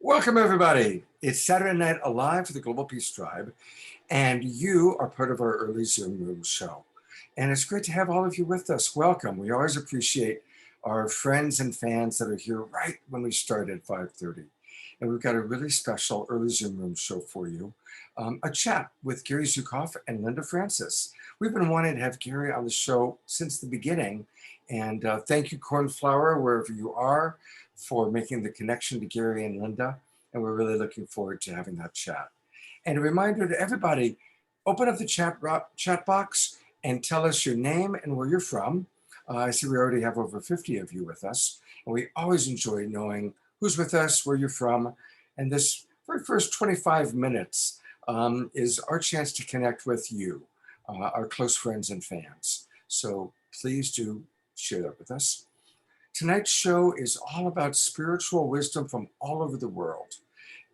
Welcome, everybody. It's Saturday Night Alive for the Global Peace Tribe, and you are part of our early Zoom Room show. And it's great to have all of you with us. Welcome. We always appreciate our friends and fans that are here right when we start at 5:30. And we've got a really special early Zoom Room show for you, a chat with Gary Zukav and Linda Francis. We've been wanting to have Gary on the show since the beginning, and thank you, Cornflower, wherever you are, for making the connection to Gary and Linda, and we're really looking forward to having that chat. And a reminder to everybody, open up the chat box and tell us your name and where you're from. I see we already have over 50 of you with us, and we always enjoy knowing who's with us, where you're from, and this very first 25 minutes is our chance to connect with you, our close friends and fans. So please do share that with us. Tonight's show is all about spiritual wisdom from all over the world.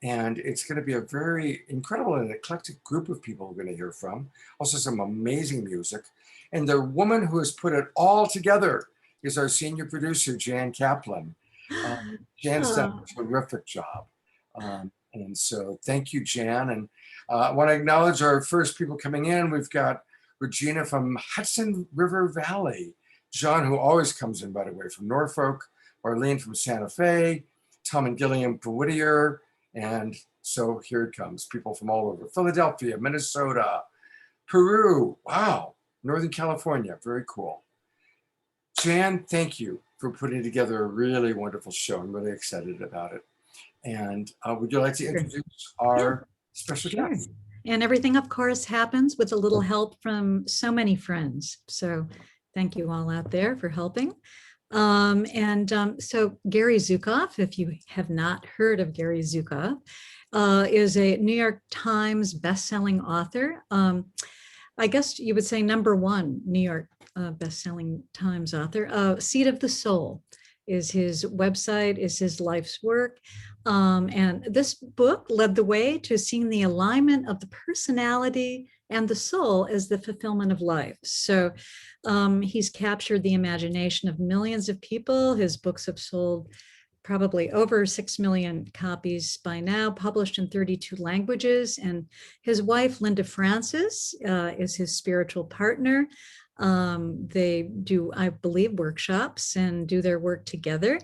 And it's going to be a very incredible and eclectic group of people we're going to hear from. Also some amazing music. And the woman who has put it all together is our senior producer, Jan Kaplan. Jan's done a terrific job. And so thank you, Jan. And I want to acknowledge our first people coming in. We've got Regina from Hudson River Valley. John, who always comes in, by the way, from Norfolk, Arlene from Santa Fe, Tom and Gilliam from Whittier, and so here it comes, people from all over. Philadelphia, Minnesota, Peru, wow, Northern California, very cool. Jan, thank you for putting together a really wonderful show. I'm really excited about it. And would you like to introduce our special guest? And everything, of course, happens with a little help from so many friends. So thank you all out there for helping. So Gary Zukav, if you have not heard of Gary Zukav, is a New York Times bestselling author. I guess you would say #1 New York bestselling Times author. Seed of the Soul is his website, is his life's work. And this book led the way to seeing the alignment of the personality and the soul as the fulfillment of life. So he's captured the imagination of millions of people. His books have sold probably over 6 million copies by now, published in 32 languages. And his wife, Linda Francis, is his spiritual partner. They do, I believe, workshops and do their work together.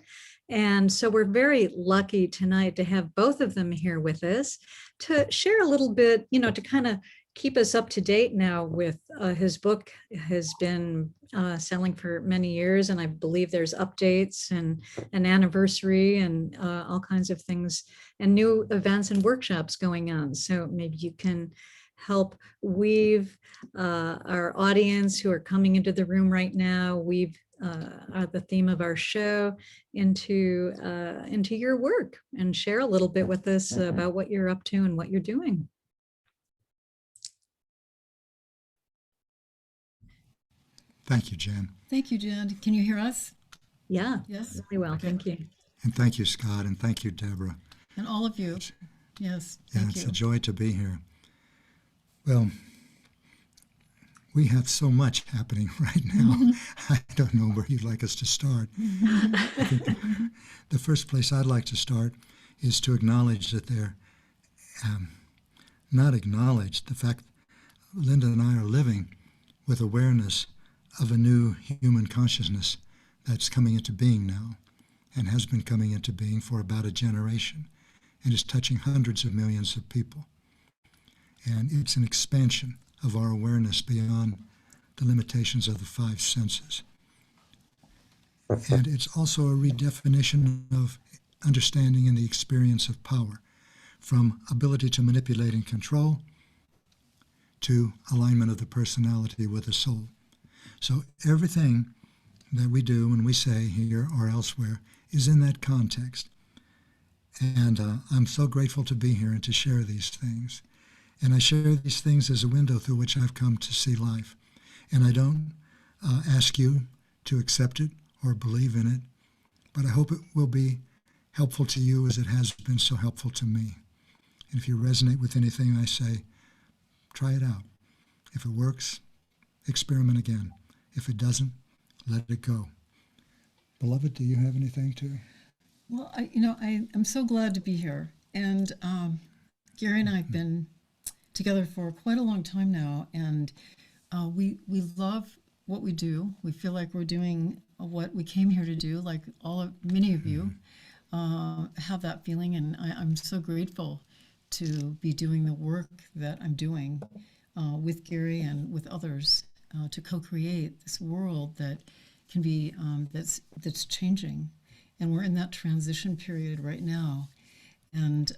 And so we're very lucky tonight to have both of them here with us to share a little bit, to kind of keep us up to date now with his book has been selling for many years. And I believe there's updates and an anniversary and all kinds of things and new events and workshops going on. So maybe you can help weave our audience who are coming into the room right now, weave the theme of our show into your work and share a little bit with us about what you're up to and what you're doing. Thank you, Jan. Thank you, Jan. Can you hear us? Yeah, yes, really well. Okay. Thank you. And thank you, Scott, and thank you, Deborah. And all of you. Yes, yeah, thank it's you. a joy to be here. Well, we have so much happening right now. I don't know where you'd like us to start. I think the first place I'd like to start is to acknowledge that they're not acknowledged the fact Linda and I are living with awareness of a new human consciousness that's coming into being now and has been coming into being for about a generation and is touching hundreds of millions of people. And it's an expansion of our awareness beyond the limitations of the 5 senses. And it's also a redefinition of understanding and the experience of power, from ability to manipulate and control to alignment of the personality with the soul. So everything that we do when we say here or elsewhere is in that context. And I'm so grateful to be here and to share these things. And I share these things as a window through which I've come to see life. And I don't ask you to accept it or believe in it, but I hope it will be helpful to you as it has been so helpful to me. And if you resonate with anything I say, try it out. If it works, experiment again. If it doesn't, let it go. Beloved, do you have anything to? Well, I'm so glad to be here. And Gary and I have been together for quite a long time now, and we love what we do. We feel like we're doing what we came here to do, like many of you have that feeling, and I'm so grateful to be doing the work that I'm doing with Gary and with others to co-create this world that can be that's changing, and we're in that transition period right now, and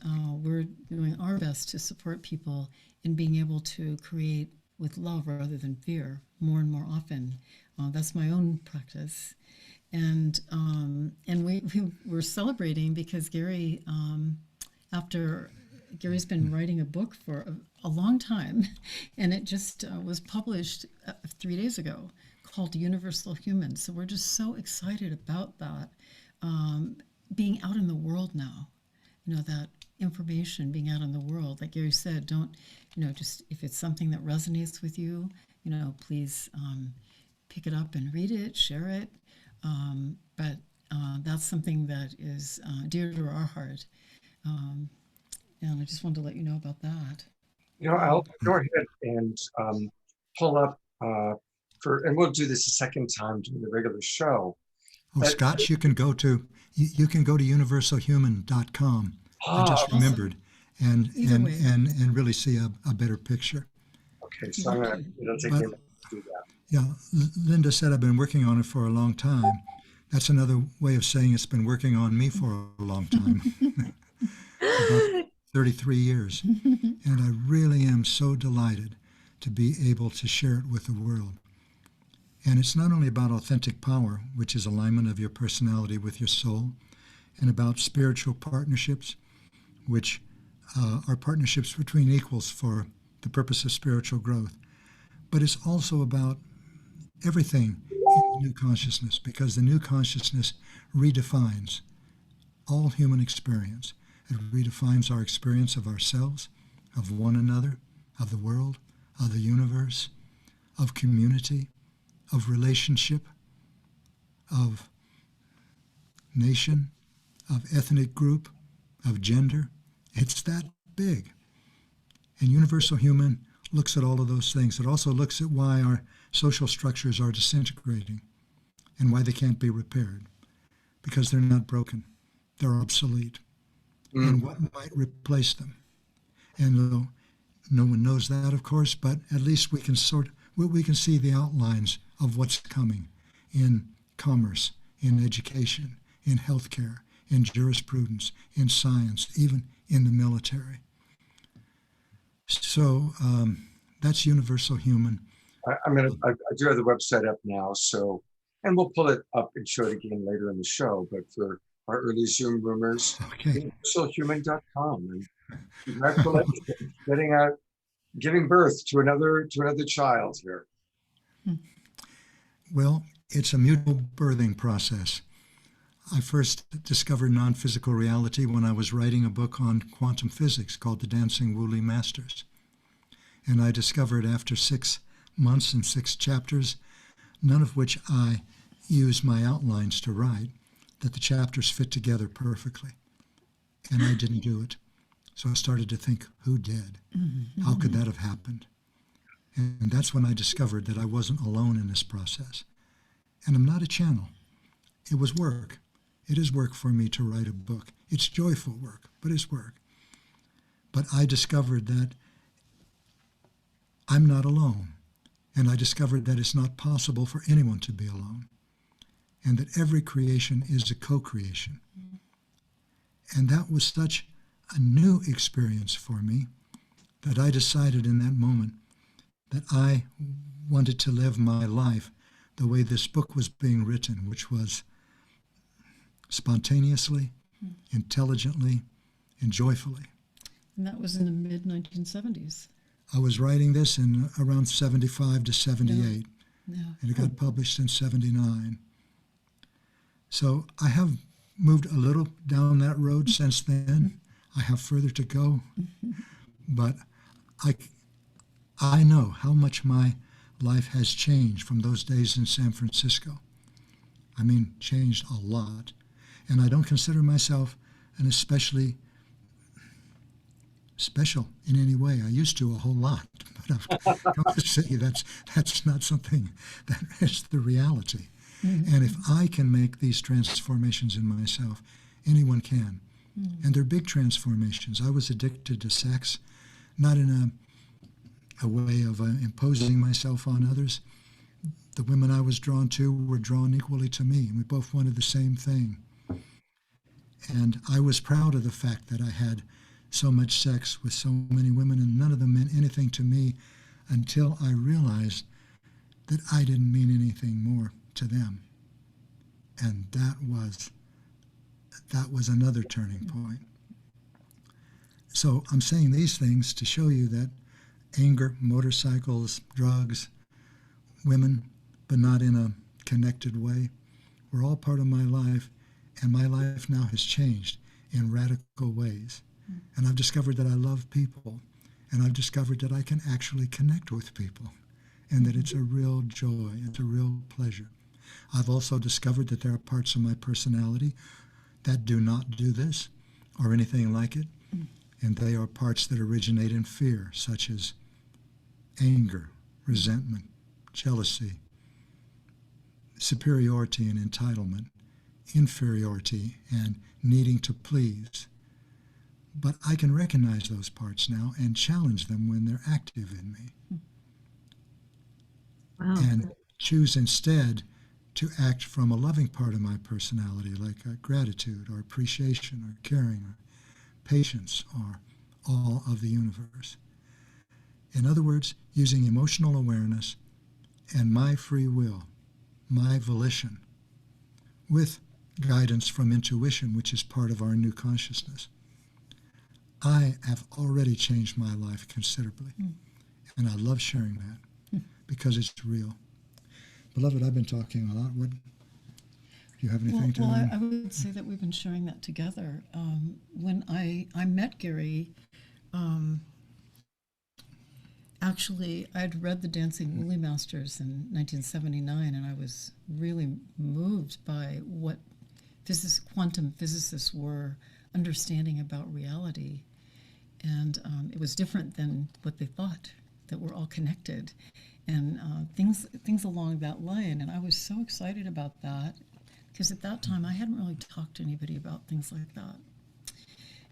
we're doing our best to support people in being able to create with love rather than fear more and more often. That's my own practice, and we're celebrating because Gary, after Gary's been writing a book for a long time, and it just was published 3 days ago, called Universal Human. So we're just so excited about that being out in the world now. That information being out in the world. Like Gary said, don't, just if it's something that resonates with you, please pick it up and read it, share it. But that's something that is dear to our heart. And I just wanted to let you know about that. I'll go ahead and pull up and we'll do this a second time during the regular show. Oh, Scott, you can go to universalhuman.com. I just remembered, and really see a better picture. Okay, so it'll take me a minute to do that. Yeah, Linda said I've been working on it for a long time. That's another way of saying it's been working on me for a long time. About 33 years. And I really am so delighted to be able to share it with the world. And it's not only about authentic power, which is alignment of your personality with your soul, and about spiritual partnerships, which are partnerships between equals for the purpose of spiritual growth. But it's also about everything in the new consciousness, because the new consciousness redefines all human experience. It redefines our experience of ourselves, of one another, of the world, of the universe, of community, of relationship, of nation, of ethnic group, of gender. It's that big. And Universal Human looks at all of those things. It also looks at why our social structures are disintegrating and why they can't be repaired. Because they're not broken. They're obsolete. And what might replace them? And no one knows that, of course, but at least we can we can see the outlines of what's coming in commerce, in education, in healthcare, in jurisprudence, in science, even in the military. So that's Universal Human. I do have the website up now, and we'll pull it up and show it again later in the show. But for our early Zoom roomers, universalhuman.com. And congratulations, giving birth to another child here. Well, it's a mutual birthing process. I first discovered non-physical reality when I was writing a book on quantum physics called The Dancing Woolly Masters. And I discovered after 6 months and 6 chapters, none of which I used my outlines to write, that the chapters fit together perfectly. And I didn't do it. So I started to think, who did? How could that have happened? And that's when I discovered that I wasn't alone in this process. And I'm not a channel. It was work. It is work for me to write a book. It's joyful work, but it's work. But I discovered that I'm not alone. And I discovered that it's not possible for anyone to be alone. And that every creation is a co-creation. And that was such a new experience for me that I decided in that moment that I wanted to live my life the way this book was being written, which was spontaneously, intelligently, and joyfully. And that was in the mid-1970s. I was writing this in around 75 to 78, and it got published in 79. So I have moved a little down that road since then. I have further to go, but I know how much my life has changed from those days in San Francisco. I mean, changed a lot. And I don't consider myself an especially special in any way. I used to a whole lot, but I've come to see that's not something that is the reality. Mm-hmm. And if I can make these transformations in myself, anyone can. Mm-hmm. And they're big transformations. I was addicted to sex, not in a way of imposing myself on others. The women I was drawn to were drawn equally to me. We both wanted the same thing. And I was proud of the fact that I had so much sex with so many women, and none of them meant anything to me until I realized that I didn't mean anything more to them. And that was another turning point. So I'm saying these things to show you that anger, motorcycles, drugs, women, but not in a connected way, were all part of my life, and my life now has changed in radical ways. And I've discovered that I love people, and I've discovered that I can actually connect with people, and that it's a real joy, it's a real pleasure. I've also discovered that there are parts of my personality that do not do this or anything like it, and they are parts that originate in fear, such as anger, resentment, jealousy, superiority and entitlement, inferiority and needing to please. But I can recognize those parts now and challenge them when they're active in me. Wow. And choose instead to act from a loving part of my personality, like gratitude or appreciation or caring or patience or awe of the universe. In other words, using emotional awareness and my free will, my volition, with guidance from intuition, which is part of our new consciousness. I have already changed my life considerably, and I love sharing that because it's real. Beloved, I've been talking a lot. Do you have anything to add? I would say that we've been sharing that together. When I met Gary, actually, I'd read The Dancing Woolly Masters in 1979, and I was really moved by what quantum physicists were understanding about reality. And it was different than what they thought, that we're all connected, and things along that line. And I was so excited about that, because at that time I hadn't really talked to anybody about things like that.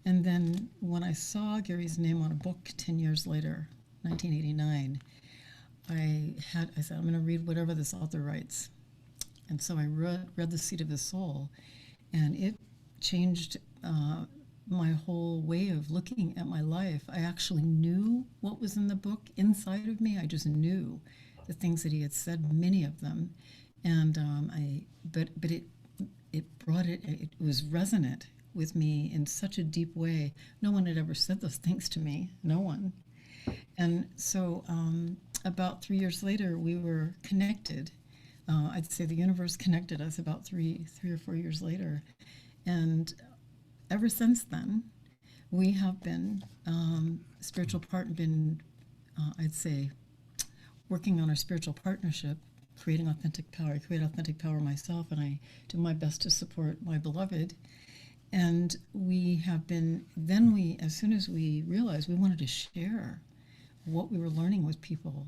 And then when I saw Gary's name on a book 10 years later, 1989, I said, I'm going to read whatever this author writes. And so I read The Seat of the Soul, and it changed my whole way of looking at my life. I actually knew what was in the book inside of me. I just knew the things that he had said, many of them, and it was resonant with me in such a deep way. No one had ever said those things to me. No one. And so about 3 years later, we were connected. I'd say the universe connected us about three or 4 years later, and ever since then, we have been I'd say, working on our spiritual partnership, creating authentic power. I create authentic power myself, and I do my best to support my beloved. And we have been, as soon as we realized we wanted to share what we were learning with people,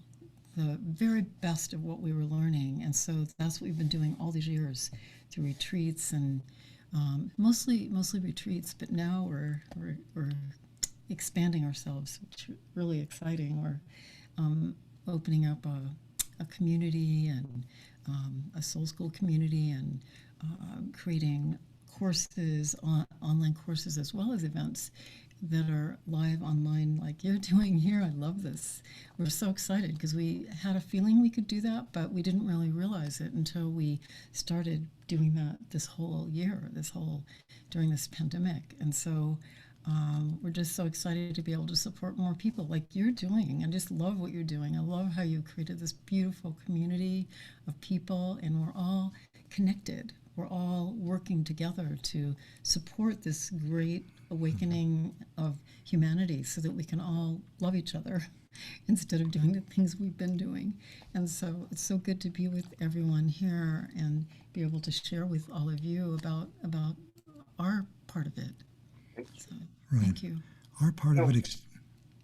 the very best of what we were learning. And so that's what we've been doing all these years through retreats and mostly retreats, but now we're expanding ourselves, which is really exciting. We're opening up a community and a soul school community, and creating courses, online courses, as well as events that are live online like you're doing here. I love this. We're so excited because we had a feeling we could do that, but we didn't really realize it until we started doing that this whole year, during this pandemic. And so we're just so excited to be able to support more people like you're doing. I just love what you're doing. I love how you created this beautiful community of people, and we're all connected. We're all working together to support this great awakening of humanity so that we can all love each other instead of doing the things we've been doing. And so it's so good to be with everyone here and be able to share with all of you about our part of it. So, Right. thank you. Our part of it,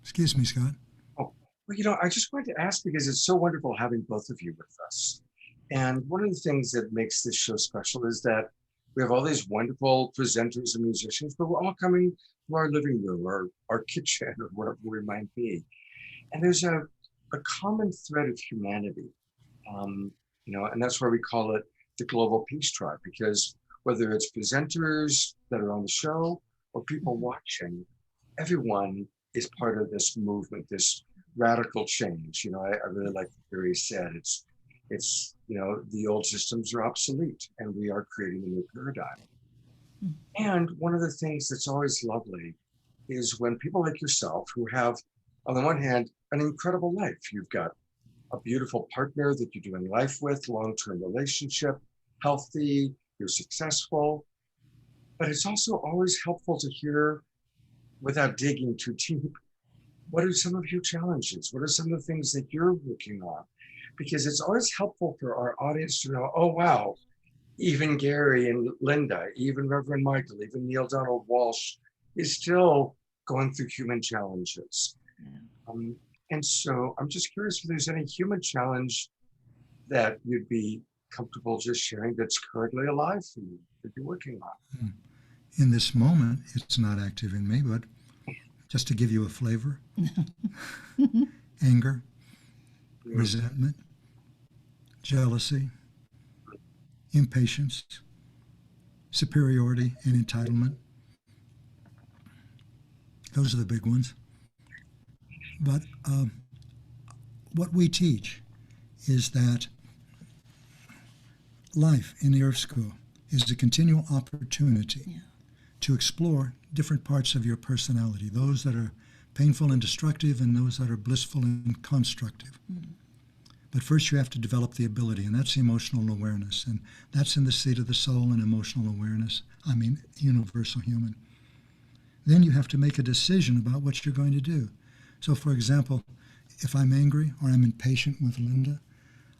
excuse me, Scott. Oh, well, I just wanted to ask because it's so wonderful having both of you with us. And one of the things that makes this show special is that we have all these wonderful presenters and musicians, but we're all coming to our living room or our kitchen or wherever we might be. And there's a common thread of humanity, and that's why we call it the Global Peace Tribe, because whether it's presenters that are on the show or people watching, everyone is part of this movement, this radical change. I really like what Barry said. It's the old systems are obsolete and we are creating a new paradigm. And one of the things that's always lovely is when people like yourself who have, on the one hand, an incredible life. You've got a beautiful partner that you're doing life with, long-term relationship, healthy, you're successful. But it's also always helpful to hear, without digging too deep, what are some of your challenges? What are some of the things that you're working on? Because it's always helpful for our audience to know, oh, wow, even Gary and Linda, even Reverend Michael, even Neil Donald Walsh is still going through human challenges. And so I'm just curious if there's any human challenge that you'd be comfortable just sharing that's currently alive for you, that you're working on. In this moment, it's not active in me, but just to give you a flavor, anger, resentment, jealousy, impatience, superiority, and entitlement. Those are the big ones. But what we teach is that life in the Earth School is a continual opportunity to explore different parts of your personality, those that are painful and destructive and those that are blissful and constructive. But first you have to develop the ability, and that's emotional awareness, and that's in the seat of the soul and emotional awareness. Universal human. Then you have to make a decision about what you're going to do. So, for example, if I'm angry or I'm impatient with Linda,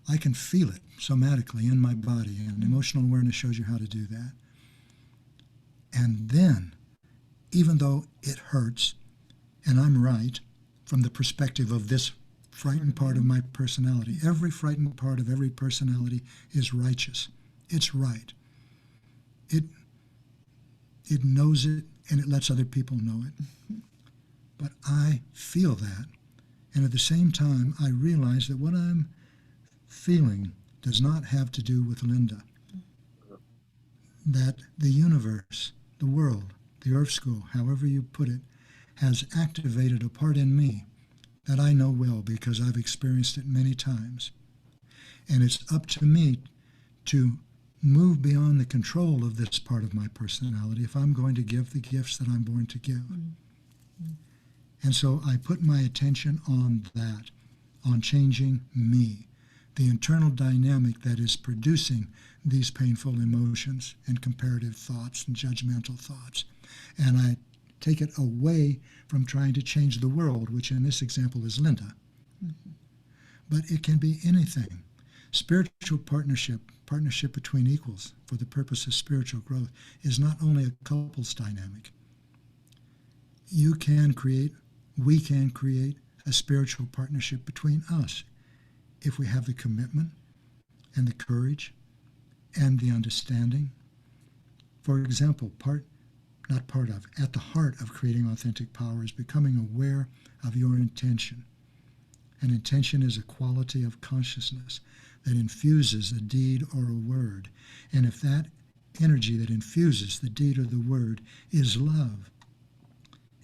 I can feel it somatically in my body, and emotional awareness shows you how to do that. And then, even though it hurts, and I'm right, from the perspective of this frightened part of my personality, every frightened part of every personality is righteous. It's right. It knows it, and it lets other people know it. But I feel that, and at the same time, I realize that what I'm feeling does not have to do with Linda. That the universe, the world, the Earth School, however you put it, has activated a part in me that I know well because I've experienced it many times. And it's up to me to move beyond the control of this part of my personality if I'm going to give the gifts that I'm born to give. And so I put my attention on that, on changing me, the internal dynamic that is producing these painful emotions and comparative thoughts and judgmental thoughts. And I take it away from trying to change the world, which in this example is Linda. But it can be anything. Spiritual partnership between equals for the purpose of spiritual growth is not only a couples dynamic. We can create a spiritual partnership between us if we have the commitment and the courage and the understanding. For example, at the heart of creating authentic power is becoming aware of your intention. And intention is a quality of consciousness that infuses a deed or a word. And if that energy that infuses the deed or the word is love,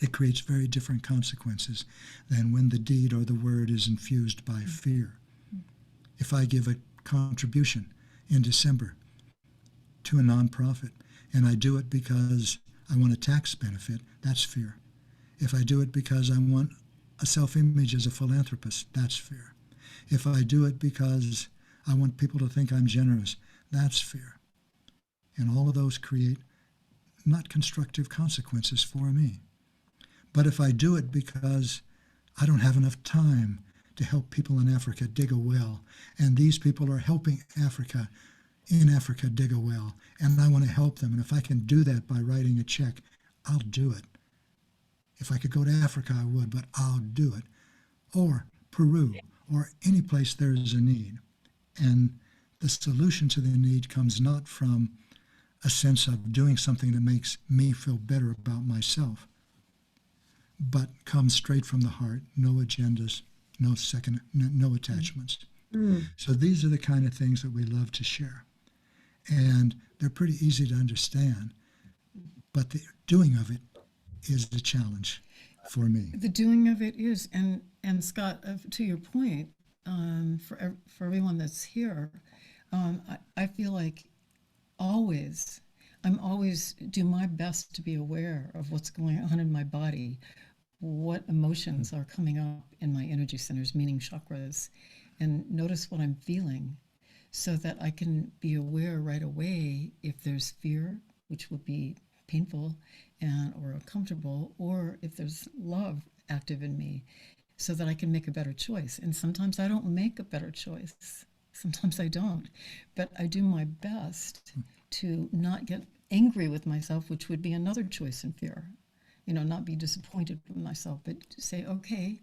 it creates very different consequences than when the deed or the word is infused by fear. If I give a contribution in December to a nonprofit, and I do it because I want a tax benefit, that's fear. If I do it because I want a self-image as a philanthropist, that's fear. If I do it because I want people to think I'm generous, that's fear. And all of those create not constructive consequences for me. But if I do it because I don't have enough time to help people in Africa dig a well, and these people are helping Africa in Africa dig a well, and I want to help them. And if I can do that by writing a check, I'll do it. If I could go to Africa, I would, but I'll do it. Or Peru, or any place there is a need. And the solution to the need comes not from a sense of doing something that makes me feel better about myself, but comes straight from the heart, no agendas, no attachments. So these are the kind of things that we love to share. And they're pretty easy to understand, but the doing of it is the challenge for me. The doing of it is, and Scott, to your point, for everyone that's here, I feel like I'm always do my best to be aware of what's going on in my body, what emotions are coming up in my energy centers, meaning chakras, and notice what I'm feeling, so that I can be aware right away if there's fear, which would be painful or uncomfortable, or if there's love active in me, so that I can make a better choice. And sometimes I don't make a better choice. Sometimes I don't. But I do my best to not get angry with myself, which would be another choice in fear. Not be disappointed with myself, but to say, okay,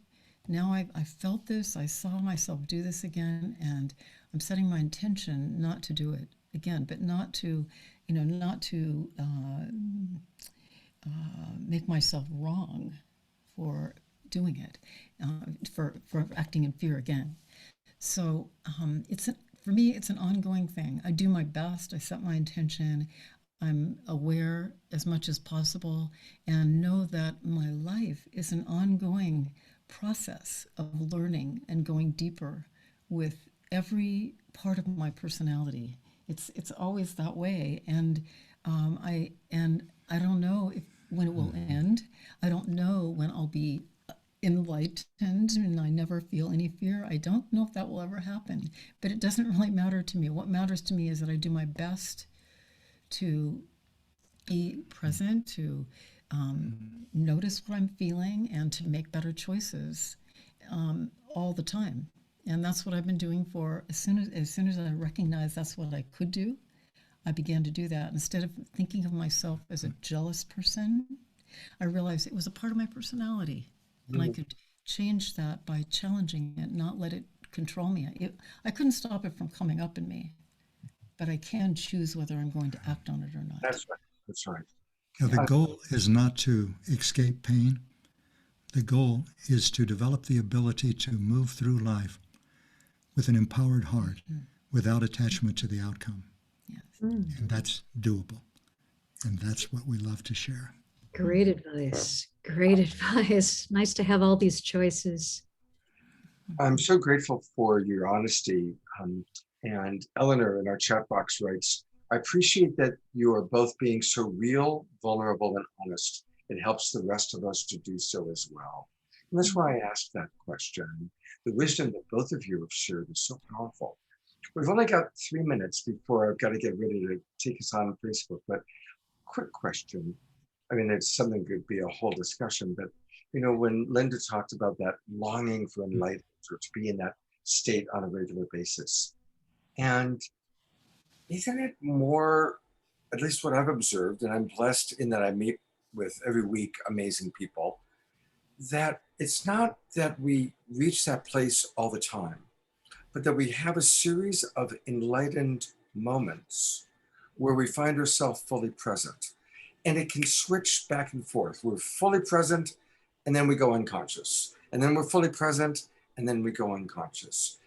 now I felt this, I saw myself do this again, and I'm setting my intention not to do it again, but not to make myself wrong for doing it, for acting in fear again. So for me, it's an ongoing thing. I do my best. I set my intention. I'm aware as much as possible, and know that my life is an ongoing process of learning and going deeper with every part of my personality. It's always that way, and I don't know when it will end. I don't know when I'll be enlightened and I never feel any fear. I don't know if that will ever happen, but it doesn't really matter to me. What matters to me is that I do my best to be present, to notice what I'm feeling, and to make better choices all the time. And that's what I've been doing for as soon as I recognized that's what I could do, I began to do that. Instead of thinking of myself as a jealous person, I realized it was a part of my personality. And I could change that by challenging it, not let it control me. I couldn't stop it from coming up in me, but I can choose whether I'm going to act on it or not. That's right. That's right. The goal is not to escape pain. The goal is to develop the ability to move through life with an empowered heart, without attachment to the outcome. Yes. And that's doable. And that's what we love to share. Great advice. Great advice. Nice to have all these choices. I'm so grateful for your honesty. And Eleanor in our chat box writes, I appreciate that you are both being so real, vulnerable, and honest. It helps the rest of us to do so as well. And that's why I asked that question. The wisdom that both of you have shared is so powerful. We've only got 3 minutes before I've got to get ready to take us on Facebook, but quick question. I mean, it's something that could be a whole discussion, but when Linda talked about that longing for enlightenment, or to be in that state on a regular basis, and isn't it more, at least what I've observed, and I'm blessed in that I meet with every week amazing people, that it's not that we reach that place all the time, but that we have a series of enlightened moments where we find ourselves fully present. And it can switch back and forth. We're fully present, and then we go unconscious. And then we're fully present, and then we go unconscious.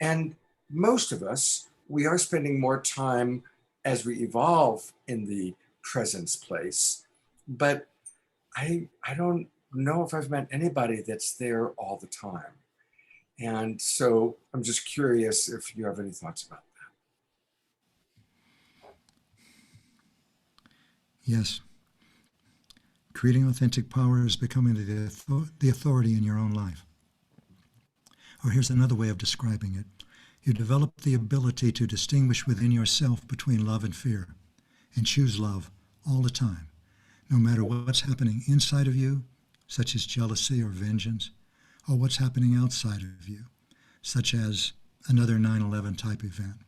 And most of us, we are spending more time as we evolve in the presence place. But I don't know if I've met anybody that's there all the time. And so I'm just curious if you have any thoughts about that. Yes. Creating authentic power is becoming the authority in your own life. Or here's another way of describing it. You develop the ability to distinguish within yourself between love and fear, and choose love all the time, no matter what's happening inside of you, such as jealousy or vengeance, or what's happening outside of you, such as another 9/11 type event.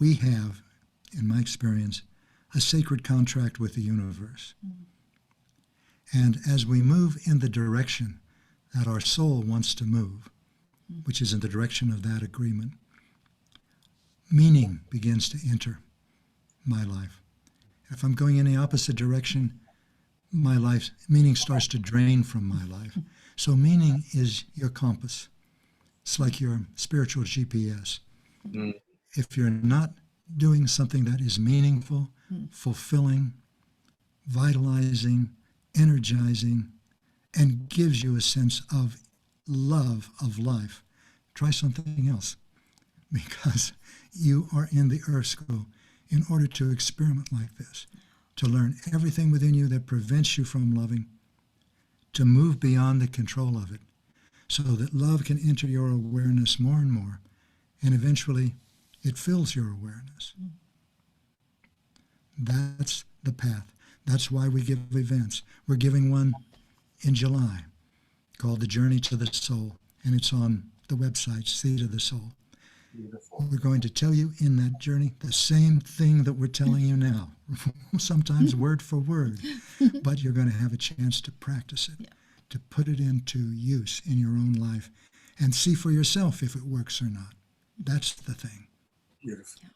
we have, in my experience, a sacred contract with the universe. And as we move in the direction that our soul wants to move, which is in the direction of that agreement, meaning begins to enter my life. If I'm going in the opposite direction, my life's meaning starts to drain from my life. So meaning is your compass. It's like your spiritual GPS. If you're not doing something that is meaningful, fulfilling, vitalizing, energizing, and gives you a sense of love of life, try something else, because you are in the earth school in order to experiment like this, to learn everything within you that prevents you from loving, to move beyond the control of it, so that love can enter your awareness more and more, and eventually it fills your awareness. That's the path. That's why we give events. We're giving one in July called The Journey to the Soul, and it's on the website, Seed of the Soul. Beautiful. We're going to tell you in that journey the same thing that we're telling you now, sometimes word for word, but you're going to have a chance to practice it, to put it into use in your own life and see for yourself if it works or not. That's the thing. Beautiful.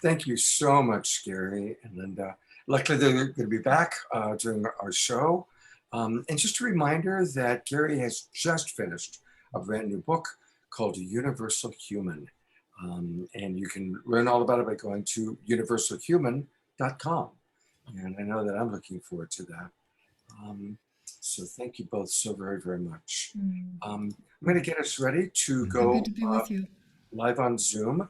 Thank you so much, Gary and Linda. Luckily, they're going to be back during our show. And just a reminder that Gary has just finished a brand new book called Universal Human. And you can learn all about it by going to universalhuman.com. And I know that I'm looking forward to that. So thank you both so very, very much. I'm going to get us ready to go Good to be with you. live on Zoom.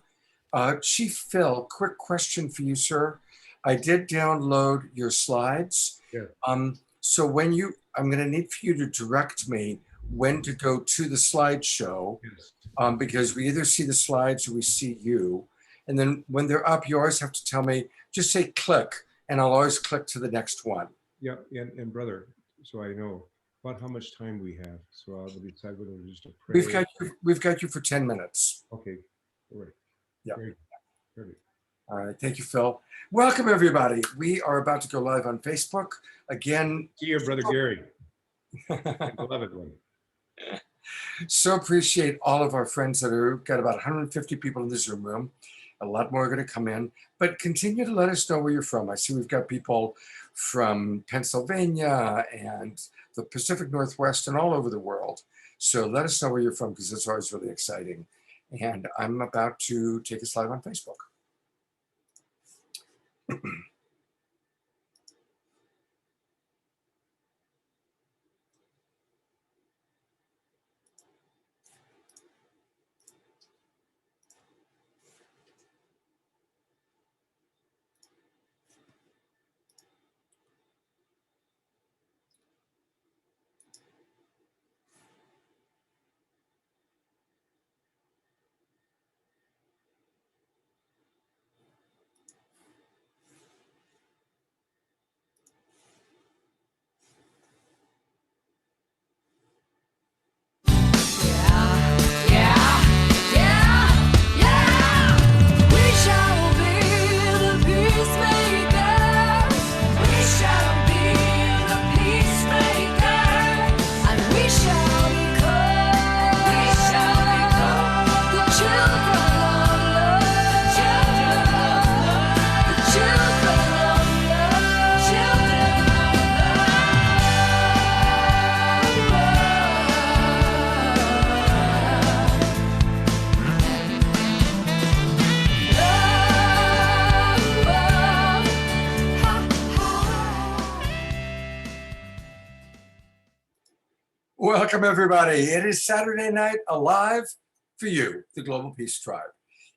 Chief Phil, quick question for you, sir. I did download your slides. Yeah. So when I'm going to need for you to direct me when to go to the slideshow, Yes. because we either see the slides or we see you. And then when they're up, you always have to tell me, just say click, and I'll always click to the next one. Yeah, and brother, so I know about how much time we have. So I'll decide whether it's just a prayer. We've got you for 10 minutes. Okay, all right. Yeah. Very good. All right, thank you, Phil. Welcome, everybody. We are about to go live on Facebook. Again, See you, brother Gary. Beloved one. so appreciate all of our friends that are, got about 150 people in the Zoom room. A lot more are going to come in, but continue to let us know where you're from. I see we've got people from Pennsylvania and the Pacific Northwest and all over the world. So let us know where you're from, because it's always really exciting. And I'm about to take us live on Facebook. Welcome, everybody. It is Saturday Night Alive for you, the Global Peace Tribe.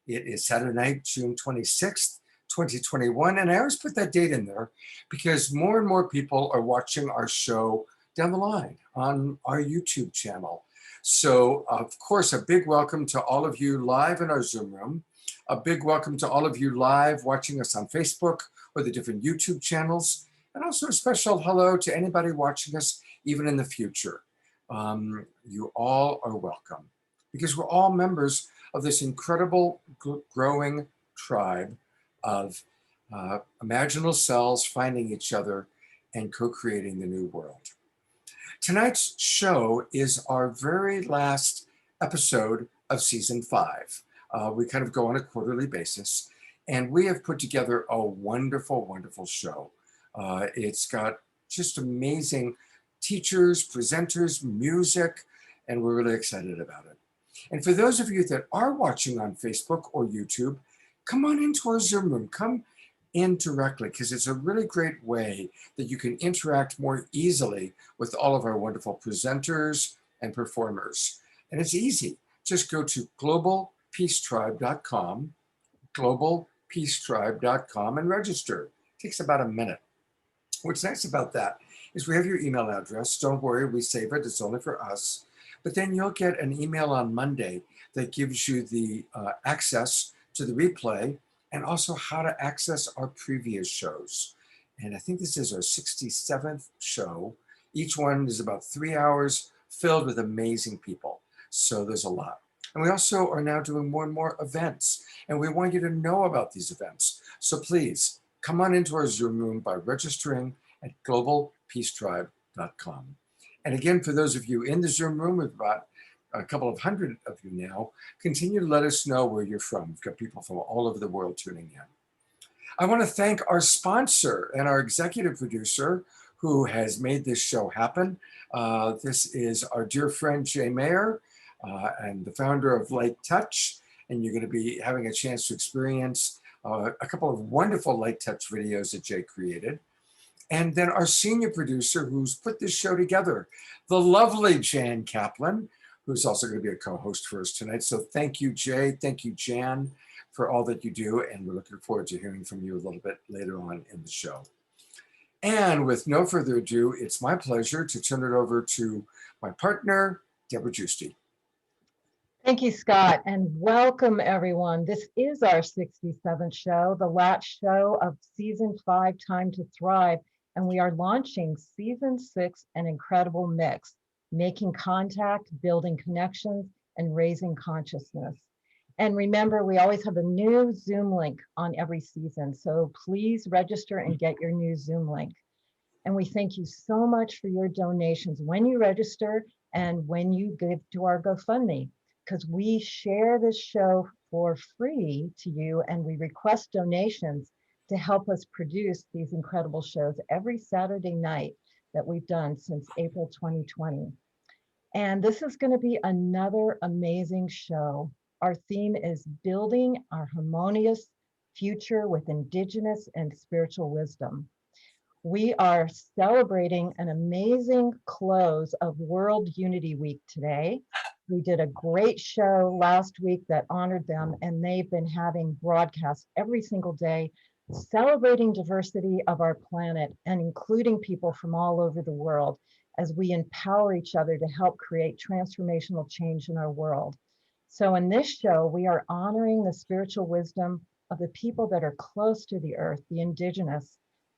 It is Saturday night, June 26th, 2021. And I always put that date in there because more and more people are watching our show down the line on our YouTube channel. So, of course, a big welcome to all of you live in our Zoom room. A big welcome to all of you live watching us on Facebook or the different YouTube channels. And also a special hello to anybody watching us even in the future. You all are welcome, because we're all members of this incredible growing tribe of imaginal cells finding each other and co-creating the new world. Tonight's show is our very last episode of season 5. We kind of go on a quarterly basis, and we have put together a wonderful, wonderful show. It's got just amazing teachers, presenters, music, and we're really excited about it. And for those of you that are watching on Facebook or YouTube, come on into our Zoom room. Come in directly, because it's a really great way that you can interact more easily with all of our wonderful presenters and performers. And it's easy. Just go to globalpeacetribe.com, globalpeacetribe.com, and register. It takes about a minute. What's nice about that is we have your email address. Don't worry, we save it. It's only for us. But then you'll get an email on Monday that gives you the access to the replay and also how to access our previous shows. And I think this is our 67th show. Each one is about 3 hours filled with amazing people. So there's a lot. And we also are now doing more and more events, and we want you to know about these events. So please come on into our Zoom room by registering at globalpeacetribe.com. And again, for those of you in the Zoom room, we've got a couple of hundred of you now, continue to let us know where you're from. We've got people from all over the world tuning in. I want to thank our sponsor and our executive producer who has made this show happen. This is our dear friend, Jay Mayer, and the founder of Light Touch. And you're going to be having a chance to experience a couple of wonderful Light Touch videos that Jay created. And then our senior producer who's put this show together, the lovely Jan Kaplan, who's also going to be a co-host for us tonight. So thank you, Jay. Thank you, Jan, for all that you do. And we're looking forward to hearing from you a little bit later on in the show. And with no further ado, it's my pleasure to turn it over to my partner, Deborah Giusti. Thank you, Scott, and welcome everyone. This is our 67th show, the last show of season 5, Time to Thrive, and we are launching season 6, An Incredible Mix, making contact, building connections, and raising consciousness. And remember, we always have a new Zoom link on every season, so please register and get your new Zoom link. And we thank you so much for your donations when you register and when you give to our GoFundMe, because we share this show for free to you and we request donations to help us produce these incredible shows every Saturday night that we've done since April 2020. And this is going to be another amazing show. Our theme is building our harmonious future with Indigenous and spiritual wisdom. We are celebrating an amazing close of World Unity Week today. We did a great show last week that honored them, and they've been having broadcasts every single day, celebrating diversity of our planet and including people from all over the world as we empower each other to help create transformational change in our world. So in this show, we are honoring the spiritual wisdom of the people that are close to the earth, the Indigenous,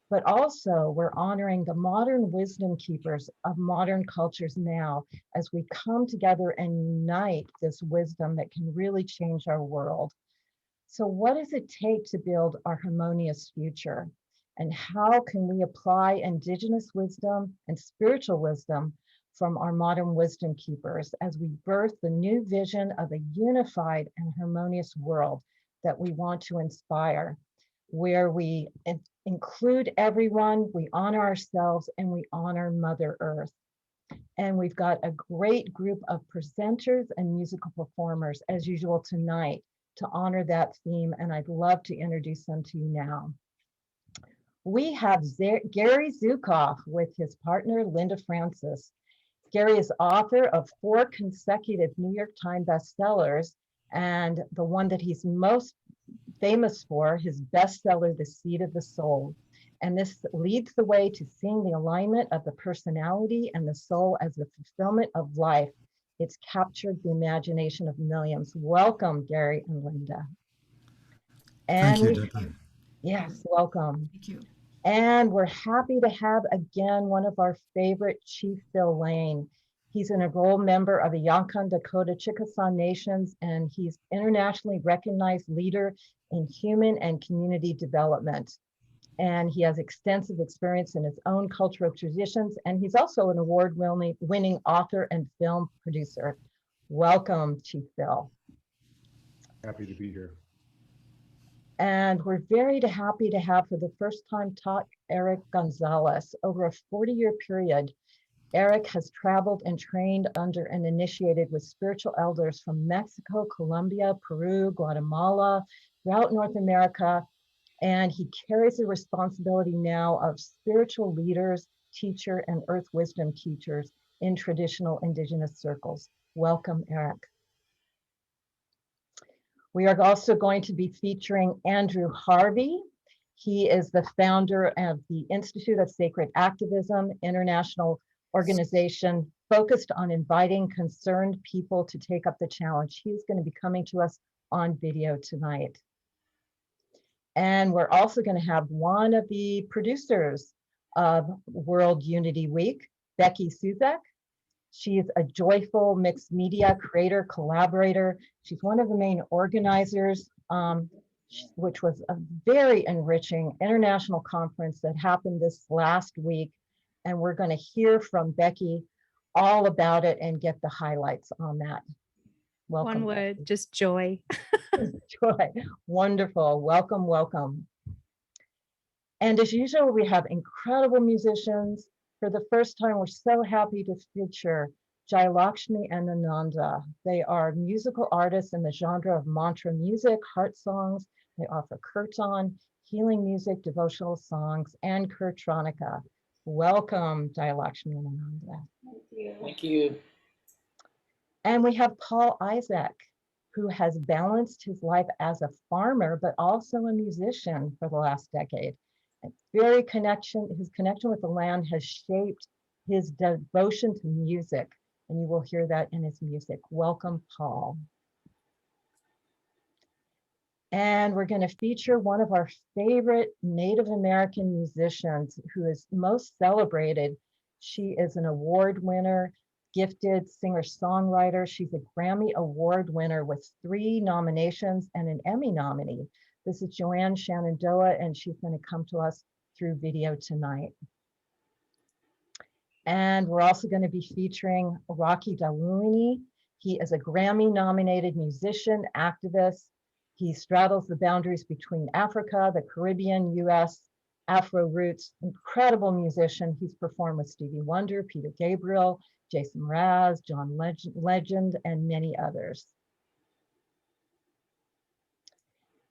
but also we're honoring the modern wisdom keepers of modern cultures now as we come together and unite this wisdom that can really change our world. So what does it take to build our harmonious future? And how can we apply Indigenous wisdom and spiritual wisdom from our modern wisdom keepers as we birth the new vision of a unified and harmonious world that we want to inspire, where we include everyone, we honor ourselves, and we honor Mother Earth. And we've got a great group of presenters and musical performers, as usual tonight, to honor that theme, and I'd love to introduce them to you now. We have Gary Zukav with his partner, Linda Francis. Gary is author of 4 consecutive New York Times bestsellers, and the one that he's most famous for, his bestseller, The Seed of the Soul. And this leads the way to seeing the alignment of the personality and the soul as the fulfillment of life. It's captured the imagination of millions. Welcome, Gary and Linda. And Thank you, Deborah. yes, welcome. Thank you. And we're happy to have again one of our favorite, Chief Phil Lane. He's an enrolled member of the Yonkan Dakota Chickasaw Nations, and he's internationally recognized leader in human and community development. And he has extensive experience in his own cultural traditions, and he's also an award-winning author and film producer. Welcome, Chief Phil. Happy to be here. And we're very happy to have, for the first time, taught Erick Gonzalez. Over a 40-year period, Erick has traveled and trained under and initiated with spiritual elders from Mexico, Colombia, Peru, Guatemala, throughout North America. And he carries the responsibility now of spiritual leaders, teacher, and earth wisdom teachers in traditional Indigenous circles. Welcome, Erick. We are also going to be featuring Andrew Harvey. He is the founder of the Institute of Sacred Activism, international organization focused on inviting concerned people to take up the challenge. He's going to be coming to us on video tonight. And we're also going to have one of the producers of World Unity Week, Becky Suzik. She is a joyful mixed media creator, collaborator. She's one of the main organizers, which was a very enriching international conference that happened this last week. And we're going to hear from Becky all about it and get the highlights on that. Welcome. One word, just joy. Joy. Wonderful. Welcome, welcome. And as usual, we have incredible musicians. For the first time, we're so happy to feature Jaya, Lakshmi, and Ananda. They are musical artists in the genre of mantra music, heart songs. They offer kirtan, healing music, devotional songs, and kirtanika. Welcome, Jaya, Lakshmi, and Ananda. Thank you. Thank you. And we have Paul Izak, who has balanced his life as a farmer, but also a musician for the last decade. His connection with the land has shaped his devotion to music, and you will hear that in his music. Welcome, Paul. And we're going to feature one of our favorite Native American musicians who is most celebrated. She is an award winner, gifted singer-songwriter. She's a Grammy Award winner with 3 nominations and an Emmy nominee. This is Joanne Shenandoah, and she's going to come to us through video tonight. And we're also going to be featuring Rocky Dawuni. He is a Grammy-nominated musician, activist. He straddles the boundaries between Africa, the Caribbean, US, Afro roots, incredible musician. He's performed with Stevie Wonder, Peter Gabriel, Jason Mraz, John Legend, and many others.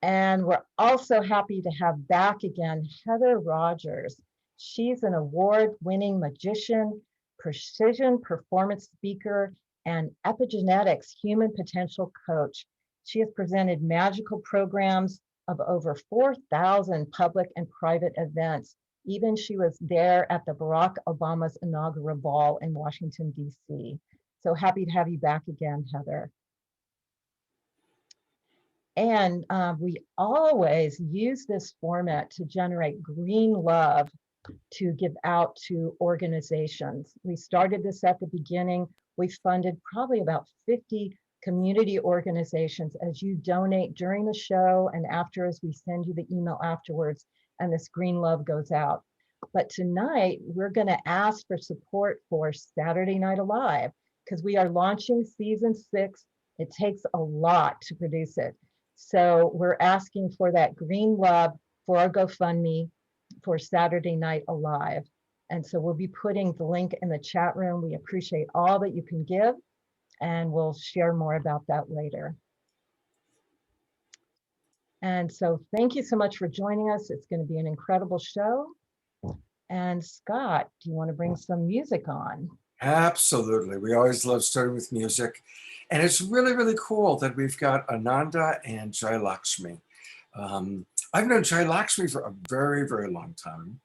And we're also happy to have back again Heather Rogers. She's an award-winning magician, precision performance speaker, and epigenetics human potential coach. She has presented magical programs of over 4,000 public and private events. Even she was there at the Barack Obama's inaugural ball in Washington, D.C. So happy to have you back again, Heather. And we always use this format to generate green love to give out to organizations. We started this at the beginning. We funded probably about 50 community organizations as you donate during the show and after, as we send you the email afterwards, and this green love goes out. But tonight, we're going to ask for support for Saturday Night Alive because we are launching season 6. It takes a lot to produce it. So we're asking for that green love for our GoFundMe for Saturday Night Alive. And so we'll be putting the link in the chat room. We appreciate all that you can give, and we'll share more about that later. And so thank you so much for joining us. It's going to be an incredible show. And Scott, do you want to bring some music on? Absolutely. We always love starting with music. And it's really, really cool that we've got Ananda and Jaya Lakshmi. I've known Jaya Lakshmi for a very, very long time.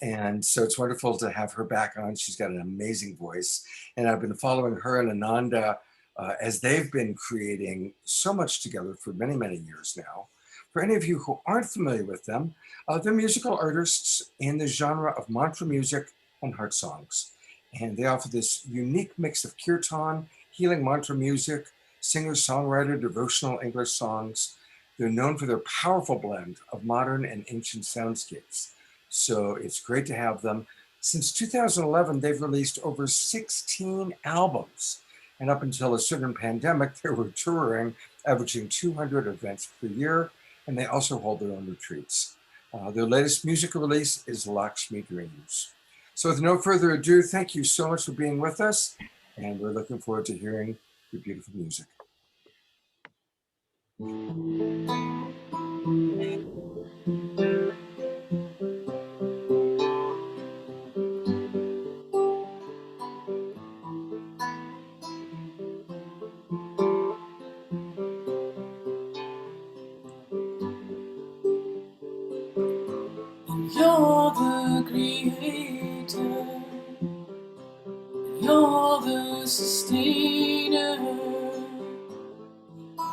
And so it's wonderful to have her back on. She's got an amazing voice. And I've been following her and Ananda as they've been creating so much together for many, many years now. For any of you who aren't familiar with them, they're musical artists in the genre of mantra music and heart songs. And they offer this unique mix of kirtan, healing mantra music, singer-songwriter, devotional English songs. They're known for their powerful blend of modern and ancient soundscapes. So it's great to have them. Since 2011, they've released over 16 albums. And up until a certain pandemic, they were touring, averaging 200 events per year. And they also hold their own retreats. Their latest musical release is Lakshmi Dreams. So with no further ado, thank you so much for being with us. And we're looking forward to hearing your beautiful music. You're the creator, you're the sustainer,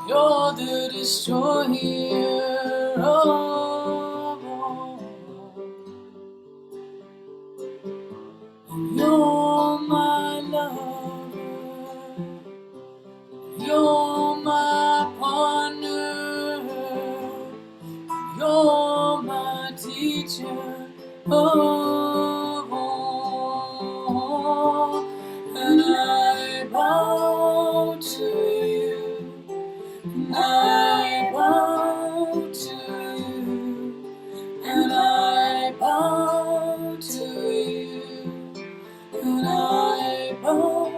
you're the destroyer of all. You're my lover, you're my partner, you're my teacher of all, and I bow to you, and I bow to you, and I bow to you, and I bow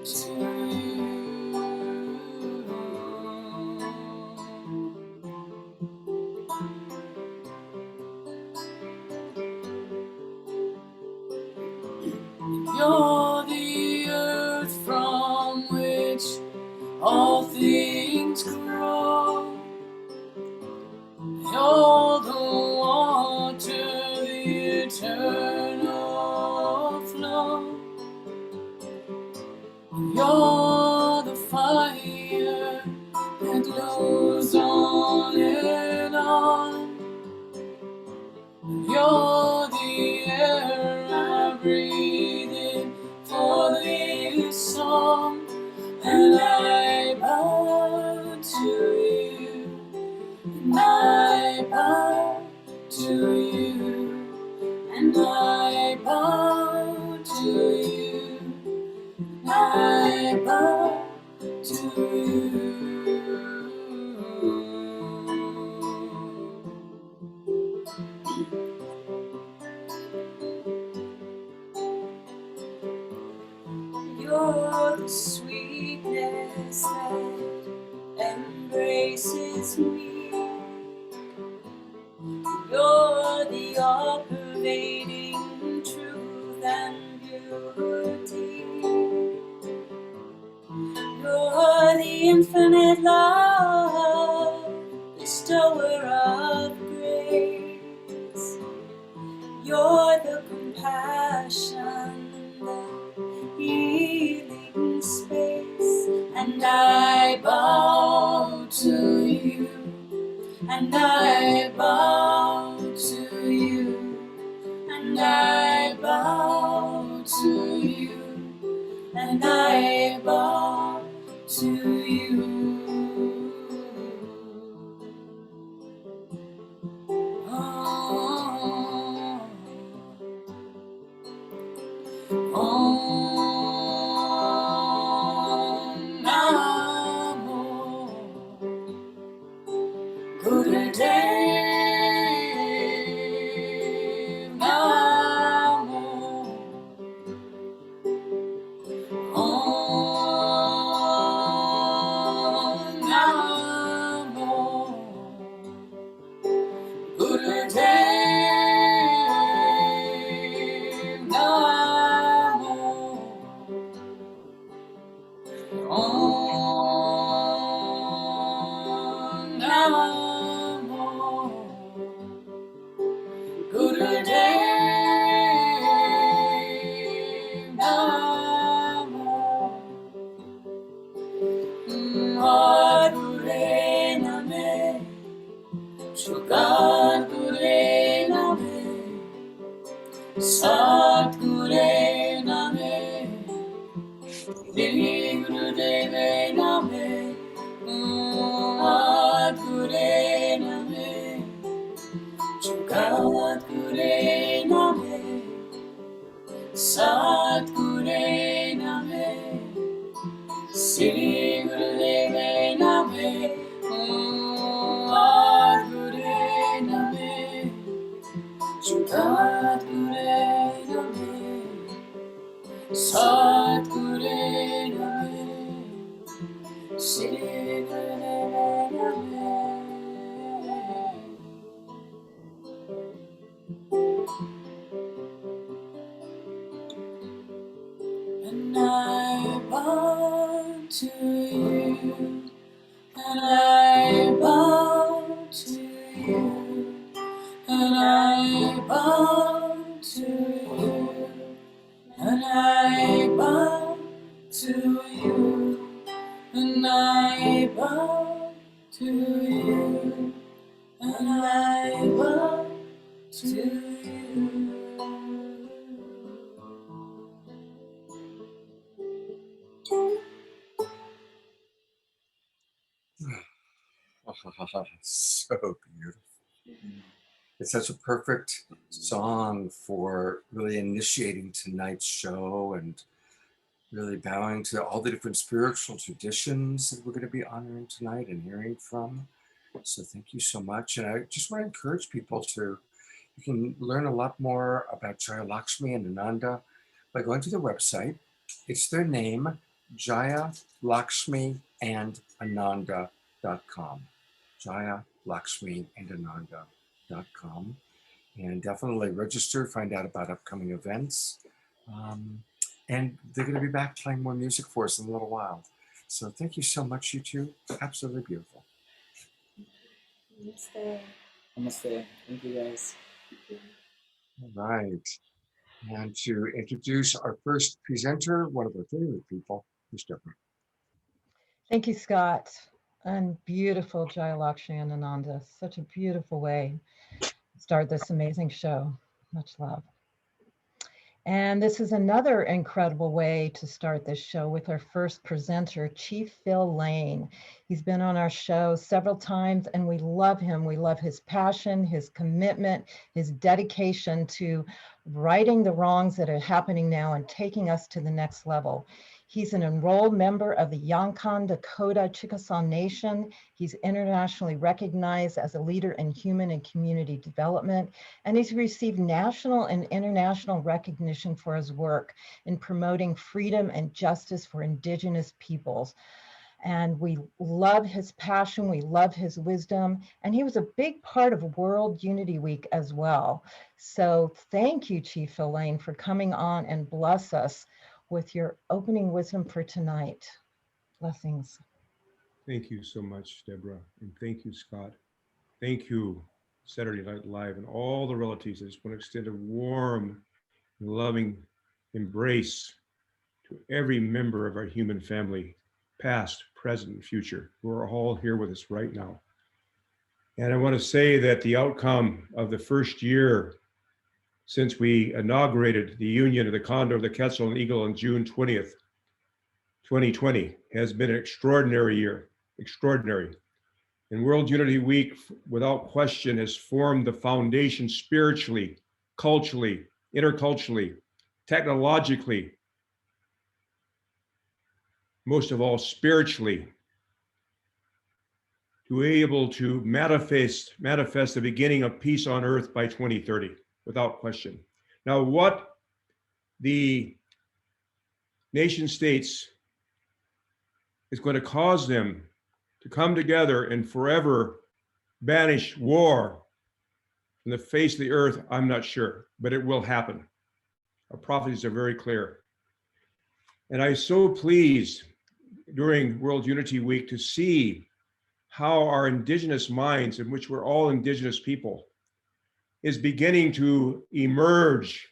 to you. You're the earth from which all things grow. You're the water, the eternal flow. You're the fire that glows on and on. You're the air I breathe in for this song, and I bow to you, and I bow to you, and I bow to you, and I bow to you. You're the sweetness that embraces me. You're the all-pervading truth and beauty. You're the infinite love, bestower of grace. You're the compassion, healing space, and I bow to you, and I bow to you, and I bow to you, and I bow to you. Satguru Name Shri Gurudeve Name, Gure Name, Jugat Gure Name, Sat Gure Name, Shri Gurudeve Name, Gure Name, Jugat Gure Name, Sat Gure Name, Shri Gurudeve Name. And I bow to you, and I bow to you, and I bow to you, and I bow to you, and I bow to you, and I bow to you. So beautiful. It's such a perfect song for really initiating tonight's show and really bowing to all the different spiritual traditions that we're going to be honoring tonight and hearing from. So thank you so much. And I just want to encourage people to, you can learn a lot more about Jaya, Lakshmi, and Ananda by going to their website. It's their name, Jaya, Lakshmi, and Ananda.com. Jaya, Lakshmi, and Ananda.com. And definitely register, find out about upcoming events. And they're going to be back playing more music for us in a little while. So thank you so much, you two. Absolutely beautiful. Namaste. Namaste. Thank you, guys. All right. And to introduce our first presenter, one of our favorite people, Ms. Deborah. Thank you, Scott. And beautiful Jaya, Lakshmi, and Ananda. Such a beautiful way to start this amazing show. Much love. And this is another incredible way to start this show with our first presenter, Chief Phil Lane. He's been on our show several times and we love him. We love his passion, his commitment, his dedication to righting the wrongs that are happening now and taking us to the next level. He's an enrolled member of the Yonkan Dakota Chickasaw Nation. He's internationally recognized as a leader in human and community development, and he's received national and international recognition for his work in promoting freedom and justice for Indigenous peoples. And we love his passion, we love his wisdom, and he was a big part of World Unity Week as well. So thank you, Chief Phil Lane, for coming on and bless us with your opening wisdom for tonight. Blessings. Thank you so much, Deborah. And thank you, Scott. Thank you, Saturday Night Live, and all the relatives. I just want to extend a warm and loving embrace to every member of our human family, past, present, and future, who are all here with us right now. And I want to say that the outcome of the first year since we inaugurated the Union of the Condor, the Quetzal, and Eagle on June 20th, 2020, has been an extraordinary year, extraordinary. And World Unity Week, without question, has formed the foundation spiritually, culturally, interculturally, technologically, most of all spiritually, to be able to manifest the beginning of peace on earth by 2030, without question. Now, what the nation states is going to cause them to come together and forever banish war from the face of the earth, I'm not sure, but it will happen. Our prophecies are very clear. And I'm so pleased during World Unity Week to see how our indigenous minds, in which we're all indigenous people, is beginning to emerge,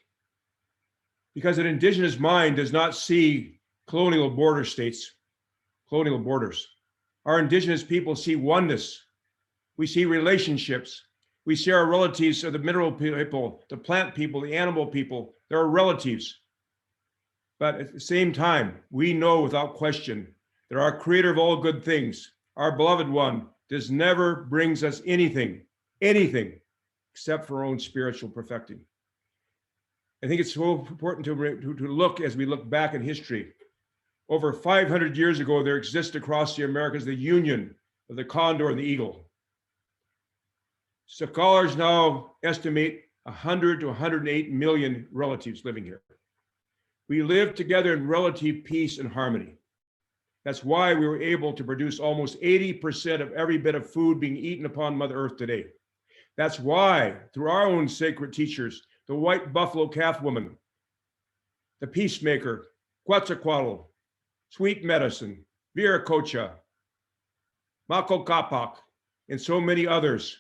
because an indigenous mind does not see colonial border states, colonial borders. Our indigenous people see oneness. We see relationships. We see our relatives are the mineral people, the plant people, the animal people. They're our relatives. But at the same time, we know without question that our creator of all good things, our beloved one, does never brings us anything, except for our own spiritual perfecting. I think it's so important to look as we look back in history. Over 500 years ago, there existed across the Americas the union of the condor and the eagle. Scholars now estimate 100 to 108 million relatives living here. We live together in relative peace and harmony. That's why we were able to produce almost 80% of every bit of food being eaten upon Mother Earth today. That's why, through our own sacred teachers, the white buffalo calf woman, the peacemaker, Quetzalcoatl, sweet medicine, Viracocha, Mako Kapak, and so many others,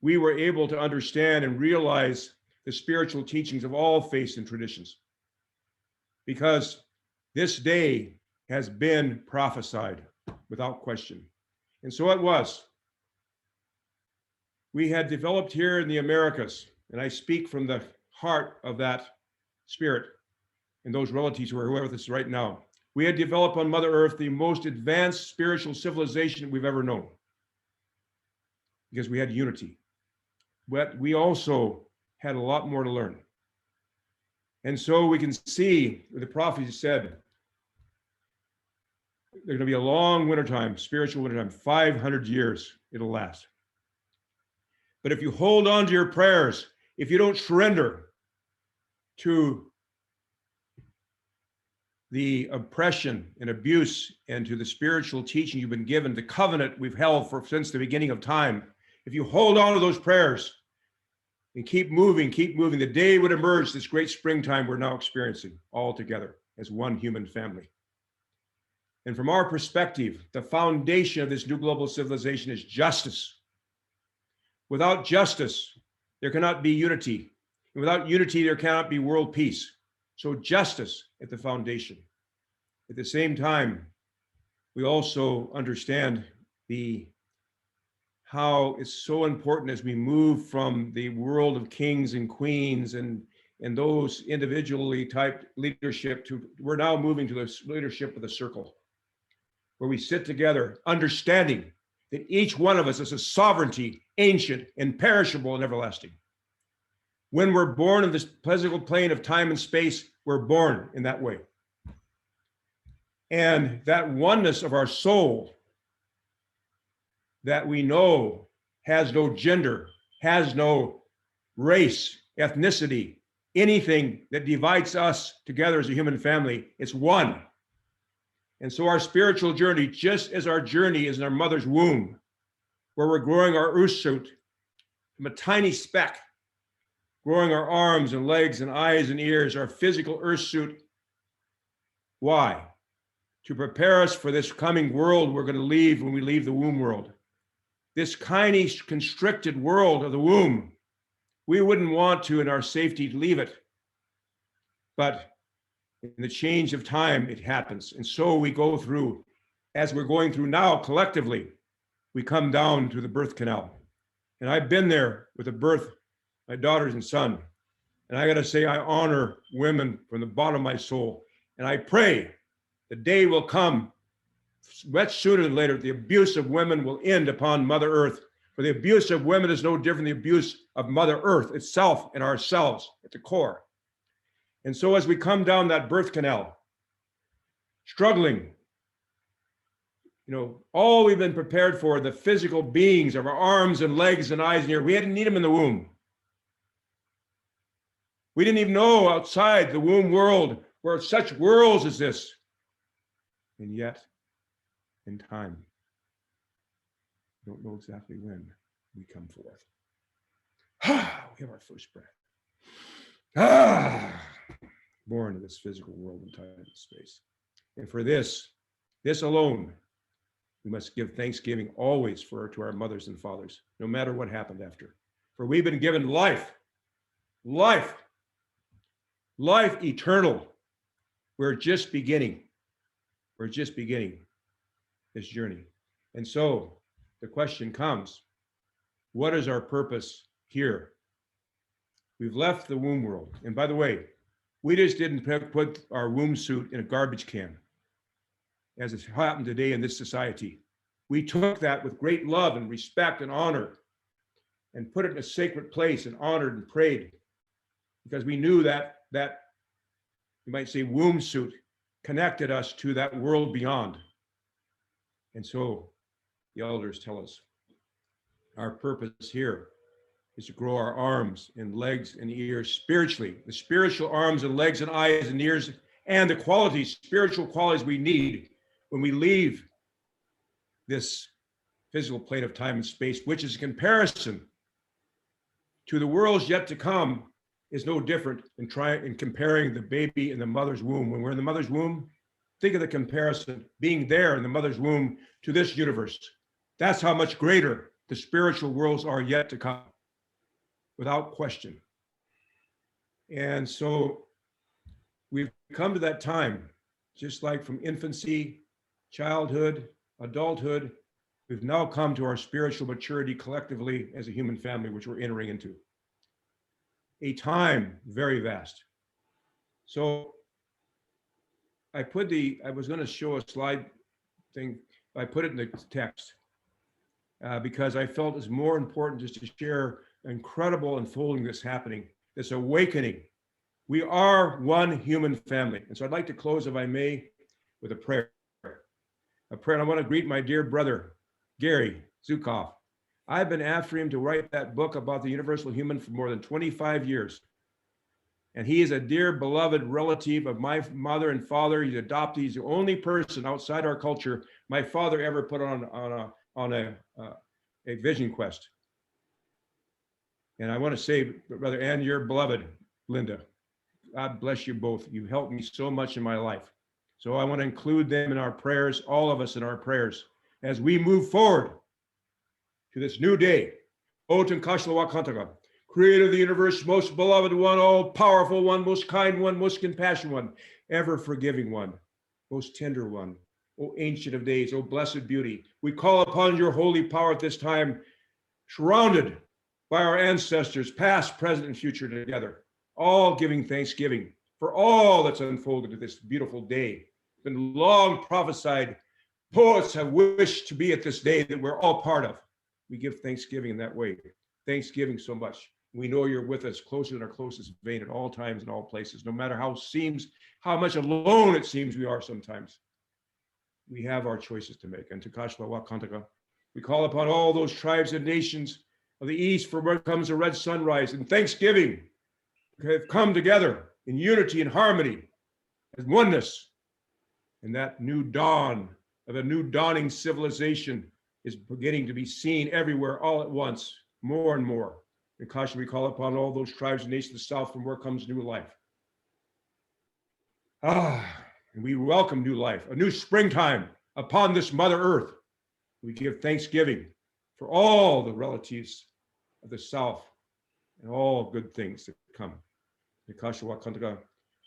we were able to understand and realize the spiritual teachings of all faiths and traditions. Because this day has been prophesied without question. And so it was. We had developed here in the Americas, and I speak from the heart of that spirit and those relatives who are with us right now. We had developed on Mother Earth the most advanced spiritual civilization we've ever known, because we had unity. But we also had a lot more to learn. And so we can see the prophecy said, there's going to be a long wintertime, spiritual wintertime, 500 years it'll last. But if you hold on to your prayers, if you don't surrender to the oppression and abuse and to the spiritual teaching you've been given, the covenant we've held since the beginning of time, if you hold on to those prayers and keep moving, the day would emerge, this great springtime we're now experiencing all together as one human family. And from our perspective, the foundation of this new global civilization is justice. Without justice, there cannot be unity. And without unity, there cannot be world peace. So justice at the foundation. At the same time, we also understand how it's so important as we move from the world of kings and queens and those individually typed leadership to, we're now moving to the leadership of the circle, where we sit together, understanding that each one of us is a sovereignty, ancient, imperishable, and everlasting. When we're born in this physical plane of time and space, we're born in that way. And that oneness of our soul that we know has no gender, has no race, ethnicity, anything that divides us together as a human family, it's one. And so our spiritual journey, just as our journey is in our mother's womb, where we're growing our earth suit from a tiny speck, growing our arms and legs and eyes and ears, our physical earth suit. Why? To prepare us for this coming world we're going to leave when we leave the womb world. This tiny constricted world of the womb. We wouldn't want to, in our safety, leave it. But in the change of time, it happens. And so we go through, as we're going through now collectively, we come down to the birth canal. And I've been there with the birth, my daughters and son. And I got to say, I honor women from the bottom of my soul. And I pray the day will come, much sooner than later, the abuse of women will end upon Mother Earth. For the abuse of women is no different than the abuse of Mother Earth itself and ourselves at the core. And so as we come down that birth canal, struggling, all we've been prepared for, the physical beings of our arms and legs and eyes and ears, we didn't need them in the womb. We didn't even know outside the womb world were such worlds as this. And yet, in time, we don't know exactly when we come forth. We have our first breath. Born in this physical world and time and space. And for this alone, we must give thanksgiving always to our mothers and fathers, no matter what happened after. For we've been given life eternal. We're just beginning this journey. And so the question comes, what is our purpose here? We've left the womb world. And by the way, We just didn't put our womb suit in a garbage can, as has happened today in this society. We took that with great love and respect and honor and put it in a sacred place and honored and prayed, because we knew that you might say womb suit connected us to that world beyond. And so the elders tell us our purpose here is to grow our arms and legs and ears spiritually, the spiritual arms and legs and eyes and ears, and the qualities, spiritual qualities we need when we leave this physical plane of time and space, which is a comparison to the worlds yet to come, is no different in comparing the baby in the mother's womb. When we're in the mother's womb, think of the comparison, being there in the mother's womb to this universe. That's how much greater the spiritual worlds are yet to come, without question. And so we've come to that time, just like from infancy, childhood, adulthood, we've now come to our spiritual maturity collectively as a human family, which we're entering into. A time very vast. So I was going to show a slide thing, I put it in the text because I felt it's more important just to share incredible unfolding that's happening, this awakening. We are one human family. And so I'd like to close, if I may, with a prayer. A prayer, and I want to greet my dear brother, Gary Zukav. I've been after him to write that book about the universal human for more than 25 years. And he is a dear beloved relative of my mother and father. He's adopted. He's the only person outside our culture my father ever put on a vision quest. And I want to say, brother, and your beloved Linda, God bless you both. You helped me so much in my life. So I want to include them in our prayers, all of us in our prayers, as we move forward to this new day. Oten Kashlawa Kantaga, creator of the universe, most beloved one, all powerful one, most kind one, most compassionate one, ever forgiving one, most tender one, O ancient of days, O blessed beauty. We call upon your holy power at this time, surrounded by our ancestors, past, present, and future together, all giving thanksgiving for all that's unfolded to this beautiful day. It's been long prophesied. Poets have wished to be at this day that we're all part of. We give thanksgiving in that way. Thanksgiving so much. We know you're with us closer than our closest vein at all times and all places, no matter how much alone it seems we are sometimes. We have our choices to make. And Takashla Wakantaka, we call upon all those tribes and nations of the East, from where comes the red sunrise, and thanksgiving have come together in unity and harmony and oneness. And that new dawn of a new dawning civilization is beginning to be seen everywhere all at once, more and more. And caution, we call upon all those tribes and nations of the South, from where comes new life. And we welcome new life, a new springtime upon this Mother Earth. We give thanksgiving for all the relatives of the South and all good things that come.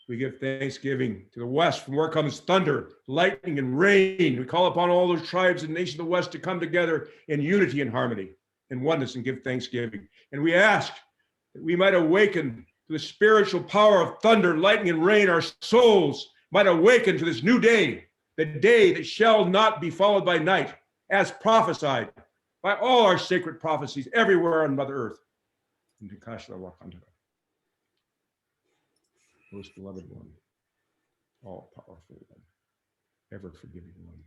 We give thanksgiving to the West, from where comes thunder, lightning, and rain. We call upon all those tribes and nations of the West to come together in unity and harmony and oneness and give thanksgiving. And we ask that we might awaken to the spiritual power of thunder, lightning, and rain. Our souls might awaken to this new day, the day that shall not be followed by night, as prophesied by all our sacred prophecies everywhere on Mother Earth. Most beloved one, all powerful one, ever forgiving one.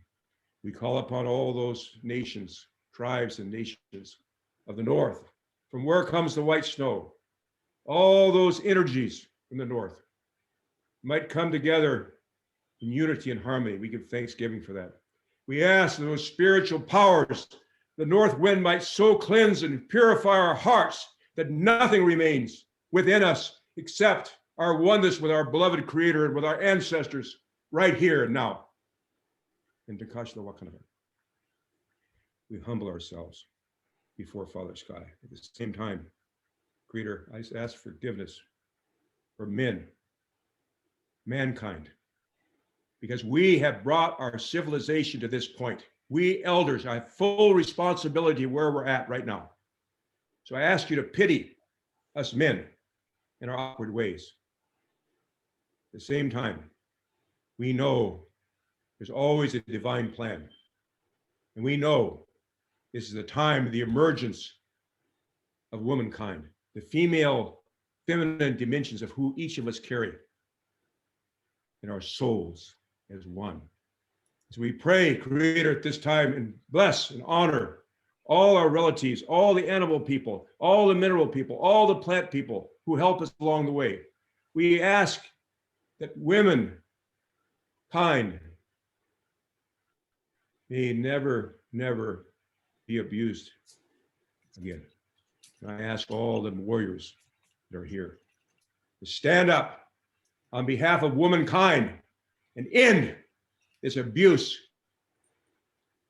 We call upon all those nations, tribes and nations of the North, from where comes the white snow, all those energies from the North might come together in unity and harmony. We give thanksgiving for that. We ask that those spiritual powers, the north wind might so cleanse and purify our hearts that nothing remains within us except our oneness with our beloved Creator and with our ancestors right here and now. In Dakashla Wakanaka, we humble ourselves before Father Sky. At the same time, Creator, I ask forgiveness for mankind, because we have brought our civilization to this point. We elders have full responsibility where we're at right now. So I ask you to pity us men in our awkward ways. At the same time, we know there's always a divine plan. And we know this is the time of the emergence of womankind, the female, feminine dimensions of who each of us carry in our souls as one. So we pray, Creator, at this time, and bless and honor all our relatives, all the animal people, all the mineral people, all the plant people who help us along the way. We ask that women, kind, may never, never be abused again. And I ask all the warriors that are here to stand up on behalf of womankind and end this abuse,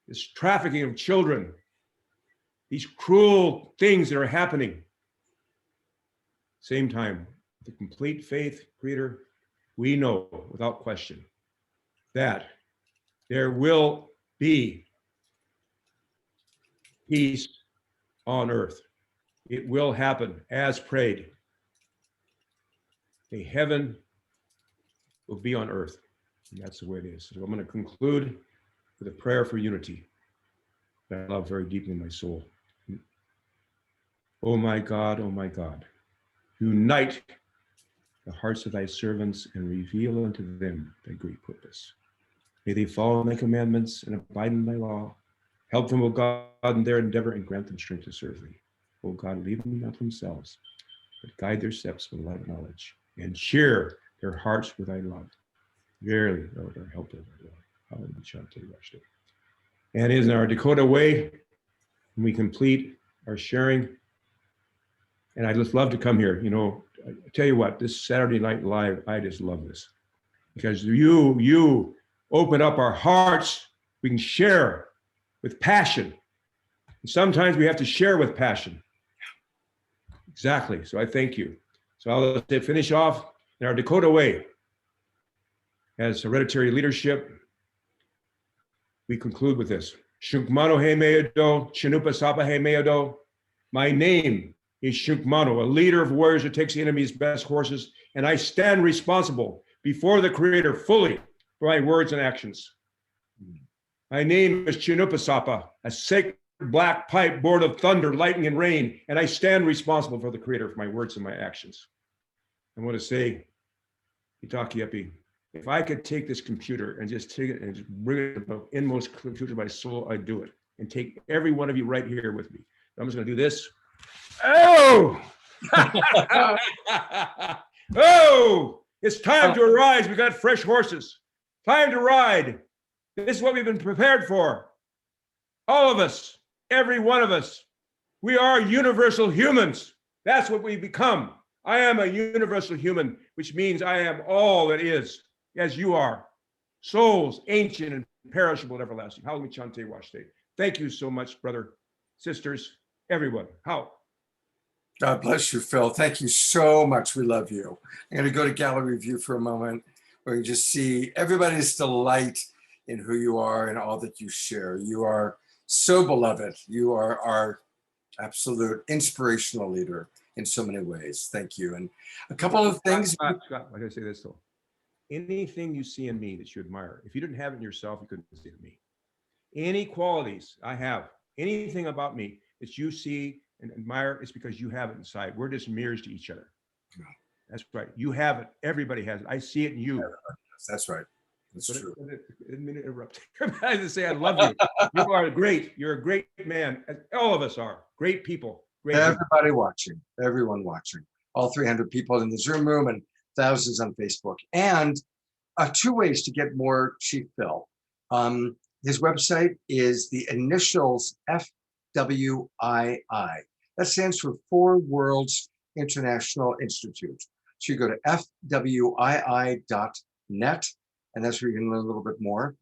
this trafficking of children, these cruel things that are happening. Same time, the complete faith, Creator, we know without question that there will be peace on earth. It will happen as prayed. A heaven will be on earth. And that's the way it is. So I'm going to conclude with a prayer for unity that I love very deeply in my soul. Oh my God, unite the hearts of thy servants and reveal unto them thy great purpose. May they follow thy commandments and abide in thy law. Help them, O God, in their endeavor and grant them strength to serve thee. O God, lead them not themselves, but guide their steps with light knowledge and cheer their hearts with thy love. Verily, thou art our helper, thy love. And in our Dakota way, when we complete our sharing, and I just love to come here. You know, I tell you what, this Saturday Night Live, I just love this because you open up our hearts. We can share with passion. And sometimes we have to share with passion. Exactly. So I thank you. So I'll finish off in our Dakota way. As hereditary leadership, we conclude with this. Shunkmano he meado, Chinupa Sapa he meado. My name is Shunkmano, a leader of warriors who takes the enemy's best horses, and I stand responsible before the Creator fully for my words and actions. My name is Chinupa Sapa, a sacred black pipe born of thunder, lightning, and rain, and I stand responsible for the Creator for my words and my actions. I want to say, Itakiapi, if I could take this computer and just take it and just bring it to the inmost computer of my soul, I'd do it. And take every one of you right here with me. I'm just going to do this. Oh! Oh! It's time to arise. We got fresh horses. Time to ride. This is what we've been prepared for. All of us, every one of us. We are universal humans. That's what we become. I am a universal human, which means I am all that is, as you are. Souls, ancient and perishable and everlasting. How Chante Washte. Thank you so much, brother, sisters, everyone. How? God bless you, Phil. Thank you so much. We love you. I'm going to go to gallery view for a moment where you just see everybody's delight in who you are and all that you share. You are so beloved. You are our absolute inspirational leader in so many ways. Thank you. And a couple of things. Scott, I gotta say this though. Anything you see in me that you admire, if you didn't have it in yourself, you couldn't see it in me. Any qualities I have, anything about me that you see and admire, it's because you have it inside. We're just mirrors to each other. That's right. You have it. Everybody has it. I see it in you. That's right. That's true. I didn't mean to interrupt. I just say I love you. You are great. You're a great man. All of us are great people. Great Everybody watching, everyone watching, all 300 people in the Zoom room and thousands on Facebook. And two ways to get more Chief Phil. His website is the initials FWII. That stands for Four Worlds International Institute. So you go to fwii.net, and that's where you can learn a little bit more.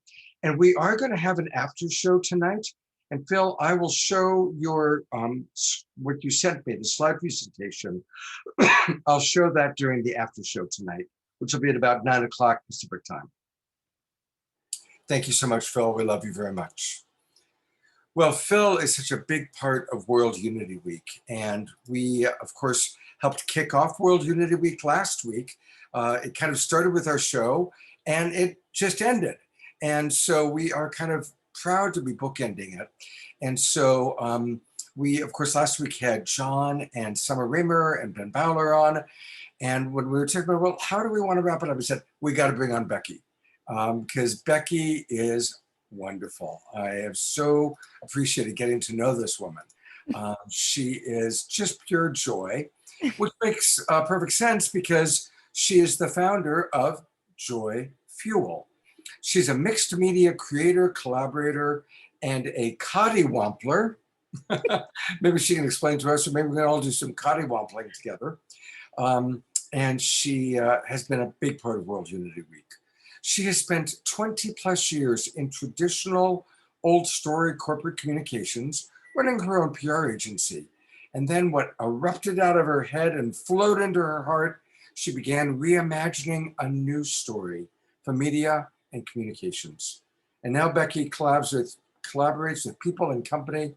And we are going to have an after show tonight. And Phil, I will show your what you sent me, the slide presentation. I'll show that during the after show tonight, which will be at about 9 o'clock Pacific time. Thank you so much, Phil. We love you very much. Well, Phil is such a big part of World Unity Week. And we, of course, helped kick off World Unity Week last week It kind of started with our show and it just ended. And so we are kind of proud to be bookending it. And so we, of course, last week had John and Summer Raymer and Ben Bowler on. And when we were talking about, well, how do we want to wrap it up? We said, we got to bring on Becky because Becky is wonderful. I have so appreciated getting to know this woman. She is just pure joy, which makes perfect sense because she is the founder of Joy Fuel. She's a mixed media creator, collaborator, and a coddywampler. Maybe she can explain to us, or maybe we can all do some coddywampling together. And she has been a big part of World Unity Week. She has spent 20 plus years in traditional old story corporate communications, running her own PR agency. And then what erupted out of her head and flowed into her heart, she began reimagining a new story for media and communications. And now Becky collaborates with people and company,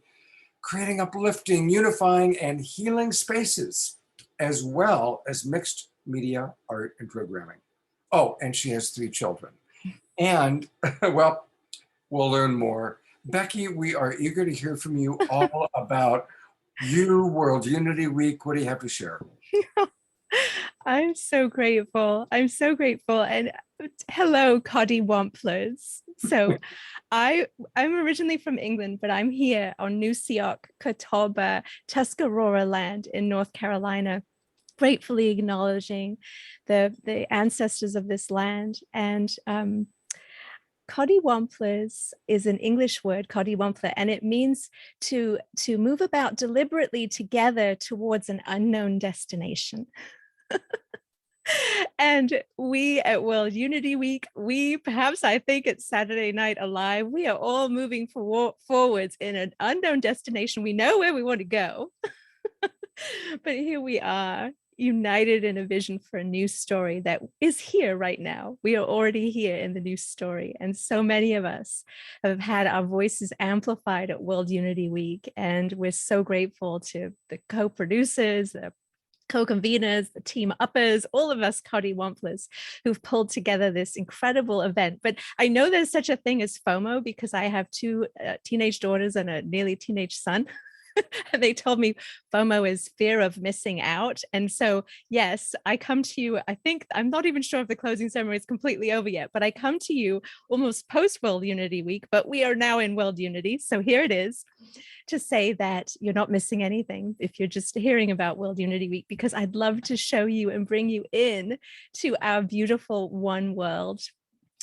creating uplifting, unifying, and healing spaces, as well as mixed media, art, and programming. Oh, and she has 3 children. And, well, we'll learn more. Becky, we are eager to hear from you all about you, World Unity Week. What do you have to share? I'm so grateful. I'm so grateful. And hello, coddywomplers. So I'm originally from England, but I'm here on Nusiok, Catawba, Tuscarora land in North Carolina, gratefully acknowledging the ancestors of this land. And coddywomplers is an English word, coddywampler, and it means to move about deliberately together towards an unknown destination. And we at World Unity Week, I think it's Saturday Night Alive, we are all moving forwards in an unknown destination. We know where we want to go, but here we are, united in a vision for a new story that is here right now. We are already here in the new story. And so many of us have had our voices amplified at World Unity Week. And we're so grateful to the co-producers, the co-conveners, the team uppers, all of us coddywomplers who've pulled together this incredible event. But I know there's such a thing as FOMO because I have 2 teenage daughters and a nearly teenage son. And they told me FOMO is fear of missing out. And so, yes, I come to you, I think, I'm not even sure if the closing ceremony is completely over yet, but I come to you almost post World Unity Week, but we are now in World Unity. So here it is to say that you're not missing anything if you're just hearing about World Unity Week, because I'd love to show you and bring you in to our beautiful One World.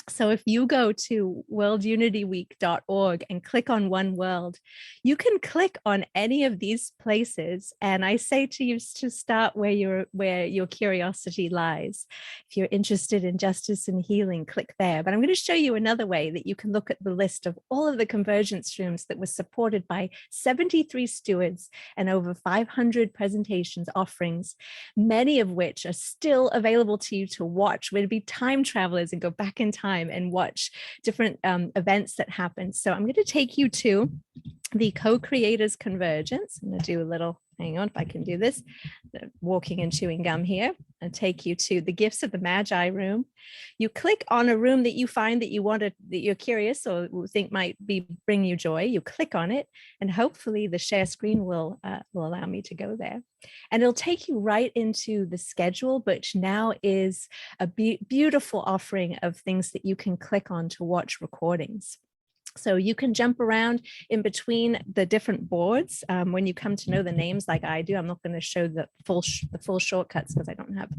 So if you go to worldunityweek.org and click on One World, you can click on any of these places. And I say to you to start where your curiosity lies. If you're interested in justice and healing, click there. But I'm going to show you another way that you can look at the list of all of the convergence rooms that were supported by 73 stewards and over 500 presentations, offerings, many of which are still available to you to watch. We'd be time travelers and go back in time and watch different events that happen. So I'm going to take you to the co-creators convergence. I'm going to do a little, hang on if I can do this, walking and chewing gum here, and take you to the Gifts of the Magi room. You click on a room that you find that you wanted, that you're curious or think might bring you joy. You click on it, and hopefully the share screen will allow me to go there. And it'll take you right into the schedule, which now is a beautiful offering of things that you can click on to watch recordings. So you can jump around in between the different boards when you come to know the names like I do. I'm not going to show the full shortcuts because I don't have,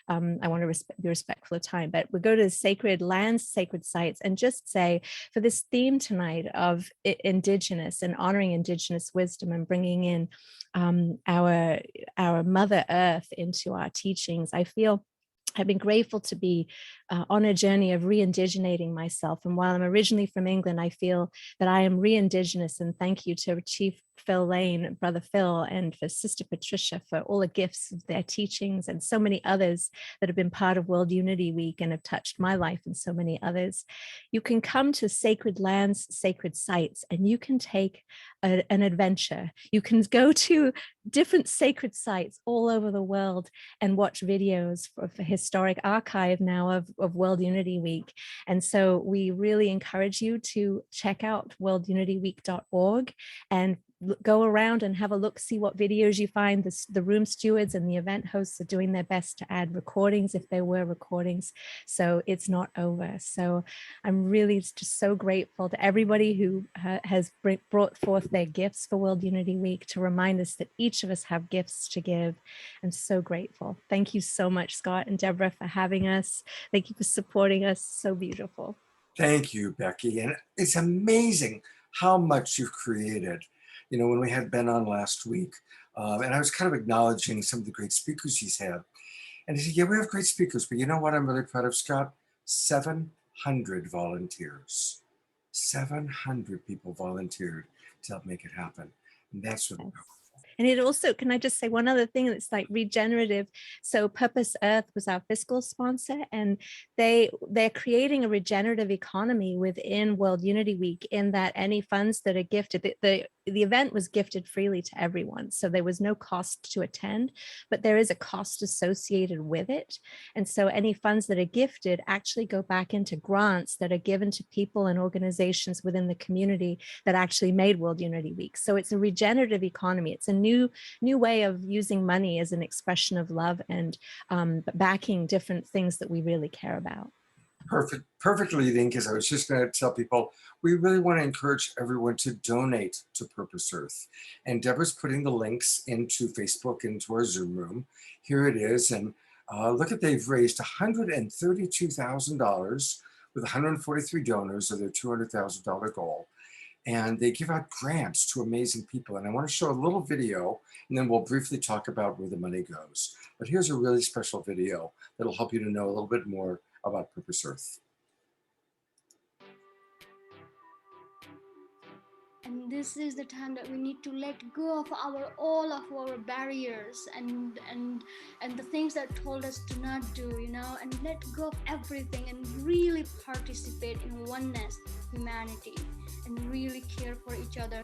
I want to be respectful of time, but we'll go to sacred lands, sacred sites, and just say for this theme tonight of Indigenous and honoring Indigenous wisdom and bringing in our Mother Earth into our teachings, I feel I've been grateful to be on a journey of re-indiginating myself. And while I'm originally from England, I feel that I am re-indigenous. And thank you to Chief Phil Lane, Brother Phil, and for Sister Patricia for all the gifts of their teachings, and so many others that have been part of World Unity Week and have touched my life and so many others. You can come to sacred lands, sacred sites, and you can take an adventure. You can go to different sacred sites all over the world and watch videos for historic archive now of World Unity Week. And so we really encourage you to check out worldunityweek.org and go around and have a look, see what videos you find. The room stewards and the event hosts are doing their best to add recordings if there were recordings. So it's not over. So I'm really just so grateful to everybody who has brought forth their gifts for World Unity Week to remind us that each of us have gifts to give. I'm so grateful. Thank you so much, Scott and Deborah, for having us. Thank you for supporting us. So beautiful. Thank you, Becky. And it's amazing how much you've created. You know, when we had Ben on last week, and I was kind of acknowledging some of the great speakers he's had. And he said, yeah, we have great speakers, but you know what I'm really proud of, Scott? 700 volunteers. 700 people volunteered to help make it happen. And that's what And it also, can I just say one other thing that's like regenerative? So Purpose Earth was our fiscal sponsor, and they're creating a regenerative economy within World Unity Week, in that any funds that are gifted, the event was gifted freely to everyone. So there was no cost to attend, but there is a cost associated with it. And so any funds that are gifted actually go back into grants that are given to people and organizations within the community that actually made World Unity Week. So it's a regenerative economy. It's a new way of using money as an expression of love and backing different things that we really care about. Perfect leading, because I was just going to tell people, we really want to encourage everyone to donate to Purpose Earth. And Deborah's putting the links into Facebook, into our Zoom room. Here it is. And look at, they've raised $132,000 with 143 donors of their $200,000 goal. And they give out grants to amazing people. And I want to show a little video, and then we'll briefly talk about where the money goes. But here's a really special video that'll help you to know a little bit more about Purpose Earth. And this is the time that we need to let go of all of our barriers and the things that told us to not do, you know, and let go of everything and really participate in oneness, humanity, and really care for each other.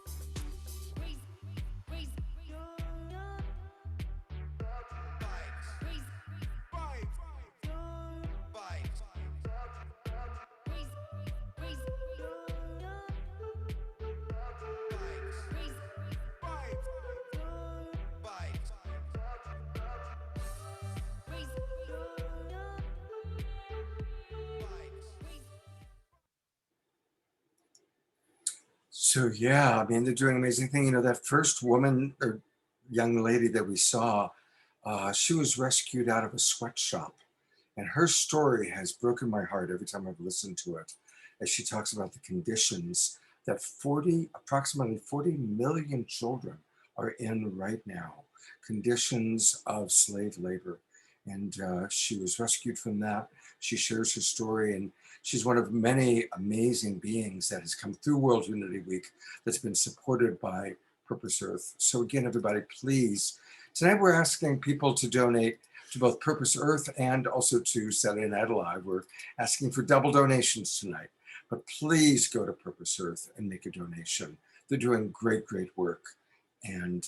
So yeah, I mean, they're doing an amazing thing. You know, that first woman or young lady that we saw, she was rescued out of a sweatshop. And her story has broken my heart every time I've listened to it, as she talks about the conditions that approximately 40 million children are in right now, conditions of slave labor. And she was rescued from that. She shares her story, and she's one of many amazing beings that has come through World Unity Week that's been supported by Purpose Earth. So again, everybody, please, tonight we're asking people to donate to both Purpose Earth and also to Saturday Night Alive. We're asking for double donations tonight, but please go to Purpose Earth and make a donation. They're doing great, great work. And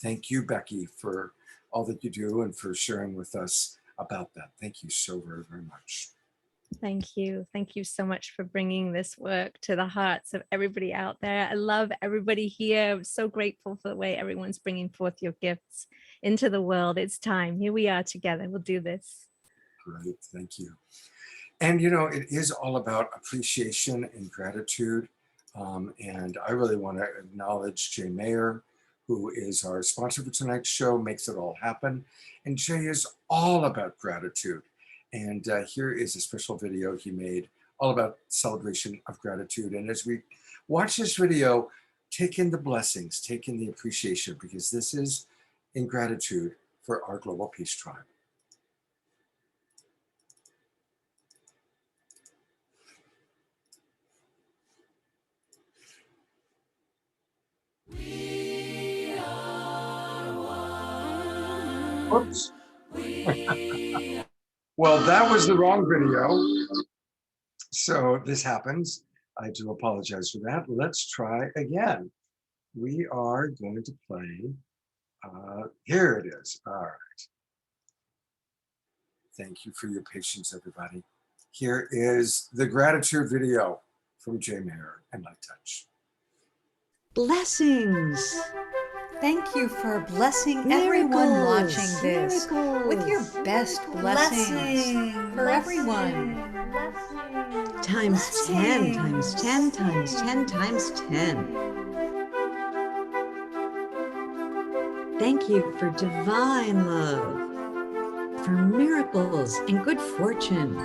thank you, Becky, for all that you do and for sharing with us about that. Thank you so very, very much. Thank you. Thank you so much for bringing this work to the hearts of everybody out there. I love everybody here. I'm so grateful for the way everyone's bringing forth your gifts into the world. It's time. Here we are together. We'll do this. Great. Thank you. And, you know, it is all about appreciation and gratitude. And I really want to acknowledge Jay Mayer, who is our sponsor for tonight's show, makes it all happen. And Jay is all about gratitude. And here is a special video he made all about celebration of gratitude. And as we watch this video, take in the blessings, take in the appreciation, because this is in gratitude for our Global Peace Tribe. Oops. Well, that was the wrong video. So this happens. I do apologize for that. Let's try again. We are going to play Here it is. All right. Thank you for your patience, everybody. Here is the gratitude video from Jay Mayer and Light Touch. Blessings. Thank you for blessing everyone watching this with your best blessings for everyone. Times 10, times 10, times 10, times 10. Thank you for divine love, for miracles and good fortune.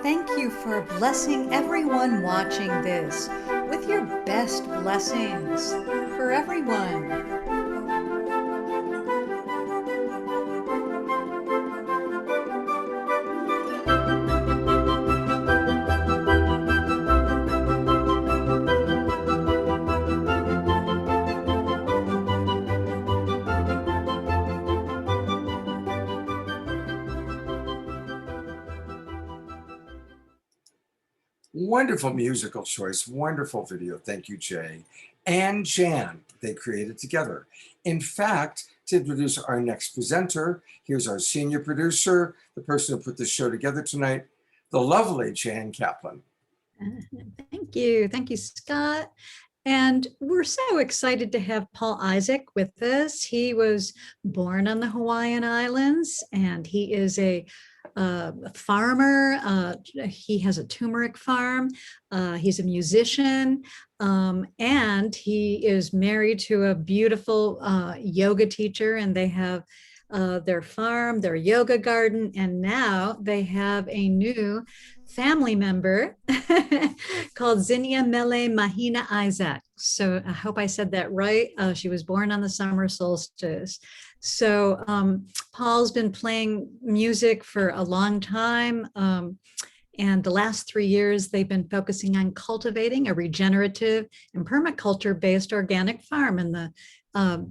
Thank you for blessing everyone watching this with your best blessings for everyone. Wonderful musical choice, wonderful video. Thank you, Jay and Jan. They created together. In fact, to introduce our next presenter, here's our senior producer, the person who put this show together tonight, the lovely Jan Kaplan. Thank you, Scott. And we're so excited to have Paul Izak with us. He was born on the Hawaiian Islands, and he is a farmer. He has a turmeric farm. He's a musician, and he is married to a beautiful yoga teacher, and they have their farm, their yoga garden, and now they have a new family member called Zinnia Mele Mahina Izak. So I hope I said that right. She was born on the summer solstice. So Paul's been playing music for a long time. And the last 3 years, they've been focusing on cultivating a regenerative and permaculture-based organic farm in the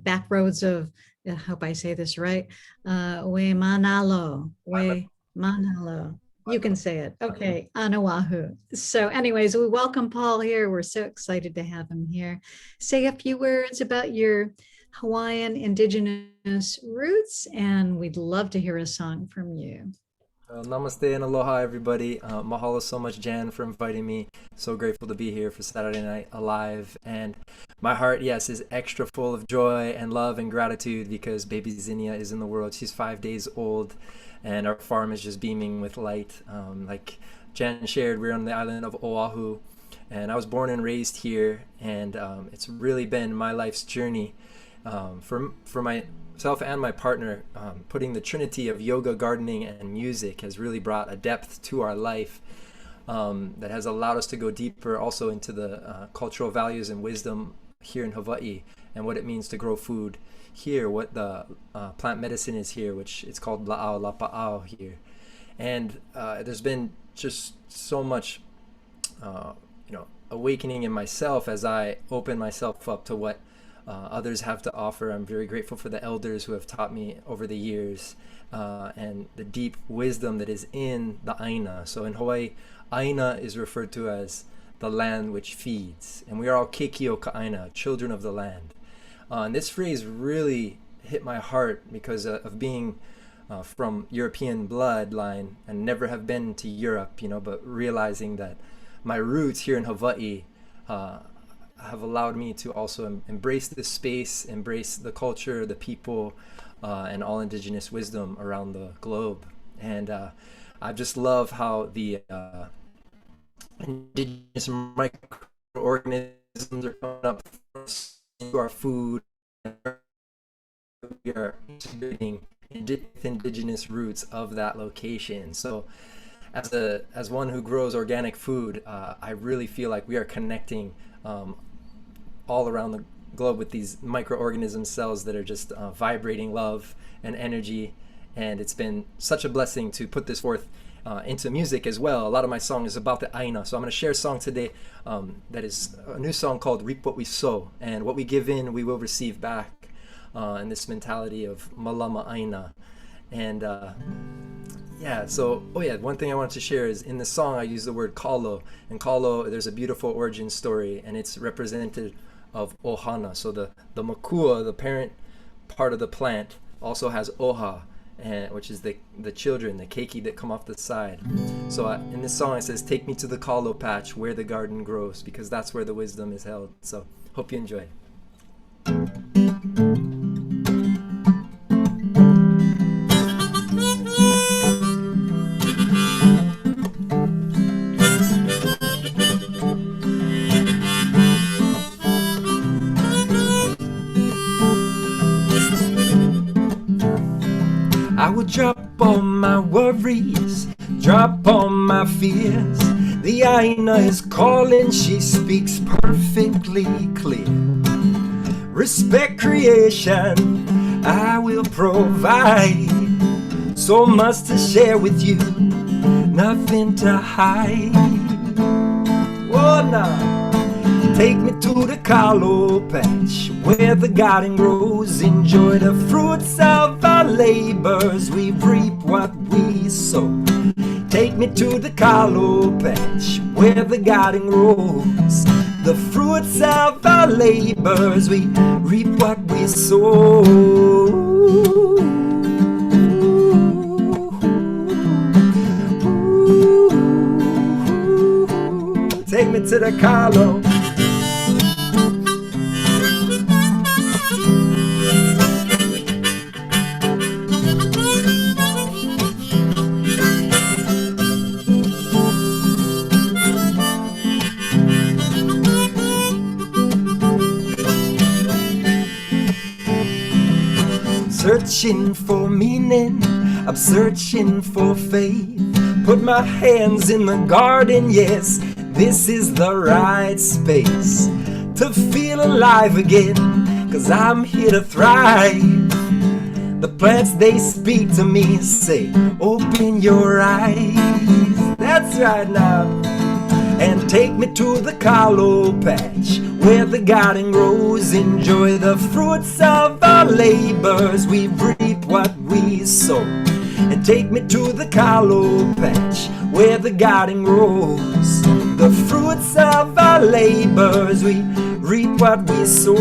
back roads of, I hope I say this right, Manalo. You can say it. Okay, on Oahu. So anyways, we welcome Paul here. We're so excited to have him here. Say a few words about your Hawaiian Indigenous roots, and we'd love to hear a song from you. Namaste and aloha, everybody. Mahalo so much, Jan, for inviting me. So grateful to be here for Saturday Night Alive. And my heart, yes, is extra full of joy and love and gratitude because baby Zinnia is in the world. She's 5 days old, and our farm is just beaming with light. Like Jan shared, we're on the island of Oahu, and I was born and raised here, and it's really been my life's journey for myself and my partner. Putting the trinity of yoga, gardening, and music has really brought a depth to our life that has allowed us to go deeper also into the cultural values and wisdom here in Hawaii and what it means to grow food here, what the plant medicine is here, which it's called la'au lapa'au here. And there's been just so much awakening in myself as I open myself up to what others have to offer. I'm very grateful for the elders who have taught me over the years and the deep wisdom that is in the Aina. So in Hawaii, Aina is referred to as the land which feeds, and we are all Keikio Ka'aina, children of the land. And this phrase really hit my heart because of being from European bloodline and never have been to Europe, but realizing that my roots here in Hawaii have allowed me to also embrace this space, embrace the culture, the people, and all indigenous wisdom around the globe. And I just love how the indigenous microorganisms are coming up to our food. We are integrating indigenous roots of that location. So as one who grows organic food, I really feel like we are connecting all around the globe with these microorganism cells that are just vibrating love and energy. And it's been such a blessing to put this forth into music as well. A lot of my song is about the Aina. So I'm going to share a song today that is a new song called Reap What We Sow. And what we give in, we will receive back. And this mentality of Malama Aina. And one thing I wanted to share is in the song I use the word kalo. And kalo, there's a beautiful origin story, and it's represented of ohana. So the makua, the parent part of the plant, also has oha, which is the children, the keiki that come off the side. So in this song it says, take me to the kalo patch where the garden grows, because that's where the wisdom is held. So hope you enjoy. I would drop all my worries, drop all my fears. The Aina is calling, she speaks perfectly clear. Respect creation, I will provide. So much to share with you, nothing to hide. Oh, nah. Take me to the kalo patch where the garden grows. Enjoy the fruits of our labors. We reap what we sow. Take me to the kalo patch where the garden grows. The fruits of our labors. We reap what we sow. Take me to the kalo. Searching for meaning, I'm searching for faith. Put my hands in the garden, yes, this is the right space to feel alive again, 'cause I'm here to thrive. The plants, they speak to me, say, open your eyes. That's right now. And take me to the kalo patch where the garden grows. Enjoy the fruits of our labors. We reap what we sow. And take me to the kalo patch where the garden grows. The fruits of our labors. We reap what we sow.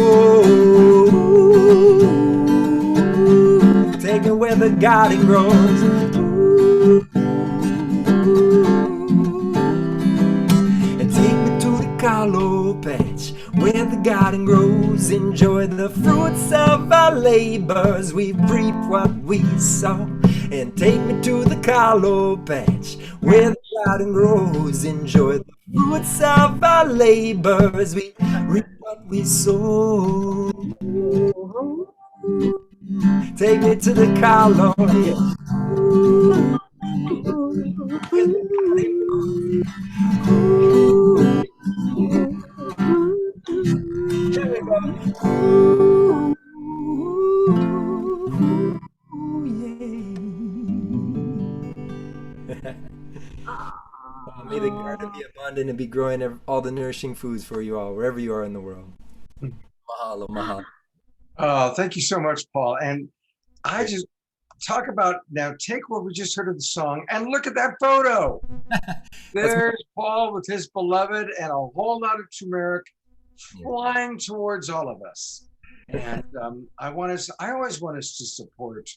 Take me where the garden grows. Kalo patch where the garden grows. Enjoy the fruits of our labors. We reap what we sow. And take me to the kalo patch where the garden grows. Enjoy the fruits of our labors. We reap what we sow. Take me to the kalo. May the garden be abundant and be growing all the nourishing foods for you all, wherever you are in the world. Mahalo, mahalo. Thank you so much, Paul. And I just talk about now, take what we just heard of the song and look at that photo. There's Paul with his beloved and a whole lot of turmeric flying towards all of us. And I always want us to support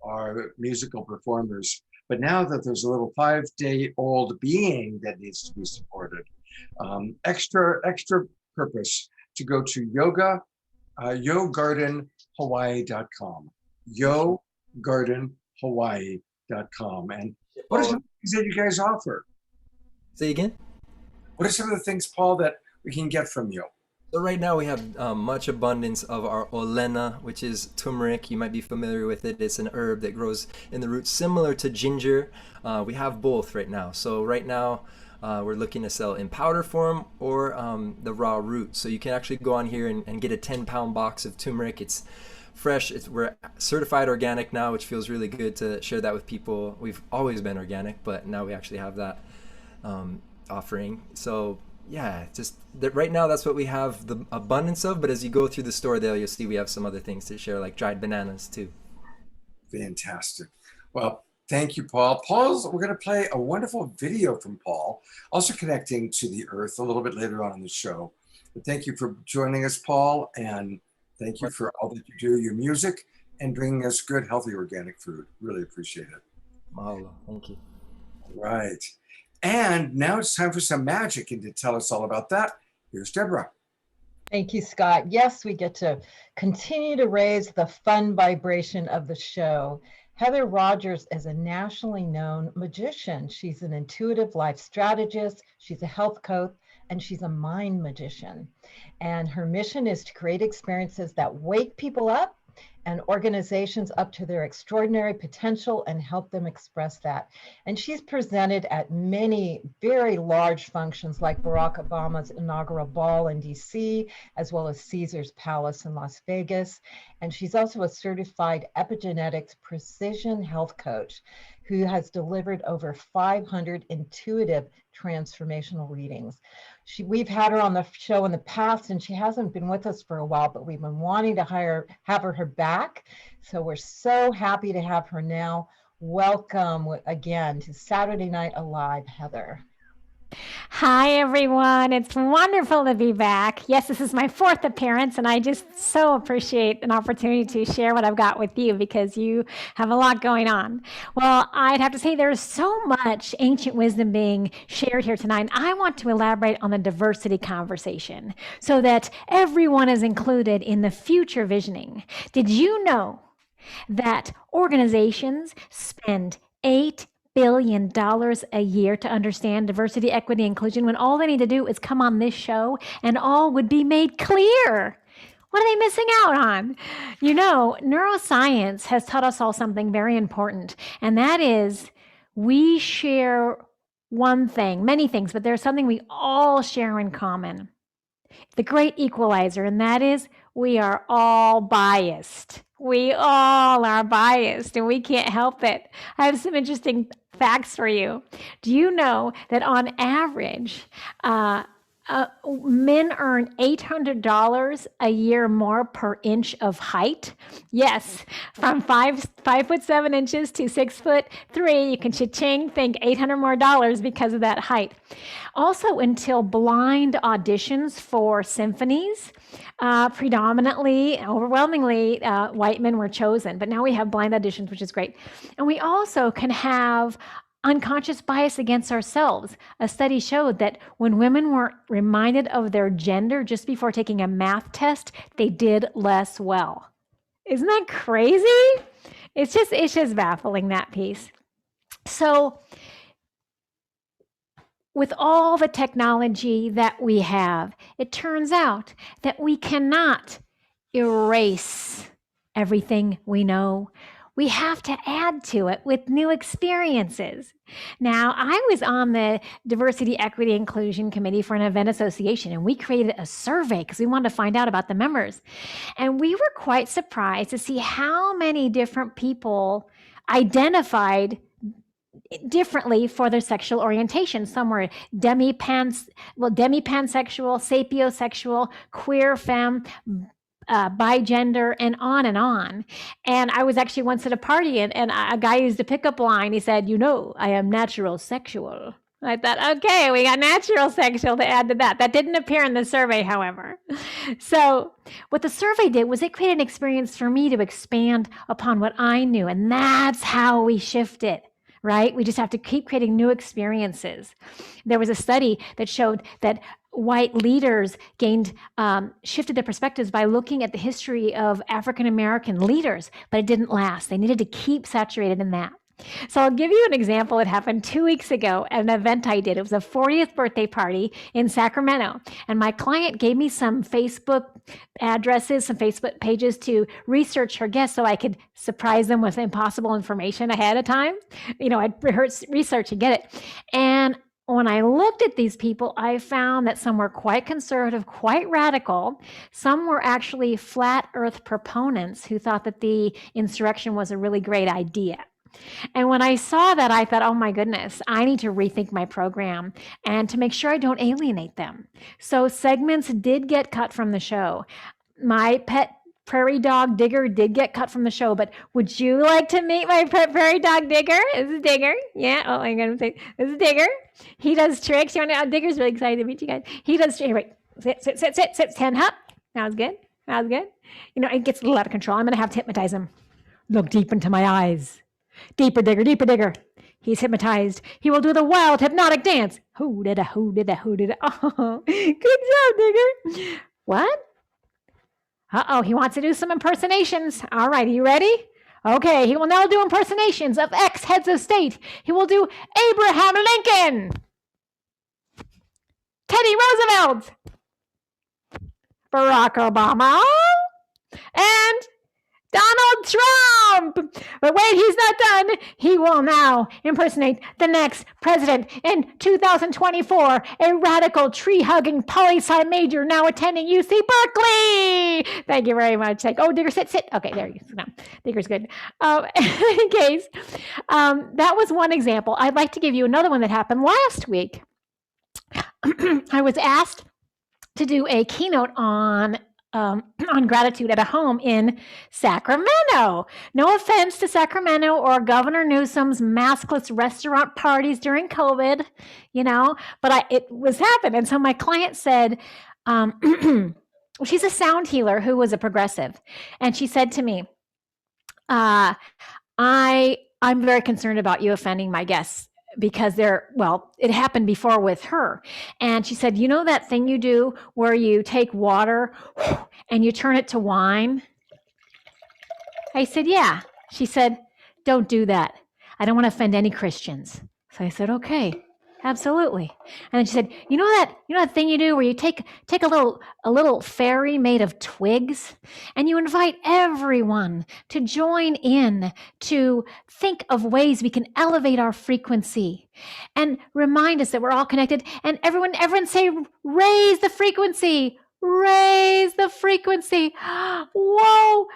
our musical performers. But now that there's a little 5-day-old being that needs to be supported, extra purpose to go to yogardenhawaii.com, yogardenhawaii.com. And what are some things that you guys offer? Say again? What are some of the things, Paul, that we can get from you? So right now we have much abundance of our olena, which is turmeric. You might be familiar with it. It's an herb that grows in the roots similar to ginger. We have both right now. So right now we're looking to sell in powder form or the raw root. So you can actually go on here and get a 10-pound box of turmeric. It's fresh. We're certified organic now, which feels really good to share that with people. We've always been organic, but now we actually have that offering. So yeah, just that right now that's what we have the abundance of, but as you go through the store there, you'll see we have some other things to share, like dried bananas too. Fantastic. Well, thank you, Paul. We're going to play a wonderful video from Paul, also connecting to the earth a little bit later on in the show. But thank you for joining us, Paul, and thank you for all that you do, your music, and bringing us good, healthy, organic food. Really appreciate it. Mahalo. Thank you. Right. And now it's time for some magic. And to tell us all about that, here's Deborah. Thank you, Scott. Yes, we get to continue to raise the fun vibration of the show. Heather Rogers is a nationally known magician. She's an intuitive life strategist, she's a health coach, and she's a mind magician. And her mission is to create experiences that wake people up and organizations up to their extraordinary potential and help them express that. And she's presented at many very large functions like Barack Obama's inaugural ball in DC, as well as Caesar's Palace in Las Vegas. And she's also a certified epigenetics precision health coach who has delivered over 500 intuitive transformational readings. We've had her on the show in the past, and she hasn't been with us for a while, but we've been wanting to have her back. So we're so happy to have her now. Welcome again to Saturday Night Alive, Heather. Hi, everyone. It's wonderful to be back. Yes, this is my 4th appearance, and I just so appreciate an opportunity to share what I've got with you because you have a lot going on. Well, I'd have to say there's so much ancient wisdom being shared here tonight. And I want to elaborate on the diversity conversation so that everyone is included in the future visioning. Did you know that organizations spend $8 billion a year to understand diversity, equity, inclusion when all they need to do is come on this show and all would be made clear? What are they missing out on? You know, neuroscience has taught us all something very important, and that is we share one thing, many things, but there's something we all share in common. The great equalizer, and that is we are all biased. We all are biased, and we can't help it. I have some interesting facts for you. Do you know that on average, men earn $800 a year more per inch of height? Yes, from 5'7" to 6'3", you can cha-ching, think $800 more because of that height. Also, until blind auditions for symphonies, predominantly, overwhelmingly, white men were chosen, but now we have blind auditions, which is great. And we also can have unconscious bias against ourselves. A study showed that when women were reminded of their gender just before taking a math test, they did less well. Isn't that crazy? It's just baffling, that piece. So with all the technology that we have, it turns out that we cannot erase everything we know. We have to add to it with new experiences. Now, I was on the Diversity, Equity, Inclusion Committee for an event association, and we created a survey because we wanted to find out about the members. And we were quite surprised to see how many different people identified differently for their sexual orientation. Some were demi-pansexual, sapiosexual, queer, femme, bigender, and on and on. And I was actually once at a party and a guy used a pickup line. He said, "You know, I am natural sexual." I thought, okay, we got natural sexual to add to that. That didn't appear in the survey, however. So what the survey did was it created an experience for me to expand upon what I knew. And that's how we shift it. Right? We just have to keep creating new experiences. There was a study that showed that white leaders shifted their perspectives by looking at the history of African-American leaders, but it didn't last. They needed to keep saturated in that. So I'll give you an example. It happened 2 weeks ago at an event I did. It was a 40th birthday party in Sacramento. And my client gave me some Facebook addresses, some Facebook pages to research her guests so I could surprise them with impossible information ahead of time. You know, I'd research and get it. And when I looked at these people, I found that some were quite conservative, quite radical. Some were actually flat earth proponents who thought that the insurrection was a really great idea. And when I saw that, I thought, oh my goodness, I need to rethink my program and to make sure I don't alienate them. So segments did get cut from the show. My pet prairie dog Digger did get cut from the show, but would you like to meet my pet prairie dog Digger? This is Digger. Yeah, I'm going to say, this is Digger. He does tricks. You want to know? Digger's really excited to meet you guys. He does tricks. Wait. Sit. Stand up. That was good. That was good. You know, it gets a little out of control. I'm going to have to hypnotize him. Look deep into my eyes. Deeper, digger, deeper, digger. He's hypnotized. He will do the wild hypnotic dance. Who did it? Oh, good job, digger. What? Uh-oh, he wants to do some impersonations. All right, are you ready? Okay, he will now do impersonations of ex-heads of state. He will do Abraham Lincoln, Teddy Roosevelt, Barack Obama, and Donald Trump. But wait, he's not done. He will now impersonate the next president in 2024, a radical tree-hugging poli-sci major now attending UC Berkeley. Thank you very much. Like, oh, Digger, sit. Okay, there you go. No, Digger's good. In case, that was one example. I'd like to give you another one that happened last week. I was asked to do a keynote on gratitude at a home in Sacramento. No offense to Sacramento or Governor Newsom's maskless restaurant parties during COVID, you know, but it was happening. And so my client said, she's a sound healer who was a progressive. And she said to me, I'm very concerned about you offending my guests, because it happened before with her. And she said, you know that thing you do where you take water and you turn it to wine? I said, yeah. She said, don't do that. I don't want to offend any Christians. So I said, okay, absolutely. And then she said, you know that thing you do where you take a little fairy made of twigs and you invite everyone to join in to think of ways we can elevate our frequency and remind us that we're all connected. And everyone say, raise the frequency, raise the frequency. Whoa,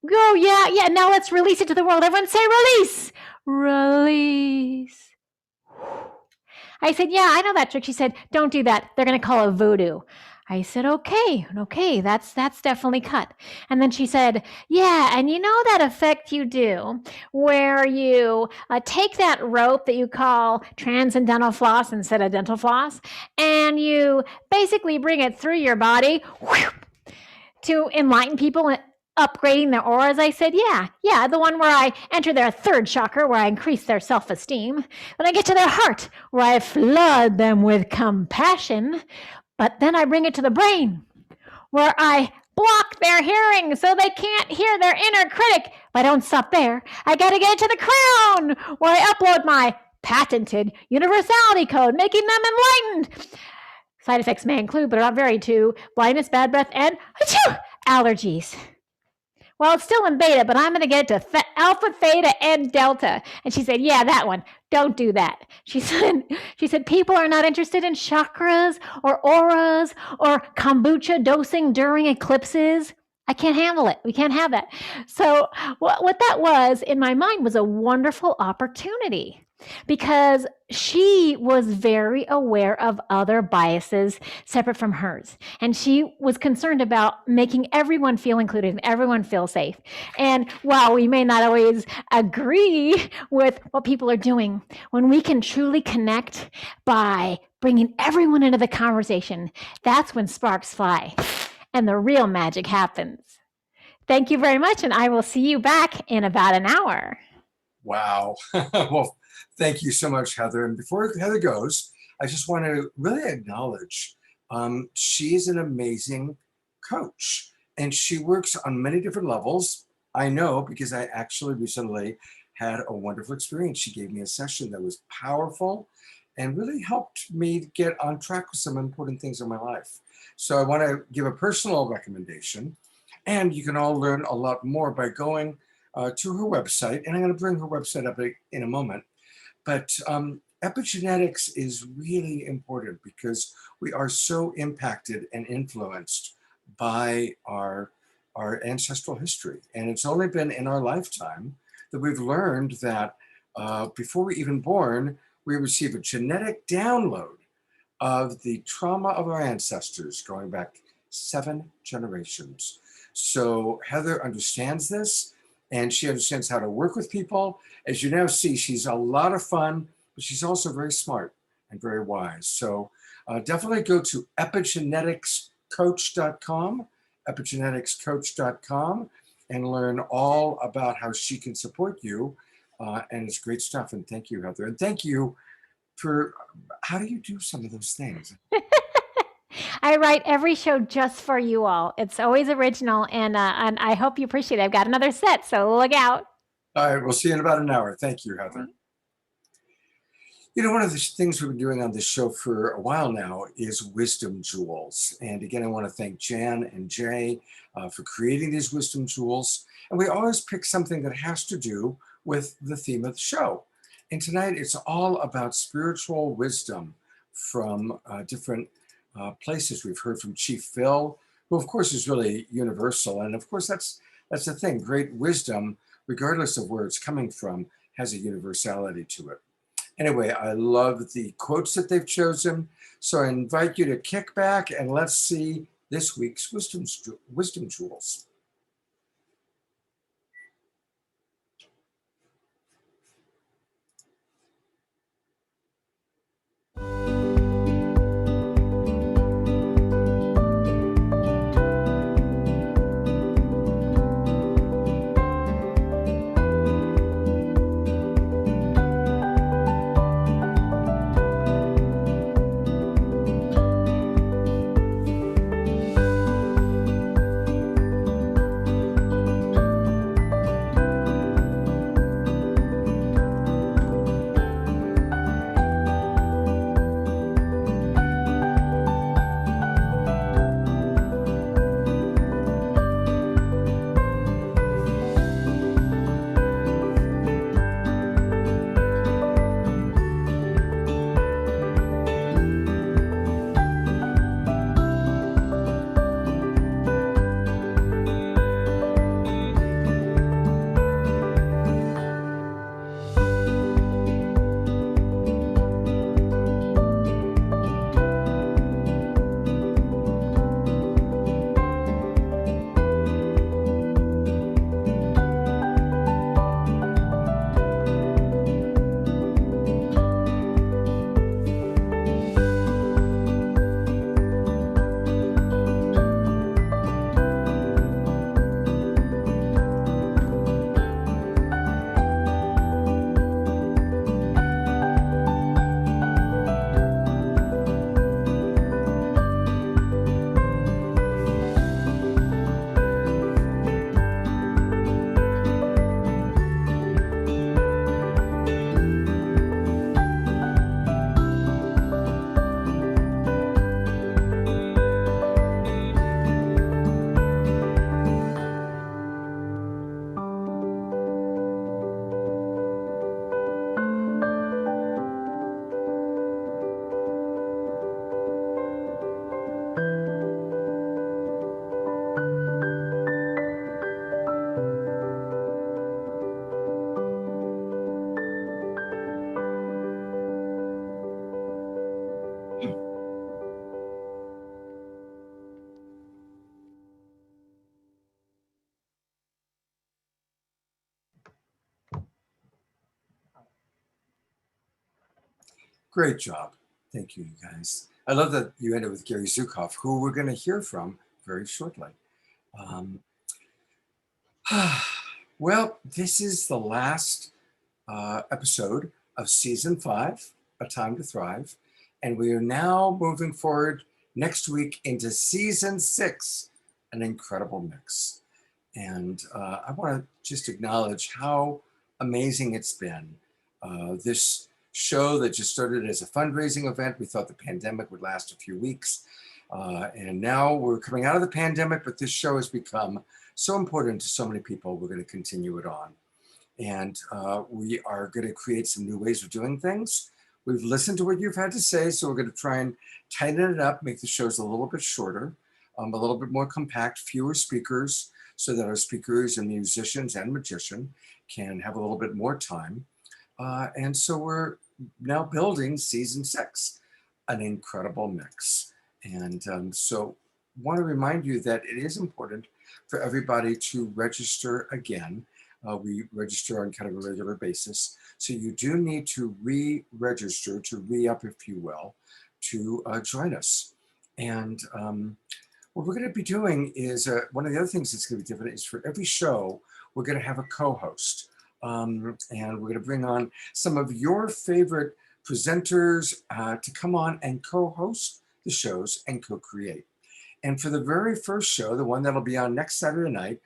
go, yeah. Now let's release it to the world. Everyone say release, release. I said, yeah, I know that trick. She said, don't do that. They're going to call it voodoo. I said, okay, that's definitely cut. And then she said, yeah, and you know that effect you do where you take that rope that you call transcendental floss instead of dental floss, and you basically bring it through your body to enlighten people and upgrading their auras. I said, yeah, the one where I enter their third chakra, where I increase their self-esteem. Then I get to their heart, where I flood them with compassion. But then I bring it to the brain, where I block their hearing so they can't hear their inner critic. But I don't stop there. I got to get it to the crown, where I upload my patented universality code, making them enlightened. Side effects may include, but are not varied to, blindness, bad breath, and allergies. Well, it's still in beta, but I'm going to get it to alpha, theta, and delta. And she said, yeah, that one. Don't do that. She said, people are not interested in chakras or auras or kombucha dosing during eclipses. I can't handle it. We can't have that. So what that was in my mind was a wonderful opportunity, because she was very aware of other biases separate from hers. And she was concerned about making everyone feel included and everyone feel safe. And while we may not always agree with what people are doing, when we can truly connect by bringing everyone into the conversation, that's when sparks fly and the real magic happens. Thank you very much. And I will see you back in about an hour. Wow. Well, thank you so much, Heather. And before Heather goes, I just want to really acknowledge she's an amazing coach, and she works on many different levels. I know because I actually recently had a wonderful experience. She gave me a session that was powerful and really helped me get on track with some important things in my life. So I want to give a personal recommendation, and you can all learn a lot more by going to her website. And I'm going to bring her website up in a moment. But epigenetics is really important because we are so impacted and influenced by our ancestral history. And it's only been in our lifetime that we've learned that before we're even born, we receive a genetic download of the trauma of our ancestors going back 7 generations. So Heather understands this, and she understands how to work with people. As you now see, she's a lot of fun, but she's also very smart and very wise. So definitely go to epigenetics epigeneticscoach.com, epigeneticscoach.com, and learn all about how she can support you. And it's great stuff. And thank you, Heather. And thank you for, how do you do some of those things? I write every show just for you all. It's always original, and I hope you appreciate it. I've got another set, so look out. All right, we'll see you in about an hour. Thank you, Heather. You know, one of the things we've been doing on this show for a while now is wisdom jewels. And again, I want to thank Jan and Jay for creating these wisdom jewels. And we always pick something that has to do with the theme of the show. And tonight it's all about spiritual wisdom from different places. We've heard from Chief Phil, who of course is really universal. And of course, that's the thing. Great wisdom, regardless of where it's coming from, has a universality to it. Anyway, I love the quotes that they've chosen. So I invite you to kick back and let's see this week's wisdom jewels. Great job. Thank you, you guys. I love that you ended with Gary Zukav, who we're going to hear from very shortly. Well, this is the last episode of season 5, A Time to Thrive. And we are now moving forward next week into season 6, an incredible mix. And I want to just acknowledge how amazing it's been. This show that just started as a fundraising event, we thought the pandemic would last a few weeks. And now we're coming out of the pandemic, but this show has become so important to so many people, we're going to continue it on. And we are going to create some new ways of doing things. We've listened to what you've had to say, so we're going to try and tighten it up, make the shows a little bit shorter, a little bit more compact, fewer speakers, so that our speakers and musicians and magician can have a little bit more time. And so we're now building season 6, an incredible mix. And so want to remind you that it is important for everybody to register again. We register on kind of a regular basis. So you do need to re-register, to re-up, if you will, to join us. And What we're going to be doing is one of the other things that's going to be different is for every show, we're going to have a co-host. And we're going to bring on some of your favorite presenters to come on and co-host the shows and co-create. And for the very first show, the one that'll be on next Saturday night,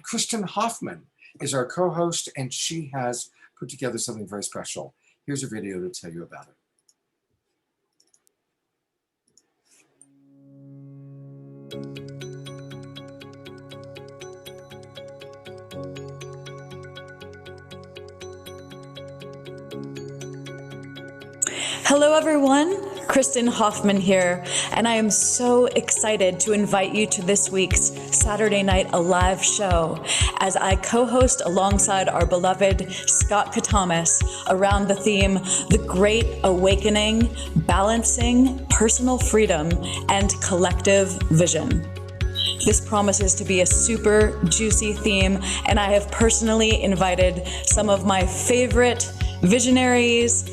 Kristen Hoffman is our co-host, and she has put together something very special. Here's a video to tell you about it. Hello everyone, Kristen Hoffman here, and I am so excited to invite you to this week's Saturday Night Alive show as I co-host alongside our beloved Scott Katamas around the theme, The Great Awakening, Balancing Personal Freedom and Collective Vision. This promises to be a super juicy theme, and I have personally invited some of my favorite visionaries,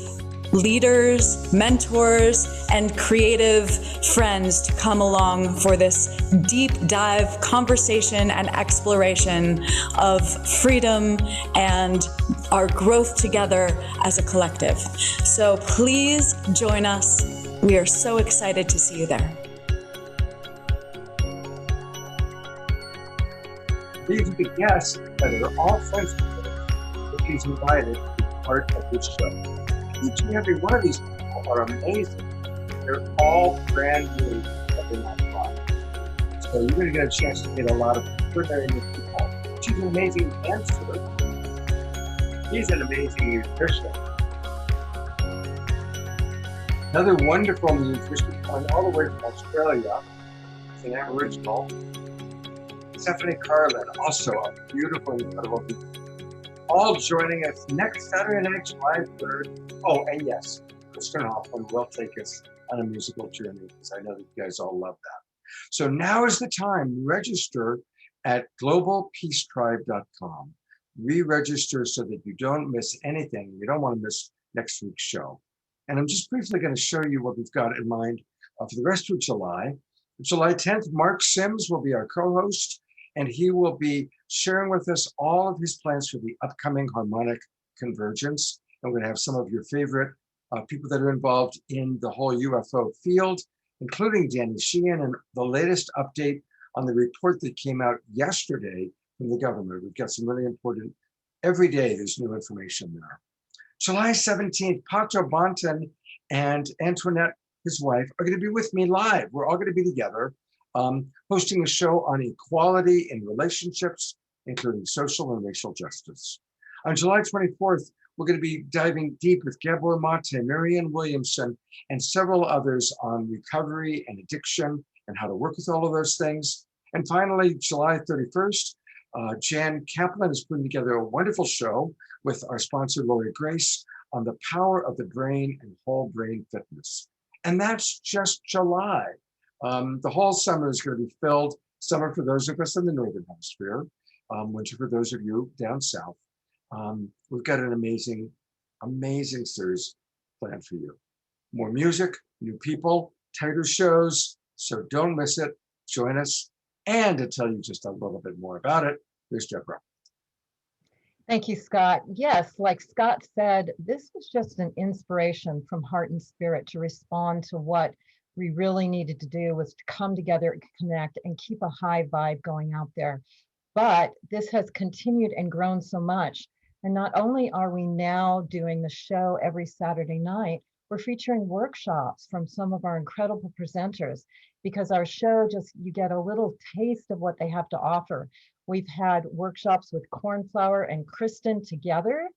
leaders, mentors, and creative friends to come along for this deep dive conversation and exploration of freedom and our growth together as a collective. So please join us. We are so excited to see you there. These are the guests that are all friends that he's invited to be part of this show. Each and every one of these people are amazing. They're all brand new every night live. So you're going to get a chance to meet a lot of very new people. She's an amazing dancer. He's an amazing musician. Another wonderful musician coming all the way from Australia. He's an Aboriginal. Stephanie Carlin, also a beautiful, incredible people. All joining us next Saturday night, July 3rd. Oh, and yes, Kristen Hoffman will take us on a musical journey because I know that you guys all love that. So now is the time. Register at globalpeacetribe.com. Re-register so that you don't miss anything. You don't want to miss next week's show. And I'm just briefly going to show you what we've got in mind for the rest of July. July 10th, Mark Sims will be our co-host, and he will be sharing with us all of his plans for the upcoming harmonic convergence. And we're going to have some of your favorite people that are involved in the whole UFO field, including Danny Sheehan and the latest update on the report that came out yesterday from the government. We've got some really important, every day there's new information there. July 17th, Pato Bonton and Antoinette, his wife, are going to be with me live. We're all going to be together, hosting a show on equality in relationships, including social and racial justice. On July 24th, we're going to be diving deep with Gabor Mate, Marianne Williamson, and several others on recovery and addiction and how to work with all of those things. And finally, July 31st, Jan Kaplan is putting together a wonderful show with our sponsor, Lori Grace, on the power of the brain and whole brain fitness. And that's just July. The whole summer is going to be filled. Summer for those of us in the Northern Hemisphere, winter for those of you down south. We've got an amazing, amazing series planned for you. More music, new people, tighter shows, so don't miss it. Join us. And to tell you just a little bit more about it, here's Deborah. Thank you, Scott. Yes, like Scott said, this was just an inspiration from Heart and Spirit to respond to what we really needed to do was to come together and connect and keep a high vibe going out there. But this has continued and grown so much. And not only are we now doing the show every Saturday night, we're featuring workshops from some of our incredible presenters because our show just, you get a little taste of what they have to offer. We've had workshops with Cornflower and Kristen together.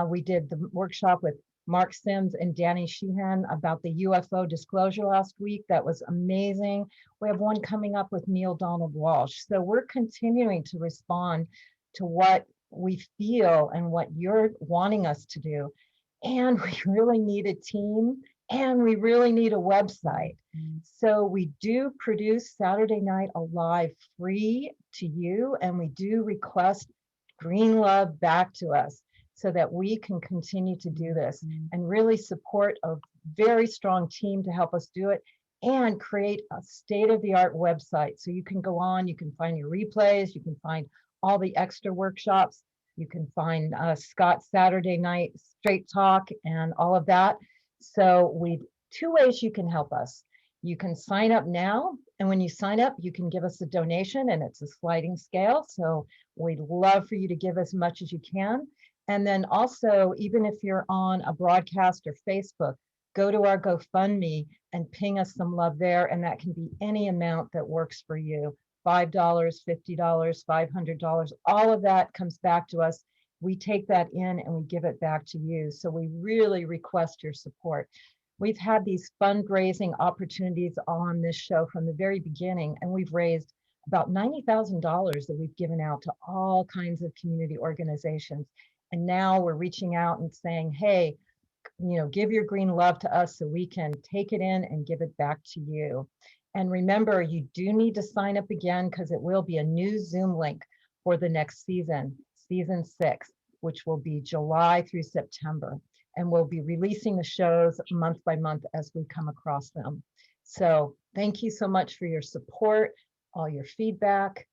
We did the workshop with Mark Sims and Danny Sheehan about the UFO disclosure last week. That was amazing. We have one coming up with Neil Donald Walsh. So we're continuing to respond to what we feel and what you're wanting us to do. And we really need a team and we really need a website. So we do produce Saturday Night Alive free to you, and we do request green love back to us so that we can continue to do this and really support a very strong team to help us do it. and create a state-of-the-art website. So you can go on, you can find your replays, you can find all the extra workshops, you can find Scott's Saturday night straight talk and all of that. So two ways you can help us. You can sign up now, and when you sign up, you can give us a donation, and it's a sliding scale. So we'd love for you to give as much as you can. And then also, even if you're on a broadcast or Facebook, go to our GoFundMe and ping us some love there. And that can be any amount that works for you. $5, $50, $500, all of that comes back to us. We take that in and we give it back to you. So we really request your support. We've had these fundraising opportunities on this show from the very beginning, and we've raised about $90,000 that we've given out to all kinds of community organizations. And now we're reaching out and saying, hey, give your green love to us so we can take it in and give it back to you. And remember, you do need to sign up again, because it will be a new Zoom link for the next season 6, which will be July through September. And we'll be releasing the shows month by month as we come across them. So thank you so much for your support, all your feedback,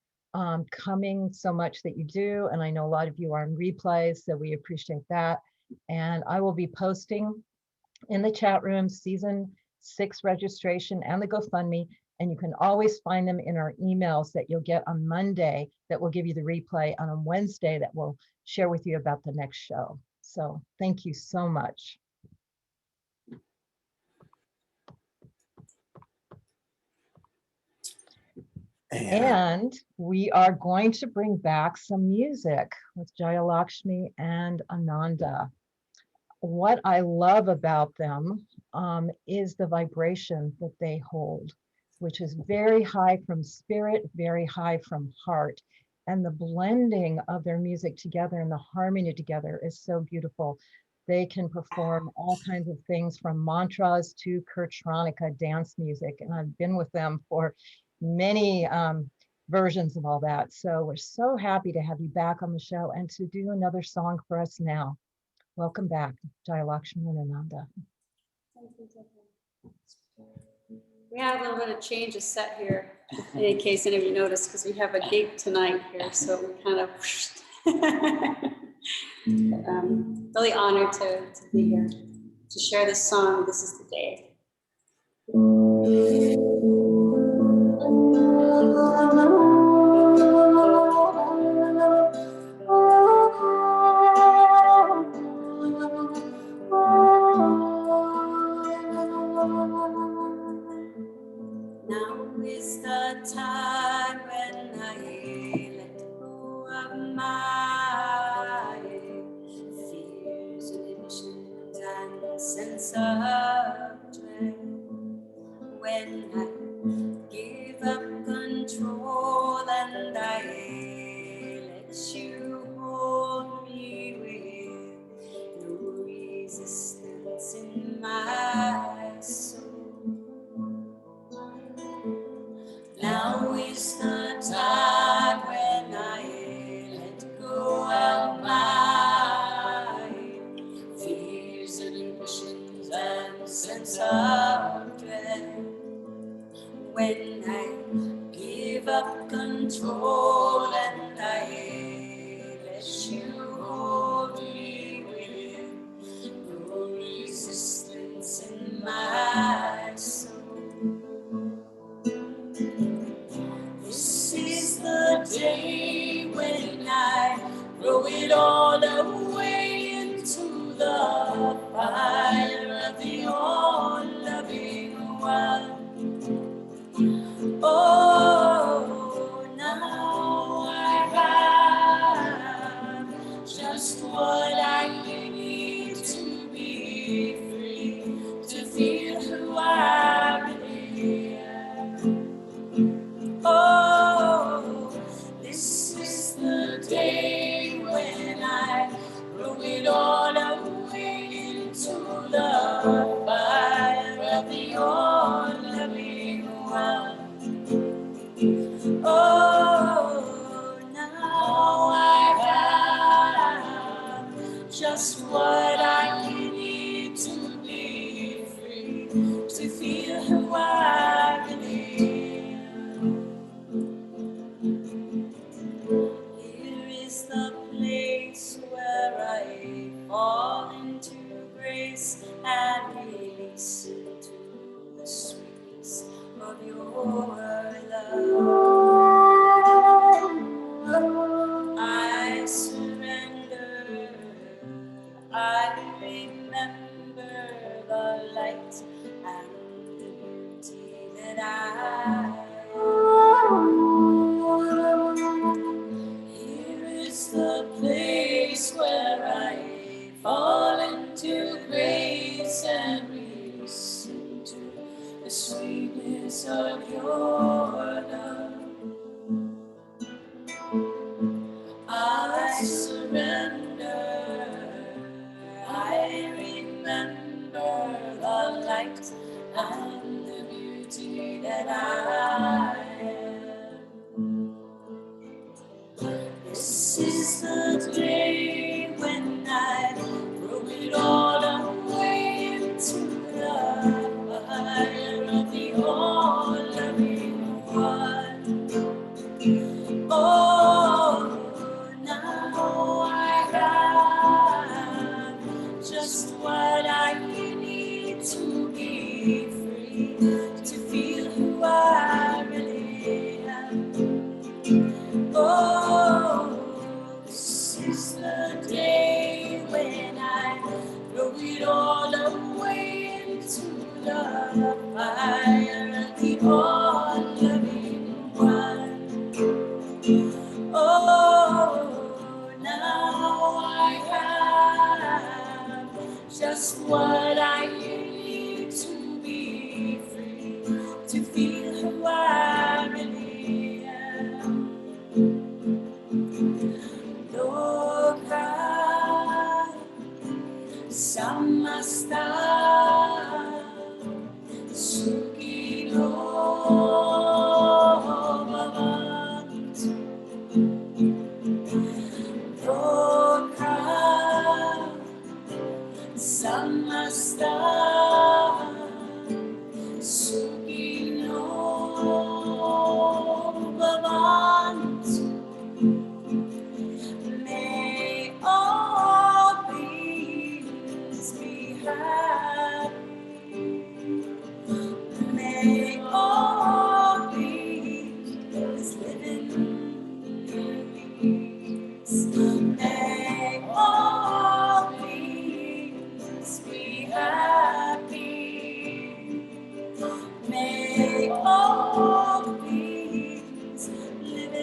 coming so much that you do. And I know a lot of you are on replays, so we appreciate that. And I will be posting in the chat room season 6 registration and the GoFundMe. And you can always find them in our emails that you'll get on Monday that will give you the replay, and on Wednesday that we'll share with you about the next show. So thank you so much. And we are going to bring back some music with Jaya, Lakshmi, and Ananda. What I love about them is the vibration that they hold, which is very high from spirit, very high from heart. And the blending of their music together and the harmony together is so beautiful. They can perform all kinds of things, from mantras to Kurtronica dance music. And I've been with them for many versions of all that. So we're so happy to have you back on the show and to do another song for us now. Welcome back, Jaya, Lakshmi, and Ananda. We have a little bit of change of set here, in case any of you noticed, because we have a gig tonight here, so we kind of really honored to be here to share this song. This is the day. Now is the time when I let go of my fears and illusions and sense of dread. When I give up control and I let you hold me with no resistance in my soul. Now is the time when I let go of my fears and illusions and sense of dread. When I give up control and I let you hold me with no resistance in my soul. This is the day when I throw it all away into the fire of the all-loving one. Oh, now I have just what I need to be free, to feel who I really am. Oh, this is the day when I throw it all away into is the day when I throw it all away into the fire of the all-loving one. Oh, now I have just what I need to be free, to feel who I really am. Oh, this is the day when I throw it all away into the fire of the all-loving one. Oh, now I have just what I need to be free, to feel who I really am. Loka samasta sukino bhavantu. Loka samasta sukino bhavantu. May all beings be happy. May all beings live in peace. May all beings be happy. May all beings live in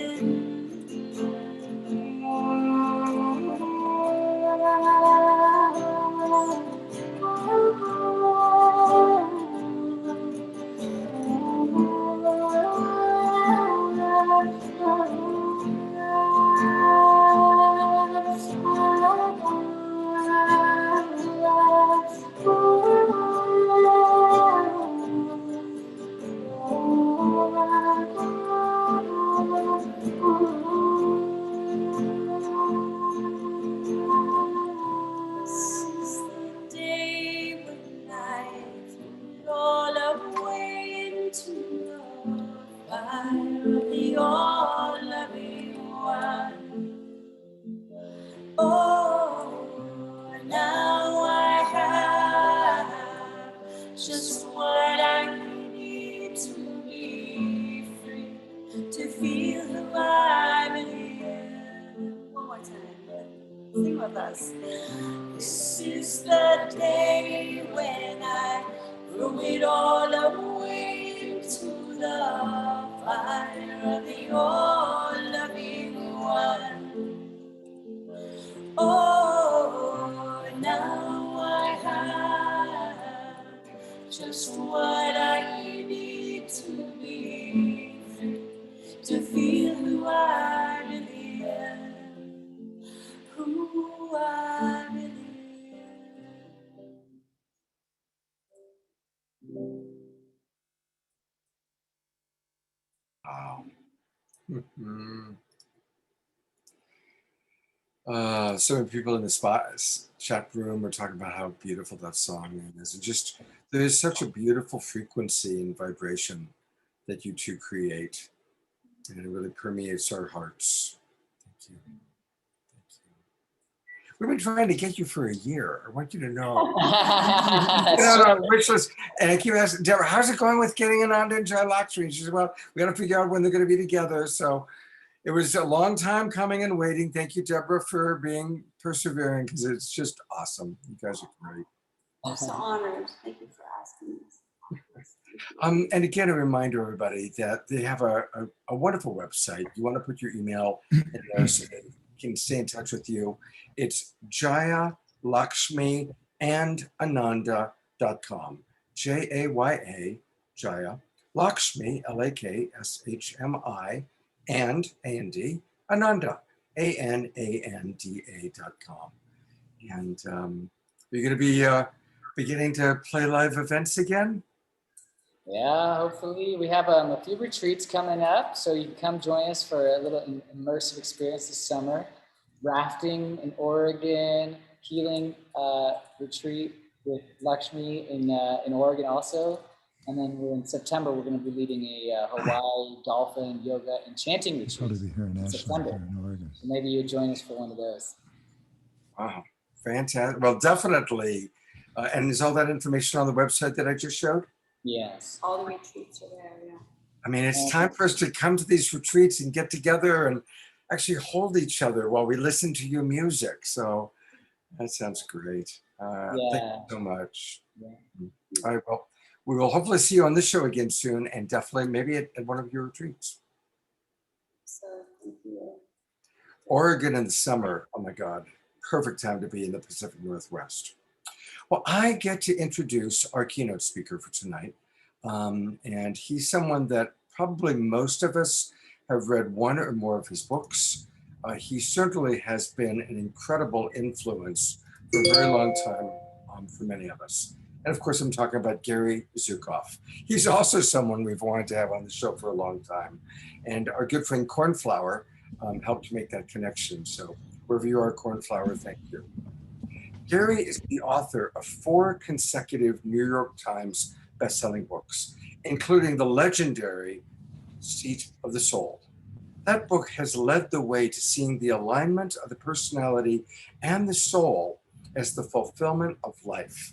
This is the day when I throw it all away into the fire of the all-loving one. Oh, now I have just what I need to be free, to feel who I really am. Who I really Wow. So many people in the chat room are talking about how beautiful that song is. And just, there's such a beautiful frequency and vibration that you two create. And it really permeates our hearts. Thank you. We've been trying to get you for a year. I want you to know. Get out on our wish list. And I keep asking Deborah, how's it going with getting Ananda and Jaya Lakshmi? She said, well, we got to figure out when they're going to be together. So it was a long time coming and waiting. Thank you, Deborah, for being persevering, because it's just awesome. You guys are great. I'm so honored. Thank you for asking this. And again, a reminder, everybody, that they have a wonderful website. You want to put your email in there so that they can stay in touch with you. It's Jaya, Lakshmi, and Ananda.com. Jaya, Jaya, Lakshmi, Lakshmi, and A-N-D, Ananda, ANANDA.com. And you're going to be beginning to play live events again? Yeah, hopefully. We have a few retreats coming up, so you can come join us for a little immersive experience this summer. rafting in Oregon, healing retreat with Lakshmi in Oregon also. And then in September, we're going to be leading a Hawaii dolphin yoga and chanting retreat. Probably be here in Ashland, September. here in Oregon. So maybe you join us for one of those. Wow, fantastic. Well, definitely. And is all that information on the website that I just showed? Yes. All the retreats are there, yeah. I mean, it's time for us to come to these retreats and get together and actually hold each other while we listen to your music. So that sounds great. Thank you so much. Yeah. All right, well, we will hopefully see you on this show again soon, and definitely maybe at one of your retreats. So thank you. Oregon in the summer, oh my God, perfect time to be in the Pacific Northwest. Well, I get to introduce our keynote speaker for tonight. And he's someone that probably most of us have read one or more of his books. He certainly has been an incredible influence for a very long time for many of us. And of course, I'm talking about Gary Zukav. He's also someone we've wanted to have on the show for a long time. And our good friend Cornflower helped make that connection. So wherever you are, Cornflower, thank you. Gary is the author of 4 consecutive New York Times best-selling books, including the legendary Seat of the Soul. That book has led the way to seeing the alignment of the personality and the soul as the fulfillment of life.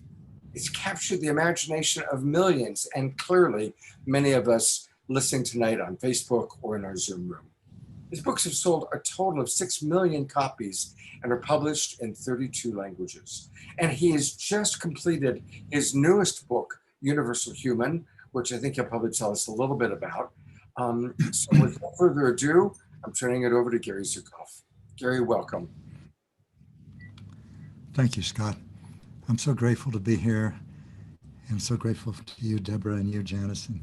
It's captured the imagination of millions, and clearly many of us listening tonight on Facebook or in our Zoom room. His books have sold a total of 6 million copies and are published in 32 languages. And he has just completed his newest book, Universal Human, which I think he'll probably tell us a little bit about. So without further ado, I'm turning it over to Gary Zukav. Gary, welcome. Thank you, Scott. I'm so grateful to be here, and so grateful to you, Deborah, and you, Janice, and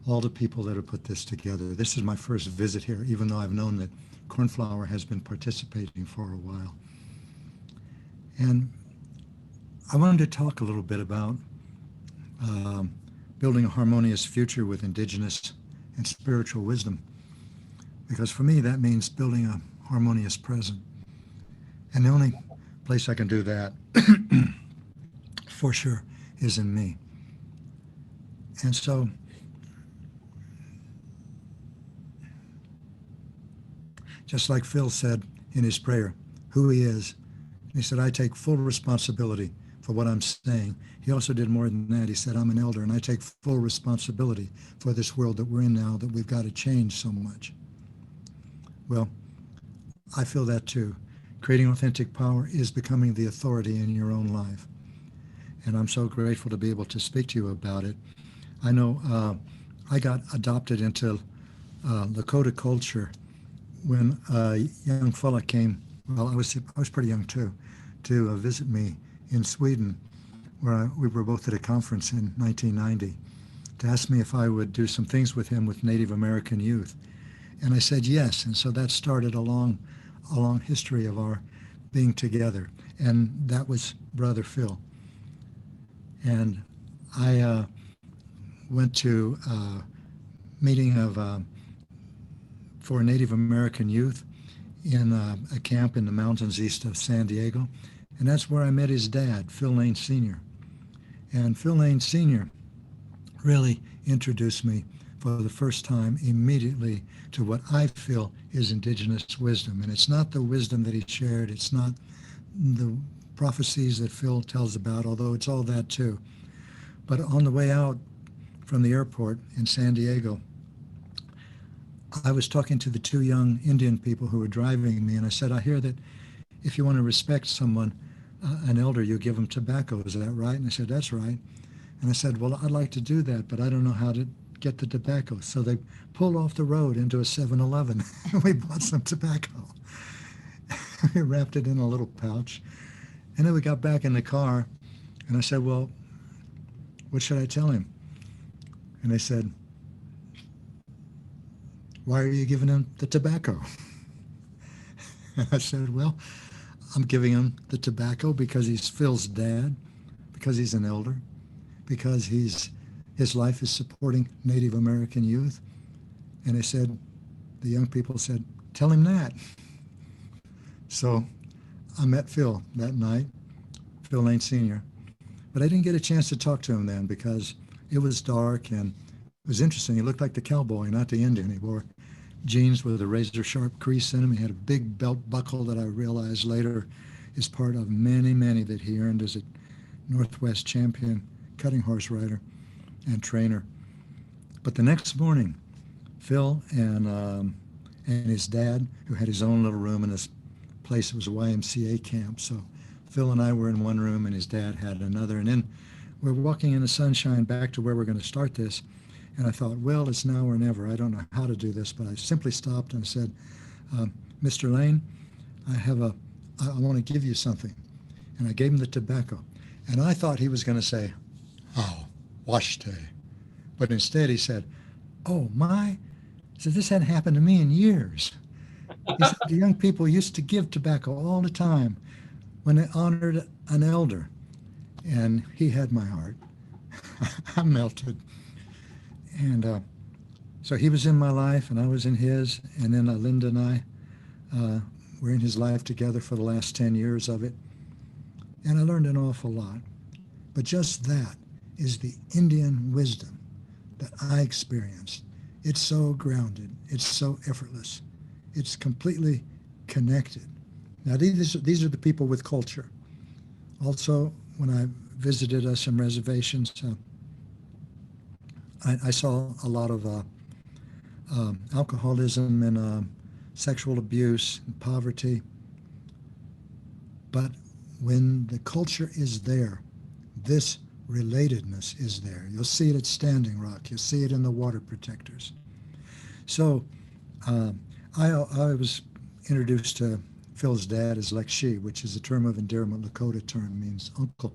all the people that have put this together. This is my first visit here, even though I've known that Cornflower has been participating for a while. And I wanted to talk a little bit about building a harmonious future with Indigenous and spiritual wisdom, because for me that means building a harmonious present. And the only place I can do that, for sure, is in me. And so just like Phil said in his prayer, who he is, he said, I take full responsibility for what I'm saying. He also did more than that. He said, I'm an elder and I take full responsibility for this world that we're in now, that we've got to change so much. Well, I feel that too. Creating authentic power is becoming the authority in your own life. And I'm so grateful to be able to speak to you about it. I know I got adopted into Lakota culture when a young fella came, well, I was pretty young too, to visit me in Sweden, where we were both at a conference in 1990, to ask me if I would do some things with him with Native American youth. And I said yes, and so that started a long history of our being together, and that was Brother Phil. And I went to a meeting of for Native American youth in a camp in the mountains east of San Diego. And that's where I met his dad, Phil Lane Sr. And Phil Lane Sr. really introduced me for the first time immediately to what I feel is Indigenous wisdom. And it's not the wisdom that he shared, it's not the prophecies that Phil tells about, although it's all that too. But on the way out from the airport in San Diego, I was talking to the 2 young Indian people who were driving me, and I said, I hear that if you want to respect someone, an elder, you give them tobacco. Is that right? And I said, that's right. And I said, well, I'd like to do that, but I don't know how to get the tobacco. So they pulled off the road into a 7-Eleven, and we bought some tobacco. We wrapped it in a little pouch. And then we got back in the car, and I said, well, what should I tell him? And they said, why are you giving him the tobacco? And I said, well, I'm giving him the tobacco because he's Phil's dad, because he's an elder, because his life is supporting Native American youth. And I said, the young people said, tell him that. So I met Phil that night, Phil Lane Sr., but I didn't get a chance to talk to him then because it was dark and it was interesting. He looked like the cowboy, not the Indian. He wore jeans with a razor sharp crease in them. He had a big belt buckle that I realized later is part of many, many that he earned as a Northwest champion cutting horse rider and trainer. But the next morning, Phil and his dad, who had his own little room in this place, it was a YMCA camp. So Phil and I were in one room and his dad had another. And then we're walking in the sunshine back to where we're going to start this. And I thought, well, it's now or never. I don't know how to do this, but I simply stopped and said, Mr. Lane, I want to give you something. And I gave him the tobacco. And I thought he was going to say, oh, washte. But instead he said, oh, my. He said, this hadn't happened to me in years. He said, the young people used to give tobacco all the time when they honored an elder. And he had my heart. I melted. And so he was in my life and I was in his. And then Linda and I were in his life together for the last 10 years of it. And I learned an awful lot. But just that is the Indian wisdom that I experienced. It's so grounded. It's so effortless. It's completely connected. Now, these are the people with culture. Also, when I visited some reservations, I saw a lot of alcoholism and sexual abuse and poverty. But when the culture is there, this relatedness is there. You'll see it at Standing Rock. You'll see it in the water protectors. So I was introduced to Phil's dad as Lakshmi, which is a term of endearment. Lakota term means uncle.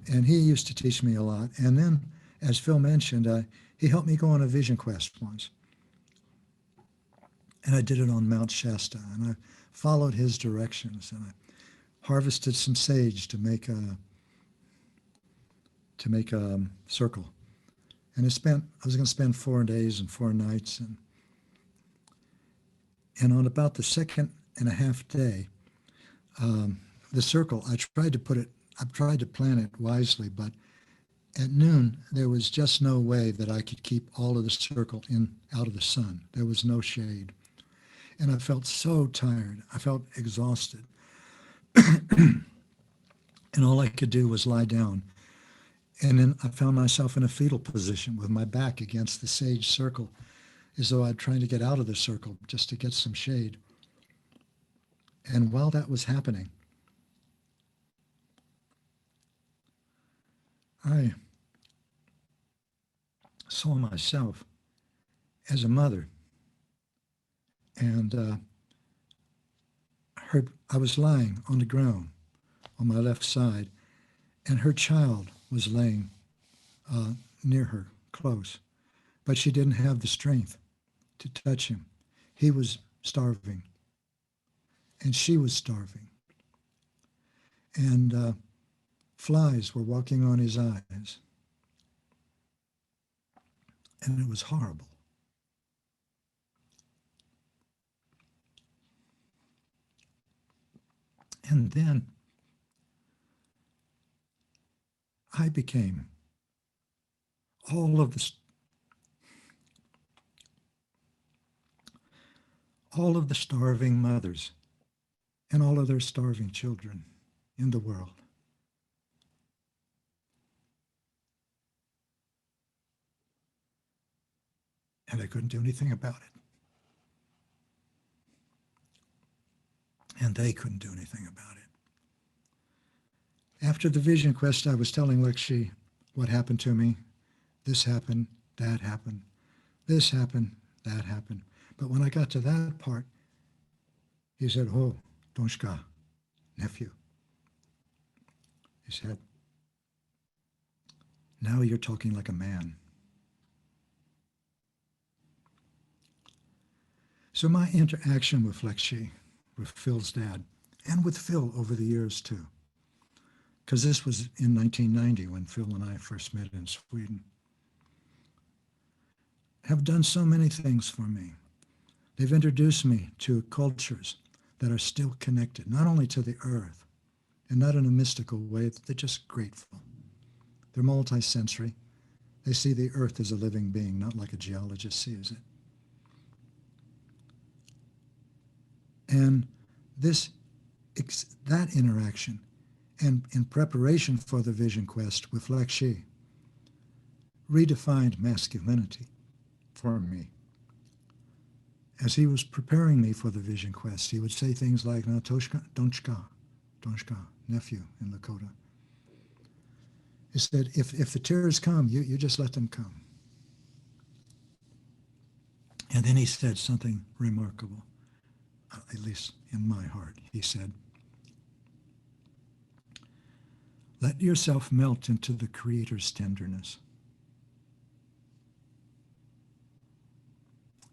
And he used to teach me a lot. And then, as Phil mentioned, he helped me go on a vision quest once. And I did it on Mount Shasta. And I followed his directions. And I harvested some sage to make a circle. And I was going to spend 4 days and 4 nights. And on about the second and a half day, the circle, I tried to plan it wisely, but at noon, there was just no way that I could keep all of the circle out of the sun. There was no shade. And I felt so tired. I felt exhausted. And all I could do was lie down. And then I found myself in a fetal position with my back against the sage circle, as though I'd trying to get out of the circle just to get some shade. And while that was happening, I saw myself as a mother. And I was lying on the ground on my left side, and her child was laying near her, close. But she didn't have the strength to touch him. He was starving, and she was starving. And flies were walking on his eyes. And it was horrible. And then I became all of the starving mothers and all of their starving children in the world. And I couldn't do anything about it. And they couldn't do anything about it. After the vision quest, I was telling Lakshmi what happened to me. This happened, that happened, this happened, that happened. But when I got to that part, he said, oh, Donshka, nephew. He said, now you're talking like a man. So my interaction with Lakshmi, with Phil's dad, and with Phil over the years too, because this was in 1990 when Phil and I first met in Sweden, have done so many things for me. They've introduced me to cultures that are still connected, not only to the earth, and not in a mystical way, they're just grateful. They're multisensory. They see the earth as a living being, not like a geologist sees it. And that interaction, and in preparation for the vision quest with Lakshmi, redefined masculinity for me. As he was preparing me for the vision quest, he would say things like, "Na Toshka, Donchka, nephew in Lakota." He said, if the tears come, you just let them come. And then he said something remarkable, at least in my heart. He said, "Let yourself melt into the Creator's tenderness."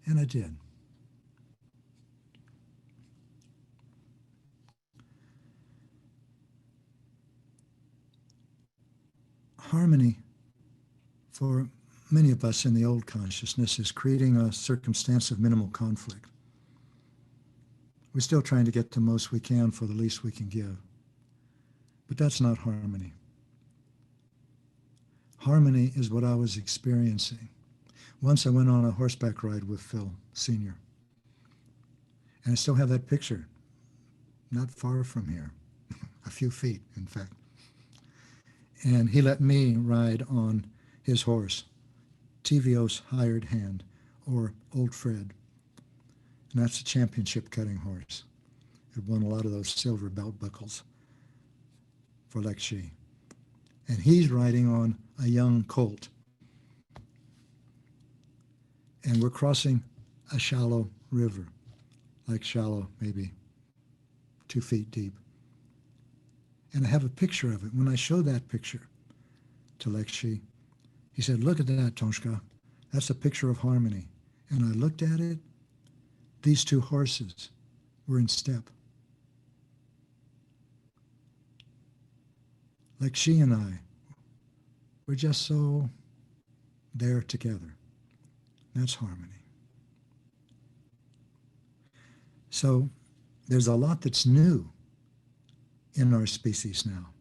And I did. Harmony, for many of us in the old consciousness, is creating a circumstance of minimal conflict. We're still trying to get the most we can for the least we can give. But that's not harmony. Harmony is what I was experiencing. Once I went on a horseback ride with Phil Sr. And I still have that picture, not far from here, a few feet, in fact. And he let me ride on his horse, TVO's hired hand, or Old Fred. And that's a championship cutting horse. It won a lot of those silver belt buckles for Lakshmi. And he's riding on a young colt. And we're crossing a shallow river, like shallow, maybe 2 feet deep. And I have a picture of it. When I showed that picture to Lakshmi, he said, "Look at that, Tonshka. That's a picture of harmony." And I looked at it. These two horses were in step. Lakshmi and I were just so there together. That's harmony. So there's a lot that's new in our species now.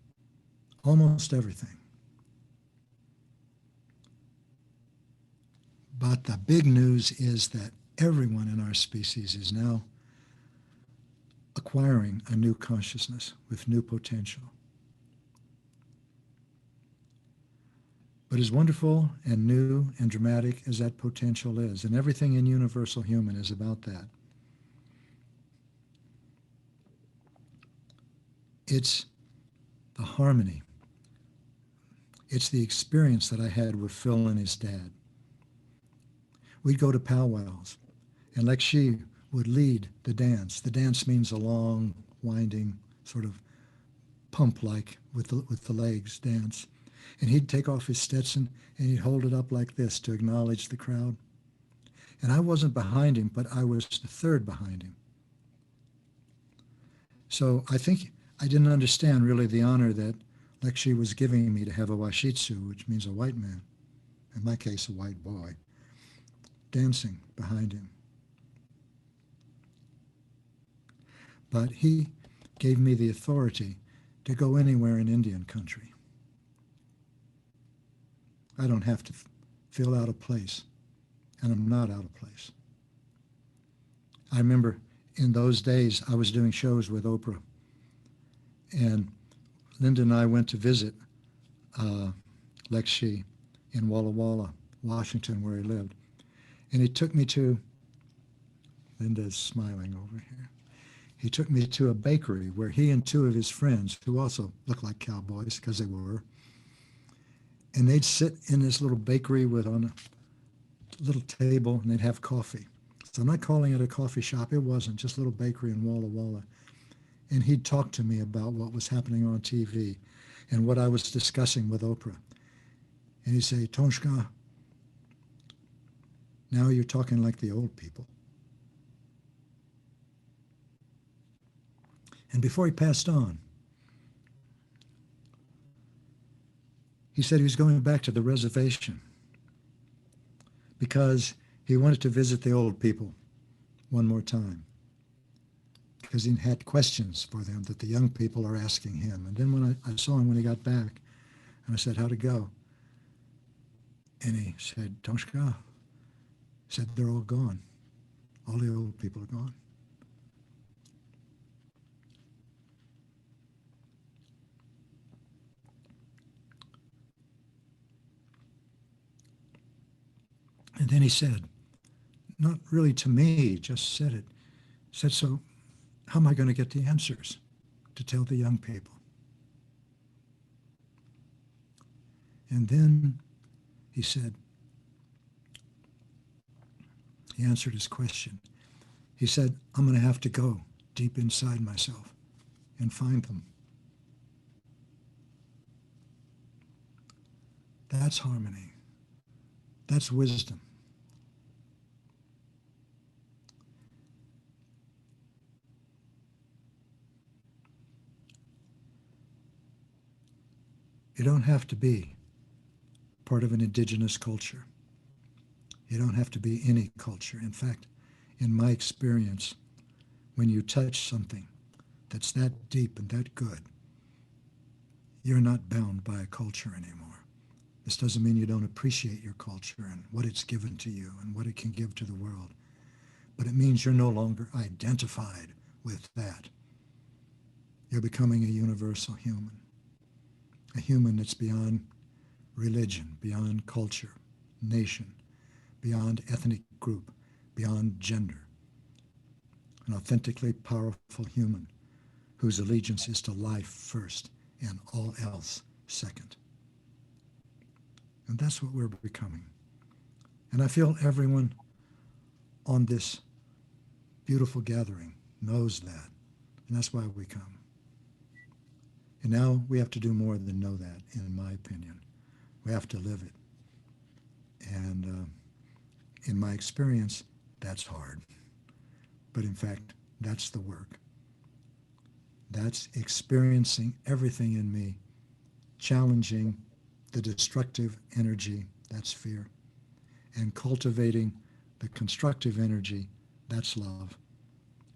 Almost everything. But the big news is that everyone in our species is now acquiring a new consciousness with new potential. But as wonderful and new and dramatic as that potential is, and everything in Universal Human is about that, it's the harmony. It's the experience that I had with Phil and his dad. We'd go to powwows, and Lakshmi would lead the dance. The dance means a long, winding, sort of pump-like with the legs dance. And he'd take off his Stetson, and he'd hold it up like this to acknowledge the crowd. And I wasn't behind him, but I was the third behind him. So I think I didn't understand really the honor that Lakshmi was giving me to have a washitsu, which means a white man, in my case, a white boy, dancing behind him. But he gave me the authority to go anywhere in Indian country. I don't have to feel out of place, and I'm not out of place. I remember in those days I was doing shows with Oprah, and Linda and I went to visit Lakshmi in Walla Walla, Washington, where he lived. And he took me to, Linda's smiling over here, he took me to a bakery where he and two of his friends, who also looked like cowboys, because they were, and they'd sit in this little bakery on a little table, and they'd have coffee. So I'm not calling it a coffee shop. It wasn't, just a little bakery in Walla Walla. And he'd talk to me about what was happening on TV and what I was discussing with Oprah. And he'd say, "Tonshka, now you're talking like the old people." And before he passed on, he said he was going back to the reservation because he wanted to visit the old people one more time. because he had questions for them that the young people are asking him. And then when I saw him when he got back, and I said, how'd it go? And he said, Tonshka, said they're all gone. All the old people are gone. And then he said, not really to me, just said it. Said, so how am I going to get the answers to tell the young people? And then he said, he answered his question. He said, I'm going to have to go deep inside myself and find them. That's harmony. That's wisdom. You don't have to be part of an indigenous culture. You don't have to be any culture. In fact, in my experience, when you touch something that's that deep and that good, you're not bound by a culture anymore. This doesn't mean you don't appreciate your culture and what it's given to you and what it can give to the world. But it means you're no longer identified with that. You're becoming a universal human. A human that's beyond religion, beyond culture, nation, beyond ethnic group, beyond gender. An authentically powerful human whose allegiance is to life first and all else second. And that's what we're becoming. And I feel everyone on this beautiful gathering knows that. And that's why we come. And now we have to do more than know that, in my opinion. We have to live it. And in my experience, that's hard. But in fact, that's the work. That's experiencing everything in me, challenging the destructive energy, that's fear, and cultivating the constructive energy, that's love.